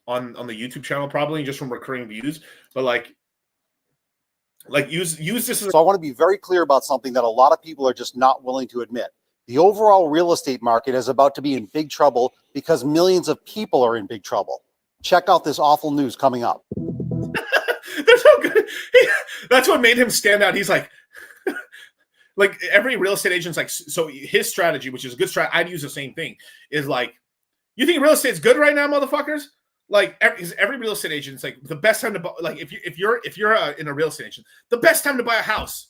on the YouTube channel, probably just from recurring views. But like use this as So I want to be very clear about something that a lot of people are just not willing to admit. The overall real estate market is about to be in big trouble because millions of people are in big trouble. Check out this awful news coming up. They're so good. That's what made him stand out. He's like, like every real estate agent's like, so his strategy, which is a good strategy, I'd use the same thing, is like, you think real estate's good right now, motherfuckers? Like every real estate agent's like, the best time to buy, like if you're in a real estate agent, the best time to buy a house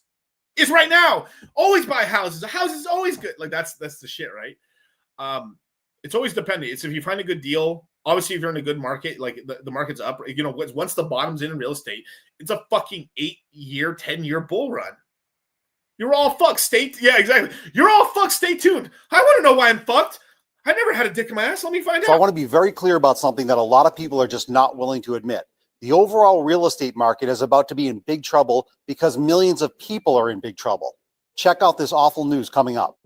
is right now. Always buy houses. A house is always good. Like that's the shit, right? It's always dependent. It's if you find a good deal. Obviously, if you're in a good market, like the market's up, you know, once the bottom's in real estate, it's a fucking 8-year, 10-year bull run. You're all fucked. Yeah, exactly. You're all fucked. Stay tuned. I want to know why I'm fucked. I never had a dick in my ass. Let me find out. So I want to be very clear about something that a lot of people are just not willing to admit. The overall real estate market is about to be in big trouble because millions of people are in big trouble. Check out this awful news coming up.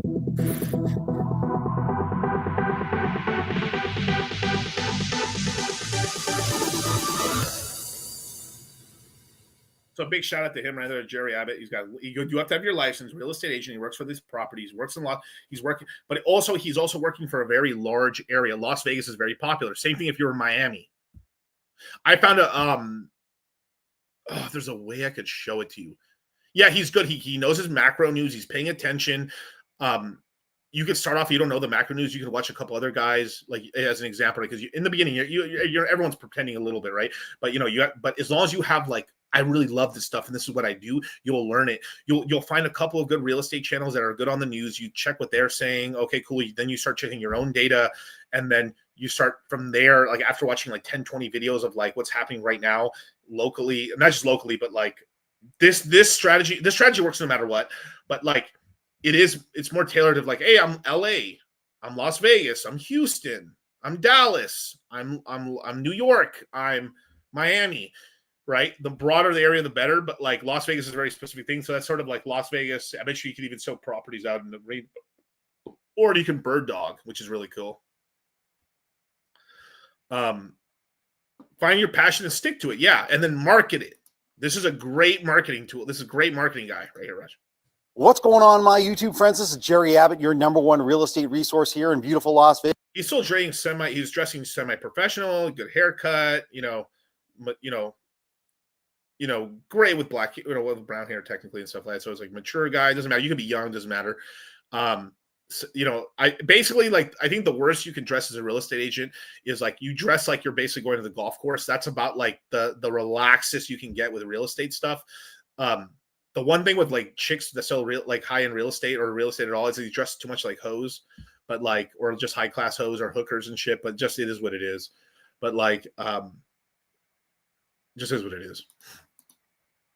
So a big shout out to him right there, Jerry Abbott. You have to have your license, real estate agent. He works for these properties, works in law. He's working, but he's also working for a very large area. Las Vegas is very popular. Same thing if you're in Miami. I found there's a way I could show it to you. Yeah, he's good. He knows his macro news. He's paying attention. You could start off, you don't know the macro news. You can watch a couple other guys, like as an example, because in the beginning, you're everyone's pretending a little bit, right? But but as long as you have like, I really love this stuff, and this is what I do, you'll learn it. You'll find a couple of good real estate channels that are good on the news. You check what they're saying. Okay, cool. Then you start checking your own data, and then you start from there. Like after watching like 10, 20 videos of like what's happening right now locally, not just locally, but like this strategy works no matter what. But like it's more tailored of like, hey, I'm LA, I'm Las Vegas, I'm Houston, I'm Dallas, I'm New York, I'm Miami. Right, the broader the area, the better. But like Las Vegas is a very specific thing, so that's sort of like Las Vegas. I bet you can even sell properties out in the rain, or you can bird dog, which is really cool. Find your passion and stick to it, yeah, and then market it. This is a great marketing tool. This is a great marketing guy right here, Raj. What's going on, my YouTube friends? This is Jerry Abbott, your #1 real estate resource here in beautiful Las Vegas. He's still he's dressing semi-professional, good haircut, great with black, with brown hair technically and stuff like that. So it's like mature guy. Doesn't matter. You can be young. Doesn't matter. I basically like, I think the worst you can dress as a real estate agent is like you dress like you're basically going to the golf course. That's about like the relaxest you can get with real estate stuff. The one thing with like chicks that sell like high-end real estate or real estate at all is they dress too much like hoes, but like, or just high class hoes or hookers and shit, but just, it is what it is. But like, just is what it is.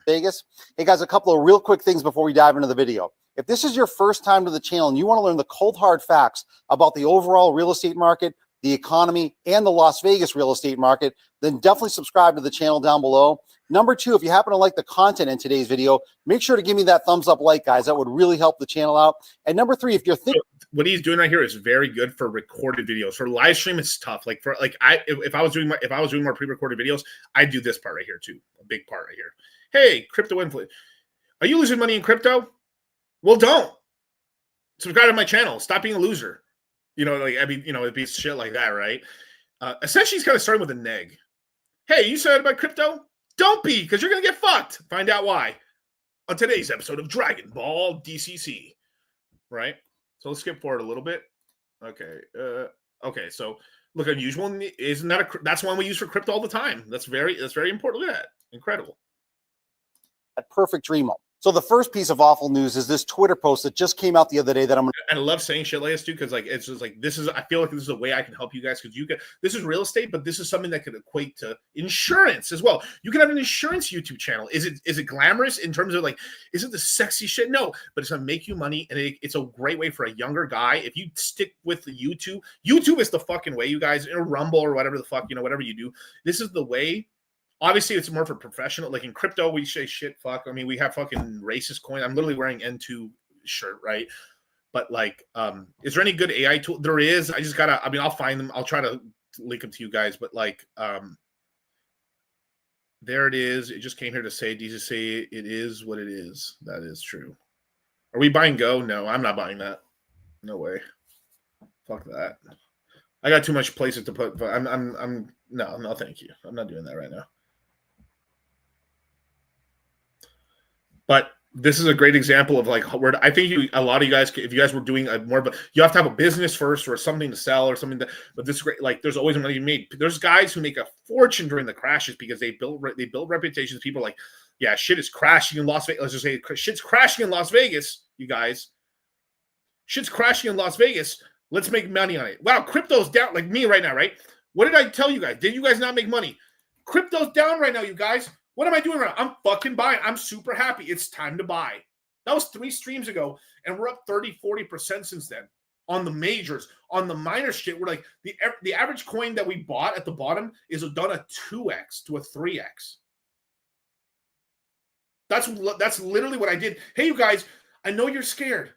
Vegas. Hey guys, a couple of real quick things before we dive into the video. If this is your first time to the channel and you want to learn the cold hard facts about the overall real estate market, the economy, and the Las Vegas real estate market, then definitely subscribe to the channel down below. Number 2, if you happen to like the content in today's video, make sure to give me that thumbs up like, guys. That would really help the channel out. And number 3, if you're thinking, what he's doing right here is very good for recorded videos. For live stream, it's tough. Like if I was doing more pre-recorded videos, I'd do this part right here too. A big part right here. Hey, crypto influence. Are you losing money in crypto? Well, don't. Subscribe to my channel. Stop being a loser. It'd be shit like that, right? Essentially, he's kind of starting with a neg. Hey, you said about crypto? Don't be, because you're going to get fucked. Find out why on today's episode of Dragon Ball DCC, right? So let's skip forward a little bit. Okay. Okay. So look, unusual. Isn't that that's one we use for crypto all the time. That's very important. Look at that. Incredible. that perfect dream home. So the first piece of awful news is this Twitter post that just came out the other day that I'm going And I love saying shit like this too, because like it's just like this is. I feel like this is a way I can help you guys because you can. This is real estate, but this is something that could equate to insurance as well. You can have an insurance YouTube channel. Is it glamorous in terms of like, is it the sexy shit? No, but it's gonna make you money, and it's a great way for a younger guy. If you stick with the YouTube is the fucking way, you guys. Or Rumble or whatever the fuck, whatever you do. This is the way. Obviously, it's more for professional. Like in crypto, we say shit, fuck. I mean, we have fucking racist coin. I'm literally wearing N2 shirt, right? But like, is there any good AI tool? There is. I just gotta. I mean, I'll find them. I'll try to link them to you guys. But like, there it is. It just came here to say, Jesus say it is what it is. That is true. Are we buying Go? No, I'm not buying that. No way. Fuck that. I got too much places to put. But I'm no, thank you. I'm not doing that right now. But this is a great example of like where I think a lot of you guys, if you guys were doing more, but you have to have a business first or something to sell or something that. But this is great. Like there's always money made. There's guys who make a fortune during the crashes because they build reputations. People are like, yeah, shit is crashing in Las Vegas. Let's just say shit's crashing in Las Vegas, you guys. Shit's crashing in Las Vegas. Let's make money on it. Wow, crypto's down like me right now, right? What did I tell you guys? Did you guys not make money? Crypto's down right now, you guys. What am I doing right now? I'm fucking buying. I'm super happy. It's time to buy. That was 3 streams ago, and we're up 30-40% since then. On the majors, on the minor shit, we're like the average coin that we bought at the bottom is done a 2x to a 3x. That's literally what I did. Hey, you guys, I know you're scared.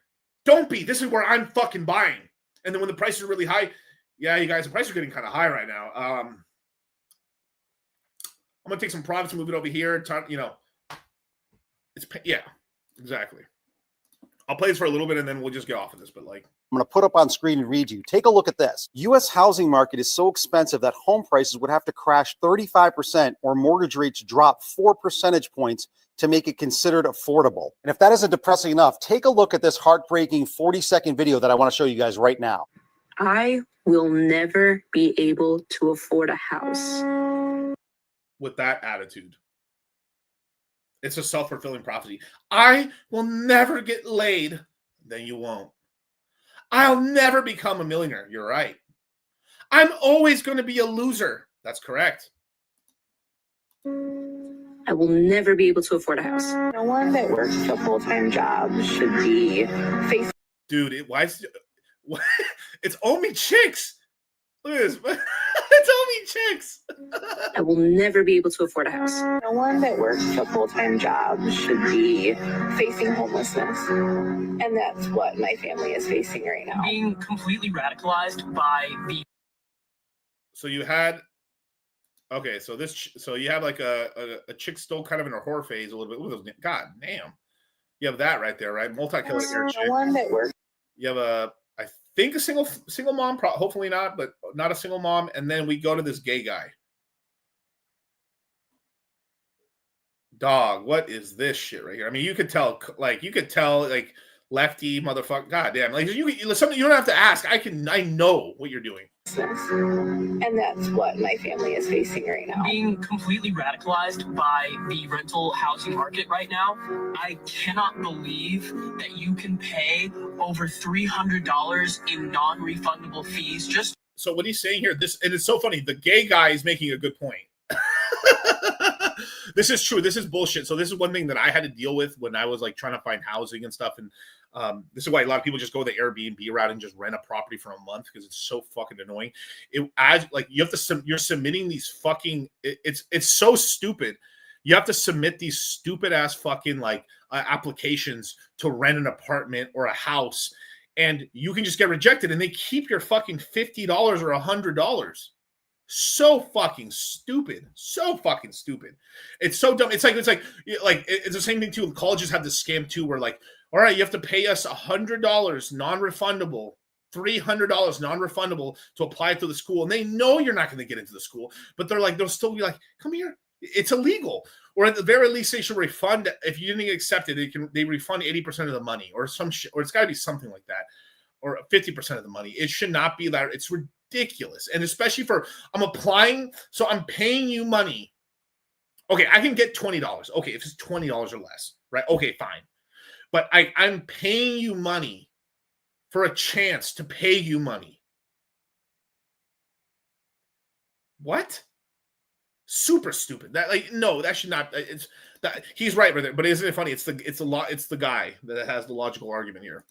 Don't be. This is where I'm fucking buying. And then when the prices are really high, yeah, you guys, the prices are getting kind of high right now. I'm gonna take some profits and move it over here. Yeah, exactly. I'll play this for a little bit and then we'll just get off of this. But like, I'm going to put up on screen and read you. Take a look at this. U.S. housing market is so expensive that home prices would have to crash 35% or mortgage rates drop 4 percentage points to make it considered affordable. And if that isn't depressing enough, take a look at this heartbreaking 40-second video that I want to show you guys right now. I will never be able to afford a house. With that attitude, it's a self-fulfilling prophecy. I will never get laid. Then you won't. I'll never become a millionaire. You're right. I'm always going to be a loser. That's correct. I will never be able to afford a house. No one that works a full-time job should be facing. Dude, it's only chicks. Look at this. It's only chicks. I will never be able to afford a house. No one that works a full-time job should be facing homelessness. And that's what my family is facing right now. Being completely radicalized by the... So you had... Okay, so you have like a chick still kind of in her horror phase a little bit. Ooh, God damn. You have that right there, right? Multi-kilometer chick. No one that works. You have I think a single mom, hopefully not, but not a single mom. And then we go to this gay guy. Dog, what is this shit right here? I mean, you could tell, like lefty motherfucker. God damn, like something you don't have to ask. I know what you're doing. And that's what my family is facing right now. Being completely radicalized by the rental housing market right now, I cannot believe that you can pay over $300 in non-refundable fees just... So what he's saying here, and it's so funny, the gay guy is making a good point. This is true. This is bullshit. So this is one thing that I had to deal with when I was like trying to find housing and stuff. And this is why a lot of people just go the Airbnb route and just rent a property for a month because it's so fucking annoying. It adds like you're submitting these fucking. It's so stupid. You have to submit these stupid ass fucking like applications to rent an apartment or a house, and you can just get rejected, and they keep your fucking $50 or $100. So fucking stupid. So fucking stupid. It's so dumb. It's like it's the same thing too. Colleges have this scam too, where like, all right, you have to pay us $100 non-refundable, $300 non-refundable to apply to the school, and they know you're not going to get into the school, but they'll still be like, come here. It's illegal. Or at the very least, they should refund. If you didn't accept it, they refund 80% of the money, or some shit, or it's got to be something like that, or 50% of the money. It should not be that. It's ridiculous. And especially I'm applying, so I'm paying you money Okay, I can get $20. Okay, if it's $20 or less, right? Okay, fine. But I'm paying you money for a chance to pay you money. What? Super stupid. That like no, that should not. It's that he's right with it. But isn't it funny? It's the guy that has the logical argument here.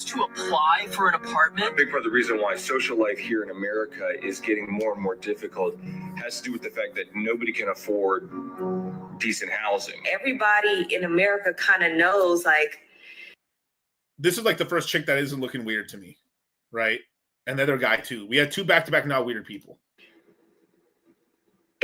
To apply for an apartment. A big part of the reason why social life here in America is getting more and more difficult has to do with the fact that nobody can afford decent housing. Everybody in America kind of knows, like, this is like the first chick that isn't looking weird to me, right? And the other guy too. We had two back-to-back not weird people.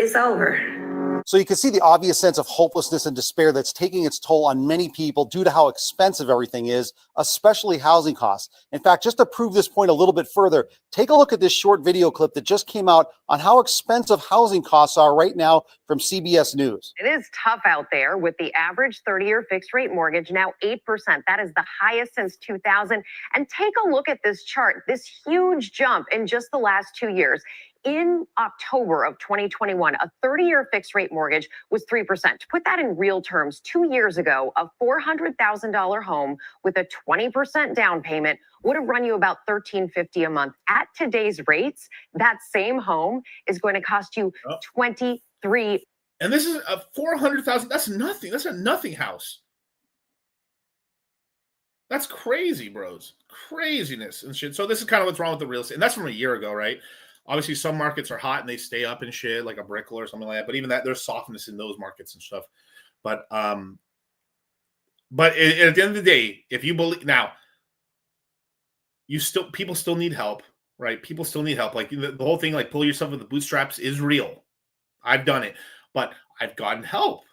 it's over. So you can see the obvious sense of hopelessness and despair that's taking its toll on many people due to how expensive everything is, especially housing costs. In fact, just to prove this point a little bit further, take a look at this short video clip that just came out on how expensive housing costs are right now from CBS News. It is tough out there with the average 30-year fixed rate mortgage now 8%. That is the highest since 2000. And take a look at this chart, this huge jump in just the last 2 years. In October of 2021, a 30-year fixed rate mortgage was 3%. To put that in real terms, 2 years ago, a $400,000 home with a 20% down payment would have run you about $1,350 a month. At today's rates, that same home is going to cost you $23,000. And this is a $400,000. That's nothing. That's a nothing house. That's crazy, bros. Craziness and shit. So this is kind of what's wrong with the real estate. And that's from a year ago, right? Obviously, some markets are hot and they stay up and shit, like a Brickell or something like that. But even that, there's softness in those markets and stuff. But at the end of the day, if you believe now, people still need help, right? People still need help. Like the whole thing, like pull yourself with the bootstraps is real. I've done it, but I've gotten help.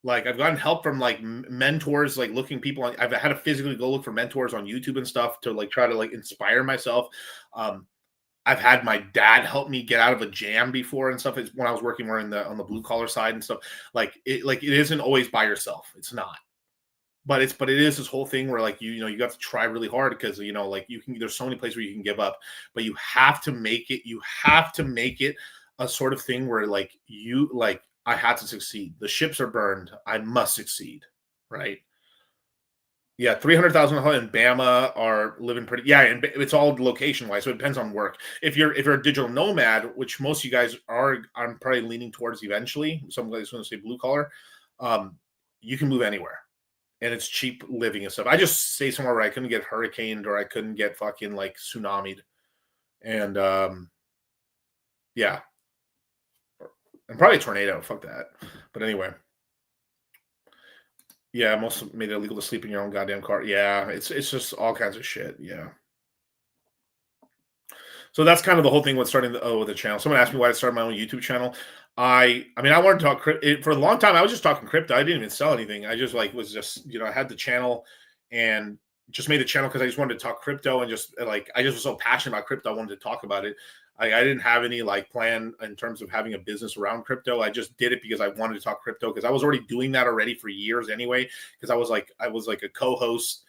Like I've gotten help from like mentors, like looking people on. I've had to physically go look for mentors on YouTube and stuff to like try to like inspire myself. I've had my dad help me get out of a jam before and stuff. It's when I was working more on the blue collar side and stuff. Like it isn't always by yourself. It's not. But it is this whole thing where like you have to try really hard because like there's so many places where you can give up, but you have to make it a sort of thing where like I had to succeed. The ships are burned. I must succeed, right? Yeah, 300,000 in Bama are living pretty. Yeah, and it's all location wise, so it depends on work. If you're a digital nomad, which most of you guys are, I'm probably leaning towards eventually. Some guys want to say blue collar. You can move anywhere, and it's cheap living and stuff. I just stay somewhere where I couldn't get hurricaned or I couldn't get fucking like tsunamied, and yeah, and probably a tornado. Fuck that. But anyway. Yeah, most made it illegal to sleep in your own goddamn car. Yeah, it's just all kinds of shit. Yeah. So that's kind of the whole thing with starting the channel. Someone asked me why I started my own YouTube channel. I wanted to talk for a long time. I was just talking crypto. I didn't even sell anything. I just was just I had the channel and just made the channel because I just wanted to talk crypto and just like I just was so passionate about crypto. I wanted to talk about it. I didn't have any like plan in terms of having a business around crypto. I just did it because I wanted to talk crypto because I was already doing that already for years anyway. Because I was like a co-host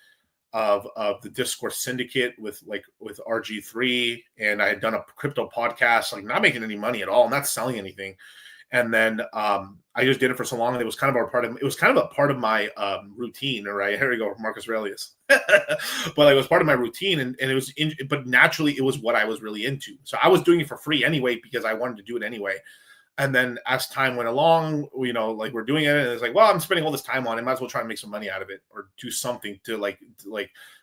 of the Discourse Syndicate with RG3, and I had done a crypto podcast, like not making any money at all, not selling anything. And then I just did it for so long, and it was kind of a part of my routine. Right, here we go, Marcus Aurelius. But it was part of my routine, and it was but naturally it was what I was really into. So I was doing it for free anyway because I wanted to do it anyway. And then as time went along, like we're doing it, and it's like, well, I'm spending all this time on it, might as well try and make some money out of it or do something to like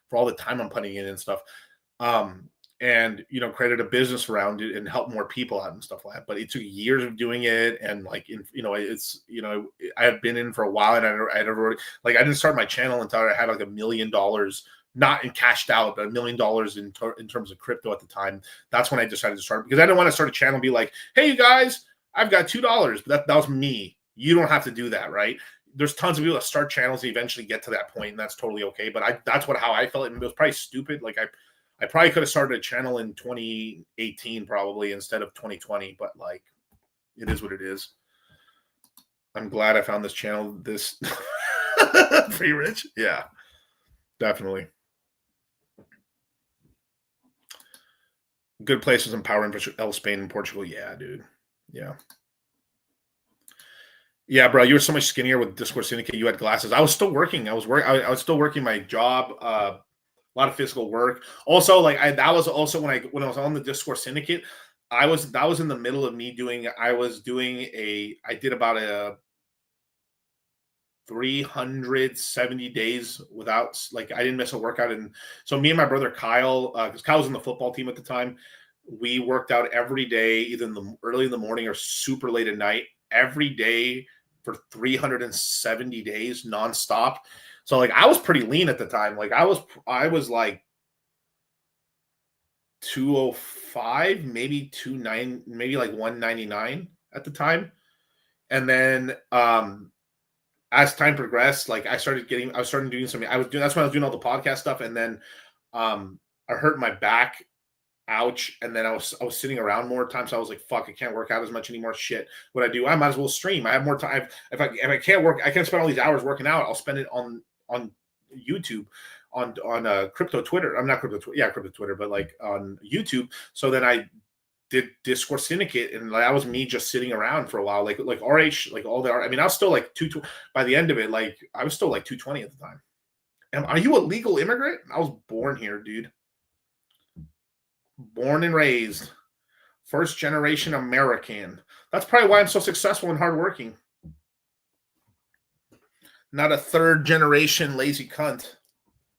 for all the time I'm putting in and stuff. And created a business around it and help more people out and stuff like that. But it took years of doing it, and I had been in for a while, and I didn't start my channel until I had like $1 million, not in cashed out, but $1 million in terms of crypto at the time. That's when I decided to start, because I didn't want to start a channel and be like, hey, you guys, I've got $2. But that was me. You don't have to do that, right? There's tons of people that start channels and eventually get to that point, and that's totally okay. But that's how I felt. And it was probably stupid. Like I probably could have started a channel in 2018 probably instead of 2020, but like it is what it is. I'm glad I found this channel this pretty rich. Yeah, definitely. Good places in power infrastructure, Spain and Portugal. Yeah, dude. Yeah. Yeah, bro, you were so much skinnier with Discord Syndicate. You had glasses. I was still working. I was still working my job. A lot of physical work. Also, like that was also when I was on the Discord Syndicate. That was in the middle of me doing. I did about a 370 days without, like, I didn't miss a workout. And so me and my brother Kyle, because Kyle was in the football team at the time, we worked out every day, either early in the morning or super late at night, every day for 370 days nonstop. So like I was pretty lean at the time. Like I was like 205, maybe 29, maybe like 199 at the time. And then as time progressed, like I started doing something. That's when I was doing all the podcast stuff. And then I hurt my back. Ouch. And then I was sitting around more times. So I was like, fuck, I can't work out as much anymore. Shit. What I do, I might as well stream. I have more time. If I can't work, I can't spend all these hours working out. I'll spend it on YouTube, on crypto Twitter. I'm not crypto Twitter. Yeah, crypto Twitter, but like on YouTube. So then I did Discord Syndicate, and that was me just sitting around for a while. Like RH, like all the, I mean, I was still like 220 by the end of it. Like I was still like 220 at the time. Are you a legal immigrant? I was born here, dude. Born and raised, first generation American. That's probably why I'm so successful and hardworking. Not a third generation lazy cunt,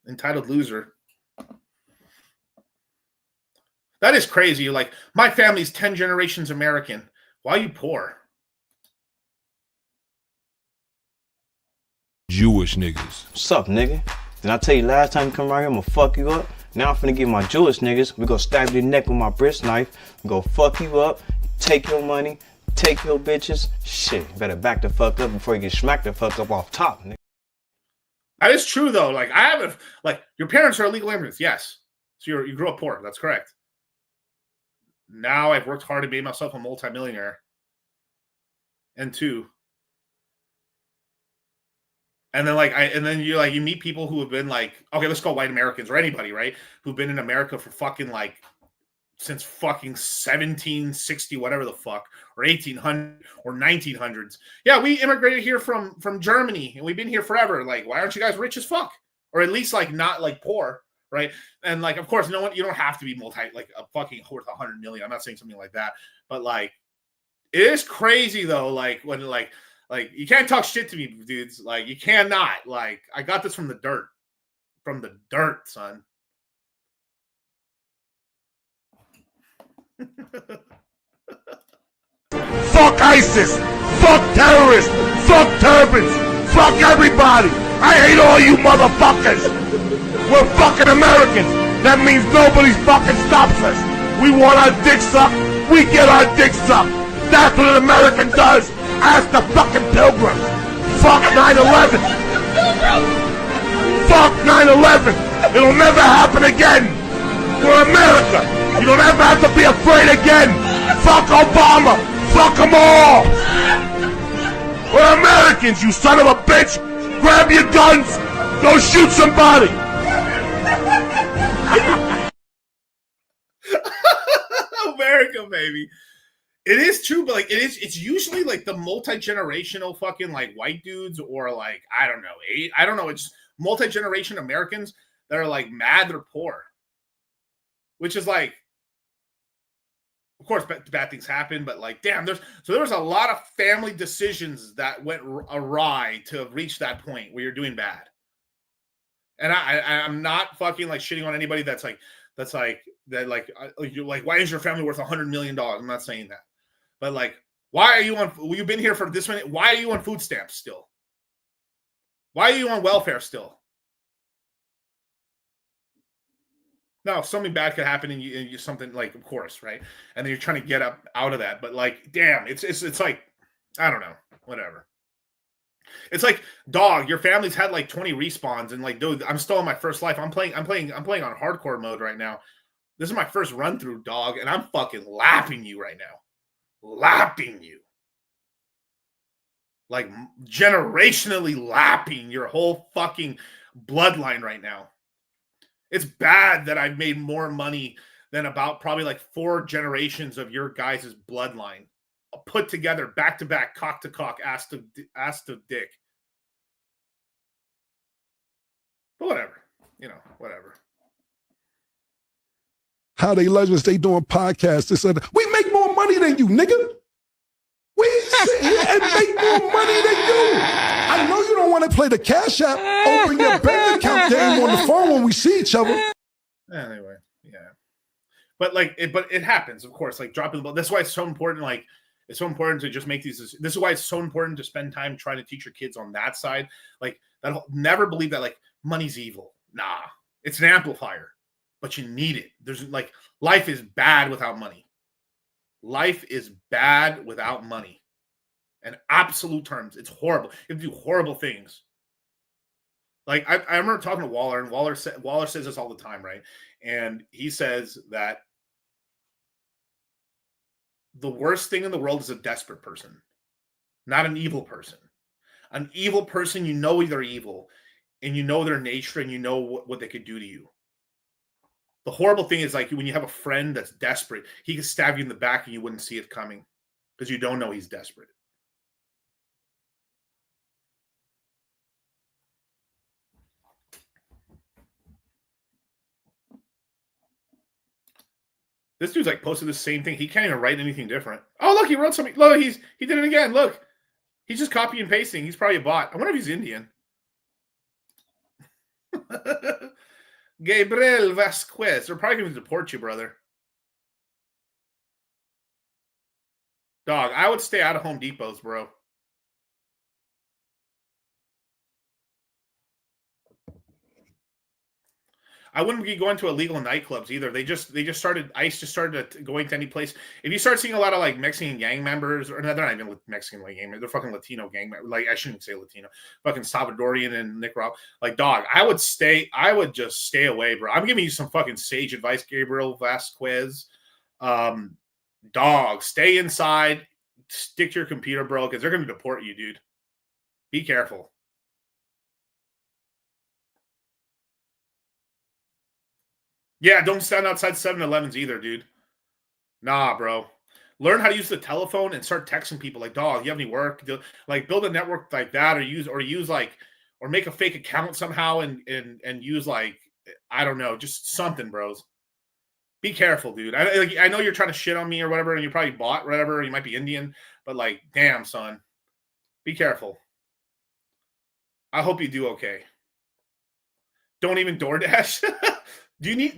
entitled loser. That is crazy. Like, my family's 10 generations American. Why are you poor? Jewish niggas. What's up, nigga? Did I tell you last time you come around here, I'm gonna fuck you up? Now I'm finna get my Jewish niggas. We gonna stab your neck with my bristle knife. We gonna fuck you up, take your money, take your bitches. Shit, better back the fuck up before you get smacked the fuck up off top, nigga. That is true, though. Like, I haven't, like, your parents are illegal immigrants, yes. So you grew up poor. That's correct. Now I've worked hard and made myself a multimillionaire. And two. And then you meet people who have been like, okay, let's call white Americans or anybody, right? Who've been in America for fucking like since fucking 1760, whatever the fuck, or 1800 or 1900s. Yeah, we immigrated here from Germany and we've been here forever. Like, why aren't you guys rich as fuck? Or at least like not like poor, right? And like, of course, no one, you don't have to be like a fucking worth 100 million. I'm not saying something like that, but like, it is crazy though. Like when like you can't talk shit to me, dudes. Like you cannot. Like I got this from the dirt, son. Fuck ISIS! Fuck terrorists! Fuck turbans! Fuck everybody! I hate all you motherfuckers! We're fucking Americans! That means nobody fucking stops us! We want our dick sucked, we get our dick sucked! That's what an American does! Ask the fucking pilgrims! Fuck 9/11! Fuck 9/11! It'll never happen again! We're America! You don't ever have to be afraid again! Fuck Obama! Fuck them all! We're Americans, you son of a bitch! Grab your guns! Go shoot somebody! America, baby. It is true, but like it's usually like the multi-generational fucking like white dudes or like I don't know, it's multi-generation Americans that are like mad they're poor. Which is like, of course, bad things happen, but like, damn, there was a lot of family decisions that went awry to reach that point where you're doing bad. And I'm not fucking like shitting on anybody that's like, you're like, why is your family worth $100 million? I'm not saying that, but like, why are you on? You've been here for this many. Why are you on food stamps still? Why are you on welfare still? No, something bad could happen and you something like, of course, right? And then you're trying to get up out of that, but like, damn, it's like, I don't know, whatever. It's like, dog, your family's had like 20 respawns and like, dude, I'm still in my first life. I'm playing on hardcore mode right now. This is my first run through, dog, and I'm fucking lapping you right now. Lapping you. Like generationally lapping your whole fucking bloodline right now. It's bad that I've made more money than about probably like 4 generations of your guys' bloodline. put together back to back, cock to cock, ass to dick. But whatever, whatever. How they legends, they doing podcasts. They said, we make more money than you, nigga. We sit here and make more money than you. I know you don't want to play the Cash App, open your bank account game on the phone when we see each other. Anyway, yeah. But but it happens, of course. Like dropping the ball. That's why it's so important. Like it's so important to just make these. This is why it's so important to spend time trying to teach your kids on that side. Like that. Never believe that like money's evil. Nah, it's an amplifier, but you need it. There's like life is bad without money. Life is bad without money. In absolute terms, it's horrible. You have to do horrible things. Like I remember talking to Waller, and Waller says this all the time, right? And he says that the worst thing in the world is a desperate person, not an evil person. An evil person, you know they're evil, and you know their nature, and you know what they could do to you. The horrible thing is like when you have a friend that's desperate, he can stab you in the back and you wouldn't see it coming because you don't know he's desperate. This dude's like posted the same thing. He can't even write anything different. Oh, look, he wrote something. Look, he did it again. Look, he's just copy and pasting. He's probably a bot. I wonder if he's Indian. Gabriel Vasquez. They're probably going to deport you, brother. Dog, I would stay out of Home Depots, bro. I wouldn't be going to illegal nightclubs either. They just started. ICE just started going to any place. If you start seeing a lot of like Mexican gang members, or no, they're not even Mexican gang members, they're fucking Latino gang members. Like I shouldn't say Latino, fucking Salvadorian and Nicaragua. Like dog, I would just stay away, bro. I'm giving you some fucking sage advice, Gabriel Vasquez. Dog, stay inside, stick to your computer, bro, because they're gonna deport you, dude. Be careful. Yeah, don't stand outside 7-Elevens either, dude. Nah, bro. Learn how to use the telephone and start texting people like, dog, you have any work? Like build a network like that or make a fake account somehow and use like, I don't know, just something, bros. Be careful, dude. I know you're trying to shit on me or whatever, and you probably bought whatever, you might be Indian, but like, damn, son. Be careful. I hope you do okay. Don't even DoorDash. Don't you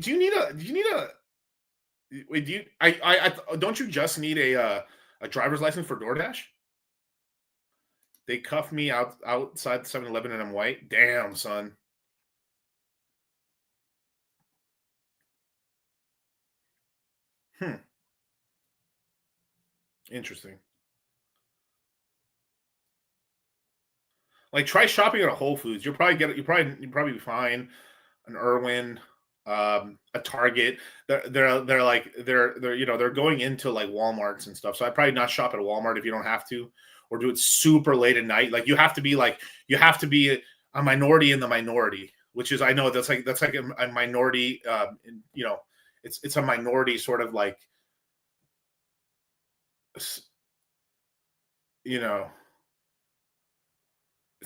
just need a driver's license for DoorDash? They cuffed me outside 7-Eleven and I'm white. Damn, son. Interesting. Like try shopping at a Whole Foods. You'll probably be fine. An Irwin. A Target, they're going into like Walmarts and stuff. So I'd probably not shop at a Walmart if you don't have to, or do it super late at night. Like you have to be a minority in the minority, which is I know that's like a minority. It's a minority sort of like, it's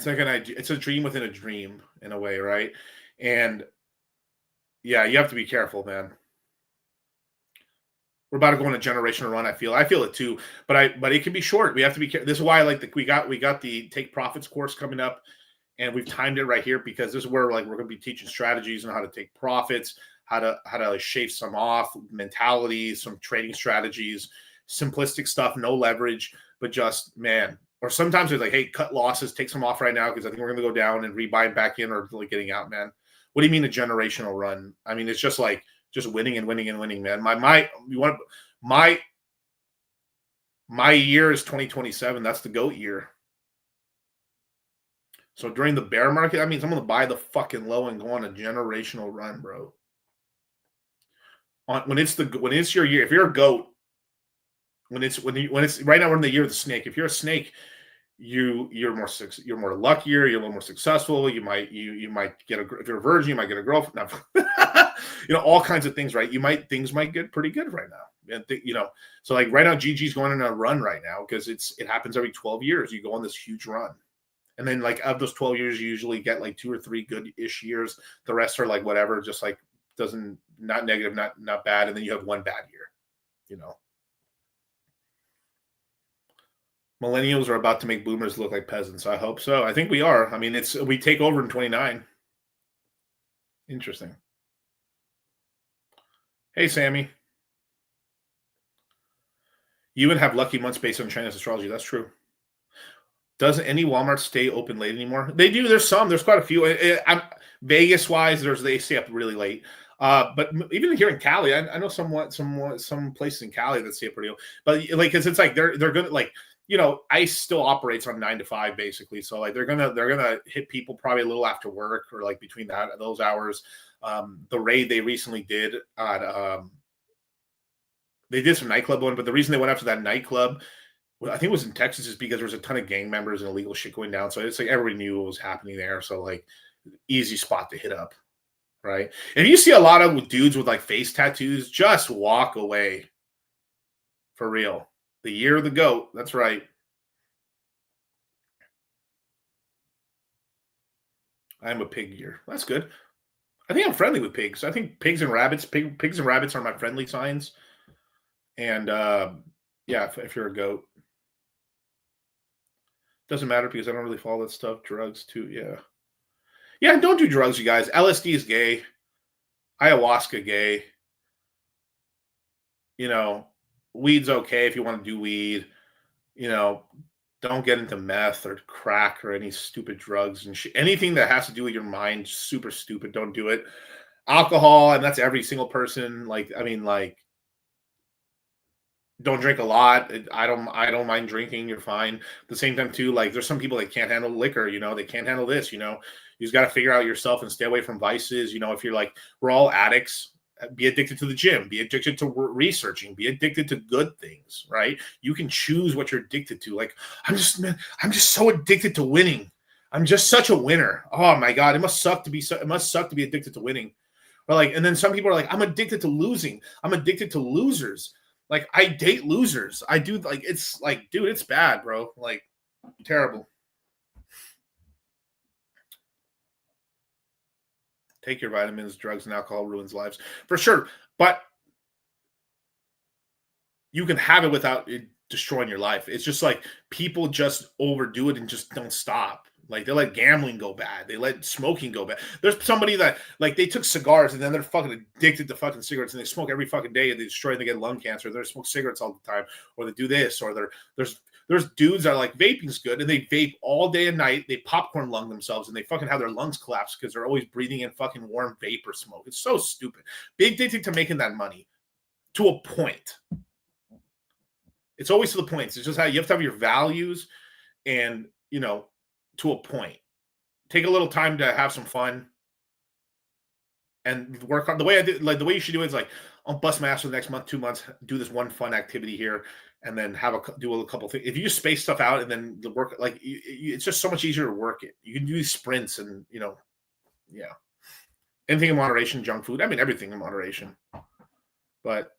like it's a dream within a dream in a way, right? And yeah, you have to be careful, man. We're about to go on a generational run. I feel it too, but it can be short. We have to be careful. This is why I like we got the Take Profits course coming up, and we've timed it right here because this is where like we're going to be teaching strategies on how to take profits, how to shave some off, mentality, some trading strategies, simplistic stuff, no leverage, but just man. Or sometimes it's like, hey, cut losses, take some off right now because I think we're going to go down and rebuy back in or like getting out, man. What do you mean a generational run? I mean, it's just like winning and winning and winning, man. My year is 2027. That's the GOAT year. So during the bear market, that means I'm going to buy the fucking low and go on a generational run, bro. When it's your year, if you're a GOAT, when it's right now we're in the year of the snake. If you're a snake, you're more luckier, you're a little more successful, you might get if you're a virgin, you might get a girlfriend. All kinds of things, right? Things might get pretty good right now. And so like right now Gigi's going on a run right now because it happens every 12 years. You go on this huge run. And then like of those 12 years, you usually get like 2 or 3 good-ish years. The rest are like whatever, just like not negative, not bad, and then you have one bad year, Millennials are about to make boomers look like peasants. I hope so. I think we are. I mean, we take over in 29. Interesting. Hey, Sammy. You would have lucky months based on China's astrology. That's true. Doesn't any Walmart stay open late anymore? They do. There's quite a few. Vegas wise, they stay up really late. But even here in Cali, I know some places in Cali that stay up pretty late. But like, cause it's like they're gonna like. ICE still operates on 9 to 5 basically. So like they're gonna hit people probably a little after work or like between those hours. The raid they recently did at they did some nightclub one, but the reason they went after that nightclub, I think it was in Texas, is because there was a ton of gang members and illegal shit going down. So it's like everybody knew what was happening there. So like easy spot to hit up, right? If you see a lot of dudes with like face tattoos, just walk away. For real. The year of the goat. That's right. I'm a pig year. That's good. I think I'm friendly with pigs. I think pigs and rabbits are my friendly signs. And yeah, if you're a goat. Doesn't matter because I don't really follow that stuff. Drugs too. Yeah. Yeah, don't do drugs, you guys. LSD is gay. Ayahuasca gay. Weed's okay if you want to do weed. Don't get into meth or crack or any stupid drugs and shit. Anything that has to do with your mind, super stupid. Don't do it. Alcohol, and that's every single person. Don't drink a lot. I don't mind drinking. You're fine. At the same time, too, like there's some people that can't handle liquor. They can't handle this. You just got to figure out yourself and stay away from vices. If you're like, we're all addicts. Be addicted to the gym, be addicted to researching, be addicted to good things, right? You can choose what you're addicted to. Like, I'm just so addicted to winning. I'm just such a winner. Oh my God. It must suck to be addicted to winning. Or like, and then some people are like, I'm addicted to losing. I'm addicted to losers. Like, I date losers. I do. Like, it's like, dude, it's bad, bro. Like, terrible. Take your vitamins, drugs, and alcohol ruins lives. For sure. But you can have it without it destroying your life. It's just like people just overdo it and just don't stop. Like, they let gambling go bad. They let smoking go bad. There's somebody that, like, they took cigars and then they're fucking addicted to fucking cigarettes and they smoke every fucking day and they destroy and they get lung cancer. They smoke cigarettes all the time, or they do this, or there's dudes that are like, vaping's good, and they vape all day and night. They popcorn lung themselves, and they fucking have their lungs collapse because they're always breathing in fucking warm vapor smoke. It's so stupid. Be addicted to making that money to a point. It's always to the point. It's just how you have to have your values and, to a point. Take a little time to have some fun and work on the way I did. Like, the way you should do it is like, I'll bust my ass for the next month, 2 months, do this one fun activity here, and then do a couple things. If you just space stuff out and then the work, like, it's just so much easier to work it. You can do sprints and, yeah. Anything in moderation, junk food. I mean, everything in moderation. But,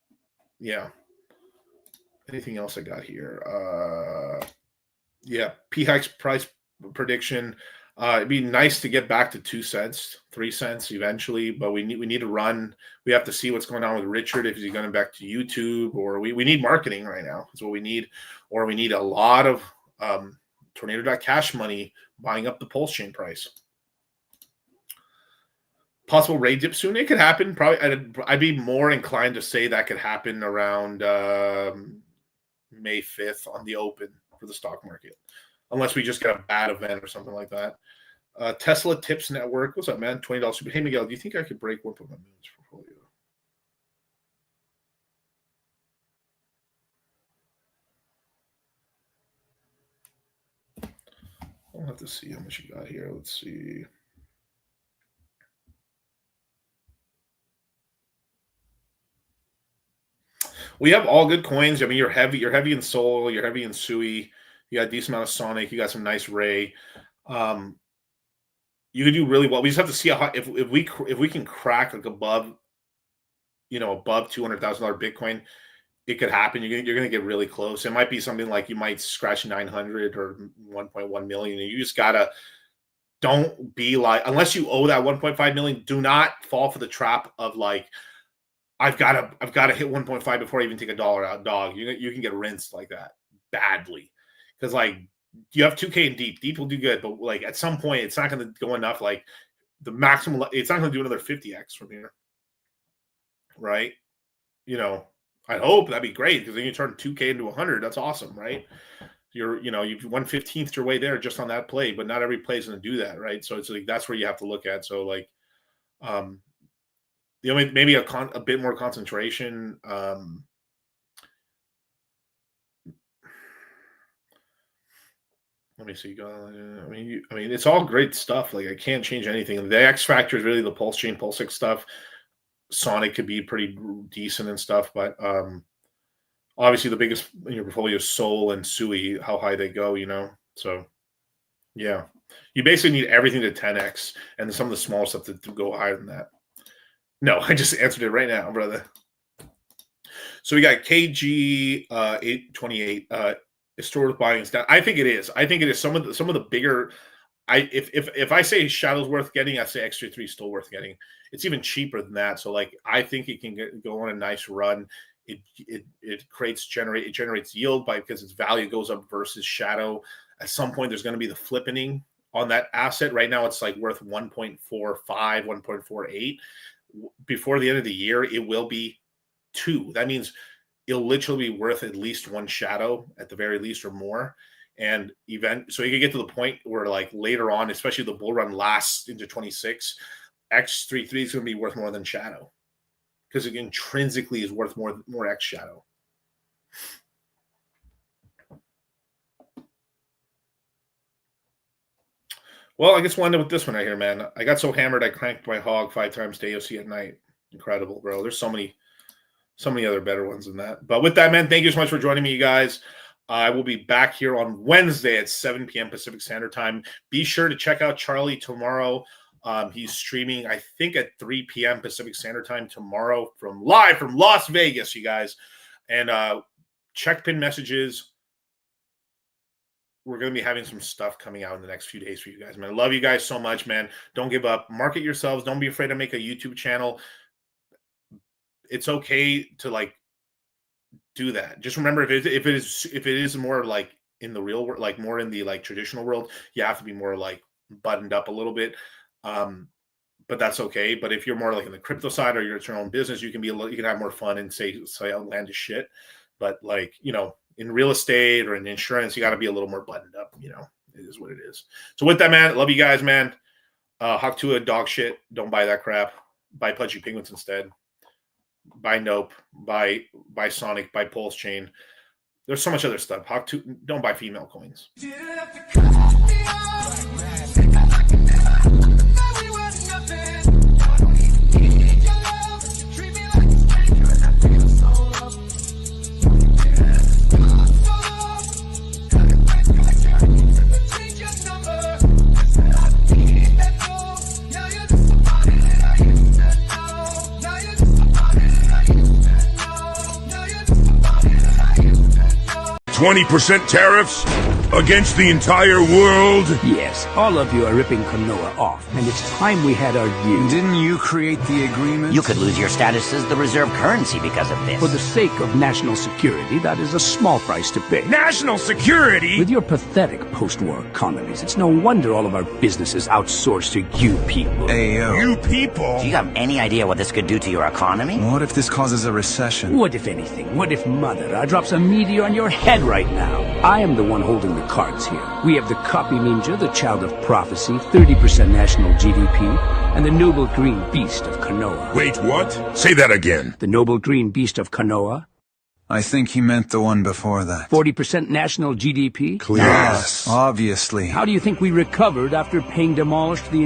yeah. Anything else I got here? Yeah, P-Hike's price prediction. It'd be nice to get back to 2 cents, 3 cents eventually, but we need to run. We have to see what's going on with Richard, if he's going back to YouTube, or we need marketing right now. That's what we need. Or we need a lot of Tornado.cash money buying up the pulse chain price. Possible rate dip soon. It could happen. Probably, I'd be more inclined to say that could happen around May 5th on the open for the stock market, unless we just get a bad event or something like that. Tesla Tips Network. What's up, man? $20. Hey, Miguel, do you think I could break one of my moons portfolio? I'll have to see how much you got here. Let's see. We have all good coins. I mean, you're heavy in Sol, you're heavy in Sui, You got a decent amount of Sonic. You got some nice Ray. You could do really well. We just have to see how if we can crack like above $200,000 Bitcoin, it could happen. You're gonna get really close. It might be something like you might scratch 900 or 1.1 million. And you just gotta don't be like, unless you owe that 1.5 million, do not fall for the trap of like, I've got to hit 1.5 before I even take a dollar out, dog. You can get rinsed like that badly, because like you have 2K in deep will do good, but like at some point it's not going to go enough. Like the maximum, it's not going to do another 50x from here, right? I hope that'd be great, because then you turn 2K into 100. That's awesome, right? You've 1/15th your way there just on that play, but not every play is going to do that, right? So it's like that's where you have to look at. So like, maybe a bit more concentration. Let me see. I mean, it's all great stuff. Like I can't change anything. The X factor is really the Pulse Chain, Pulsix stuff. Sonic could be pretty decent and stuff, but obviously the biggest in your portfolio is Sol and Sui, how high they go, So yeah, you basically need everything to 10x, and some of the small stuff to go higher than that. No, I just answered it right now, brother. So we got KG 828. Is still worth buying down. I think it is. I think it is. Some of the bigger. If I say Shadow's worth getting, I say X33 is still worth getting. It's even cheaper than that. So like I think it can go on a nice run. It generates yield because its value goes up versus Shadow. At some point, there's going to be the flippening on that asset. Right now, it's like worth 1.45, 1.48. Before the end of the year, it will be 2. That means it'll literally be worth at least 1 Shadow at the very least or more. And so you can get to the point where like later on, especially the bull run lasts into 26, X33 is going to be worth more than Shadow, because it intrinsically is worth more X Shadow. Well, I guess we'll end up with this one right here, man. I got so hammered I cranked my hog 5 times to AOC at night. Incredible, bro. There's so many other better ones than that. But with that, man, thank you so much for joining me, you guys. I will be back here on Wednesday at 7 p.m. Pacific Standard Time. Be sure to check out Charlie tomorrow. He's streaming, I think, at 3 p.m. Pacific Standard Time tomorrow live from Las Vegas, you guys. And check pin messages. We're going to be having some stuff coming out in the next few days for you guys, man. I love you guys so much, man. Don't give up. Market yourselves. Don't be afraid to make a YouTube channel. It's okay to like do that. Just remember, if it is more like in the real world, like more in the like traditional world, you have to be more like buttoned up a little bit. But that's okay. But if you're more like in the crypto side or you're your own business, you can have more fun and say outlandish shit. But like, in real estate or in insurance, you got to be a little more buttoned up. It is what it is. So with that, man, love you guys, man. Hawk to a dog shit. Don't buy that crap. Buy Pudgy Penguins instead. Buy Nope. Buy Sonic. Buy Pulse Chain. There's so much other stuff. Don't buy female coins. 20% tariffs against the entire world? Yes, all of you are ripping Konoha off, and it's time we had our due. Didn't you create the agreement? You could lose your status as the reserve currency because of this. For the sake of national security, that is a small price to pay. National security? With your pathetic post-war economies, it's no wonder all of our businesses outsource to you people. Ayo. You people? Do you have any idea what this could do to your economy? What if this causes a recession? What if anything? What if Mother drops a meteor on your head right now? I am the one holding the cards here. We have the copy ninja, the child of prophecy, 30% national GDP, and the noble green beast of Konoha. Wait, what? Say that again. The noble green beast of Konoha? I think he meant the one before that. 40% national GDP? Clear. Yes, obviously. How do you think we recovered after Ping demolished the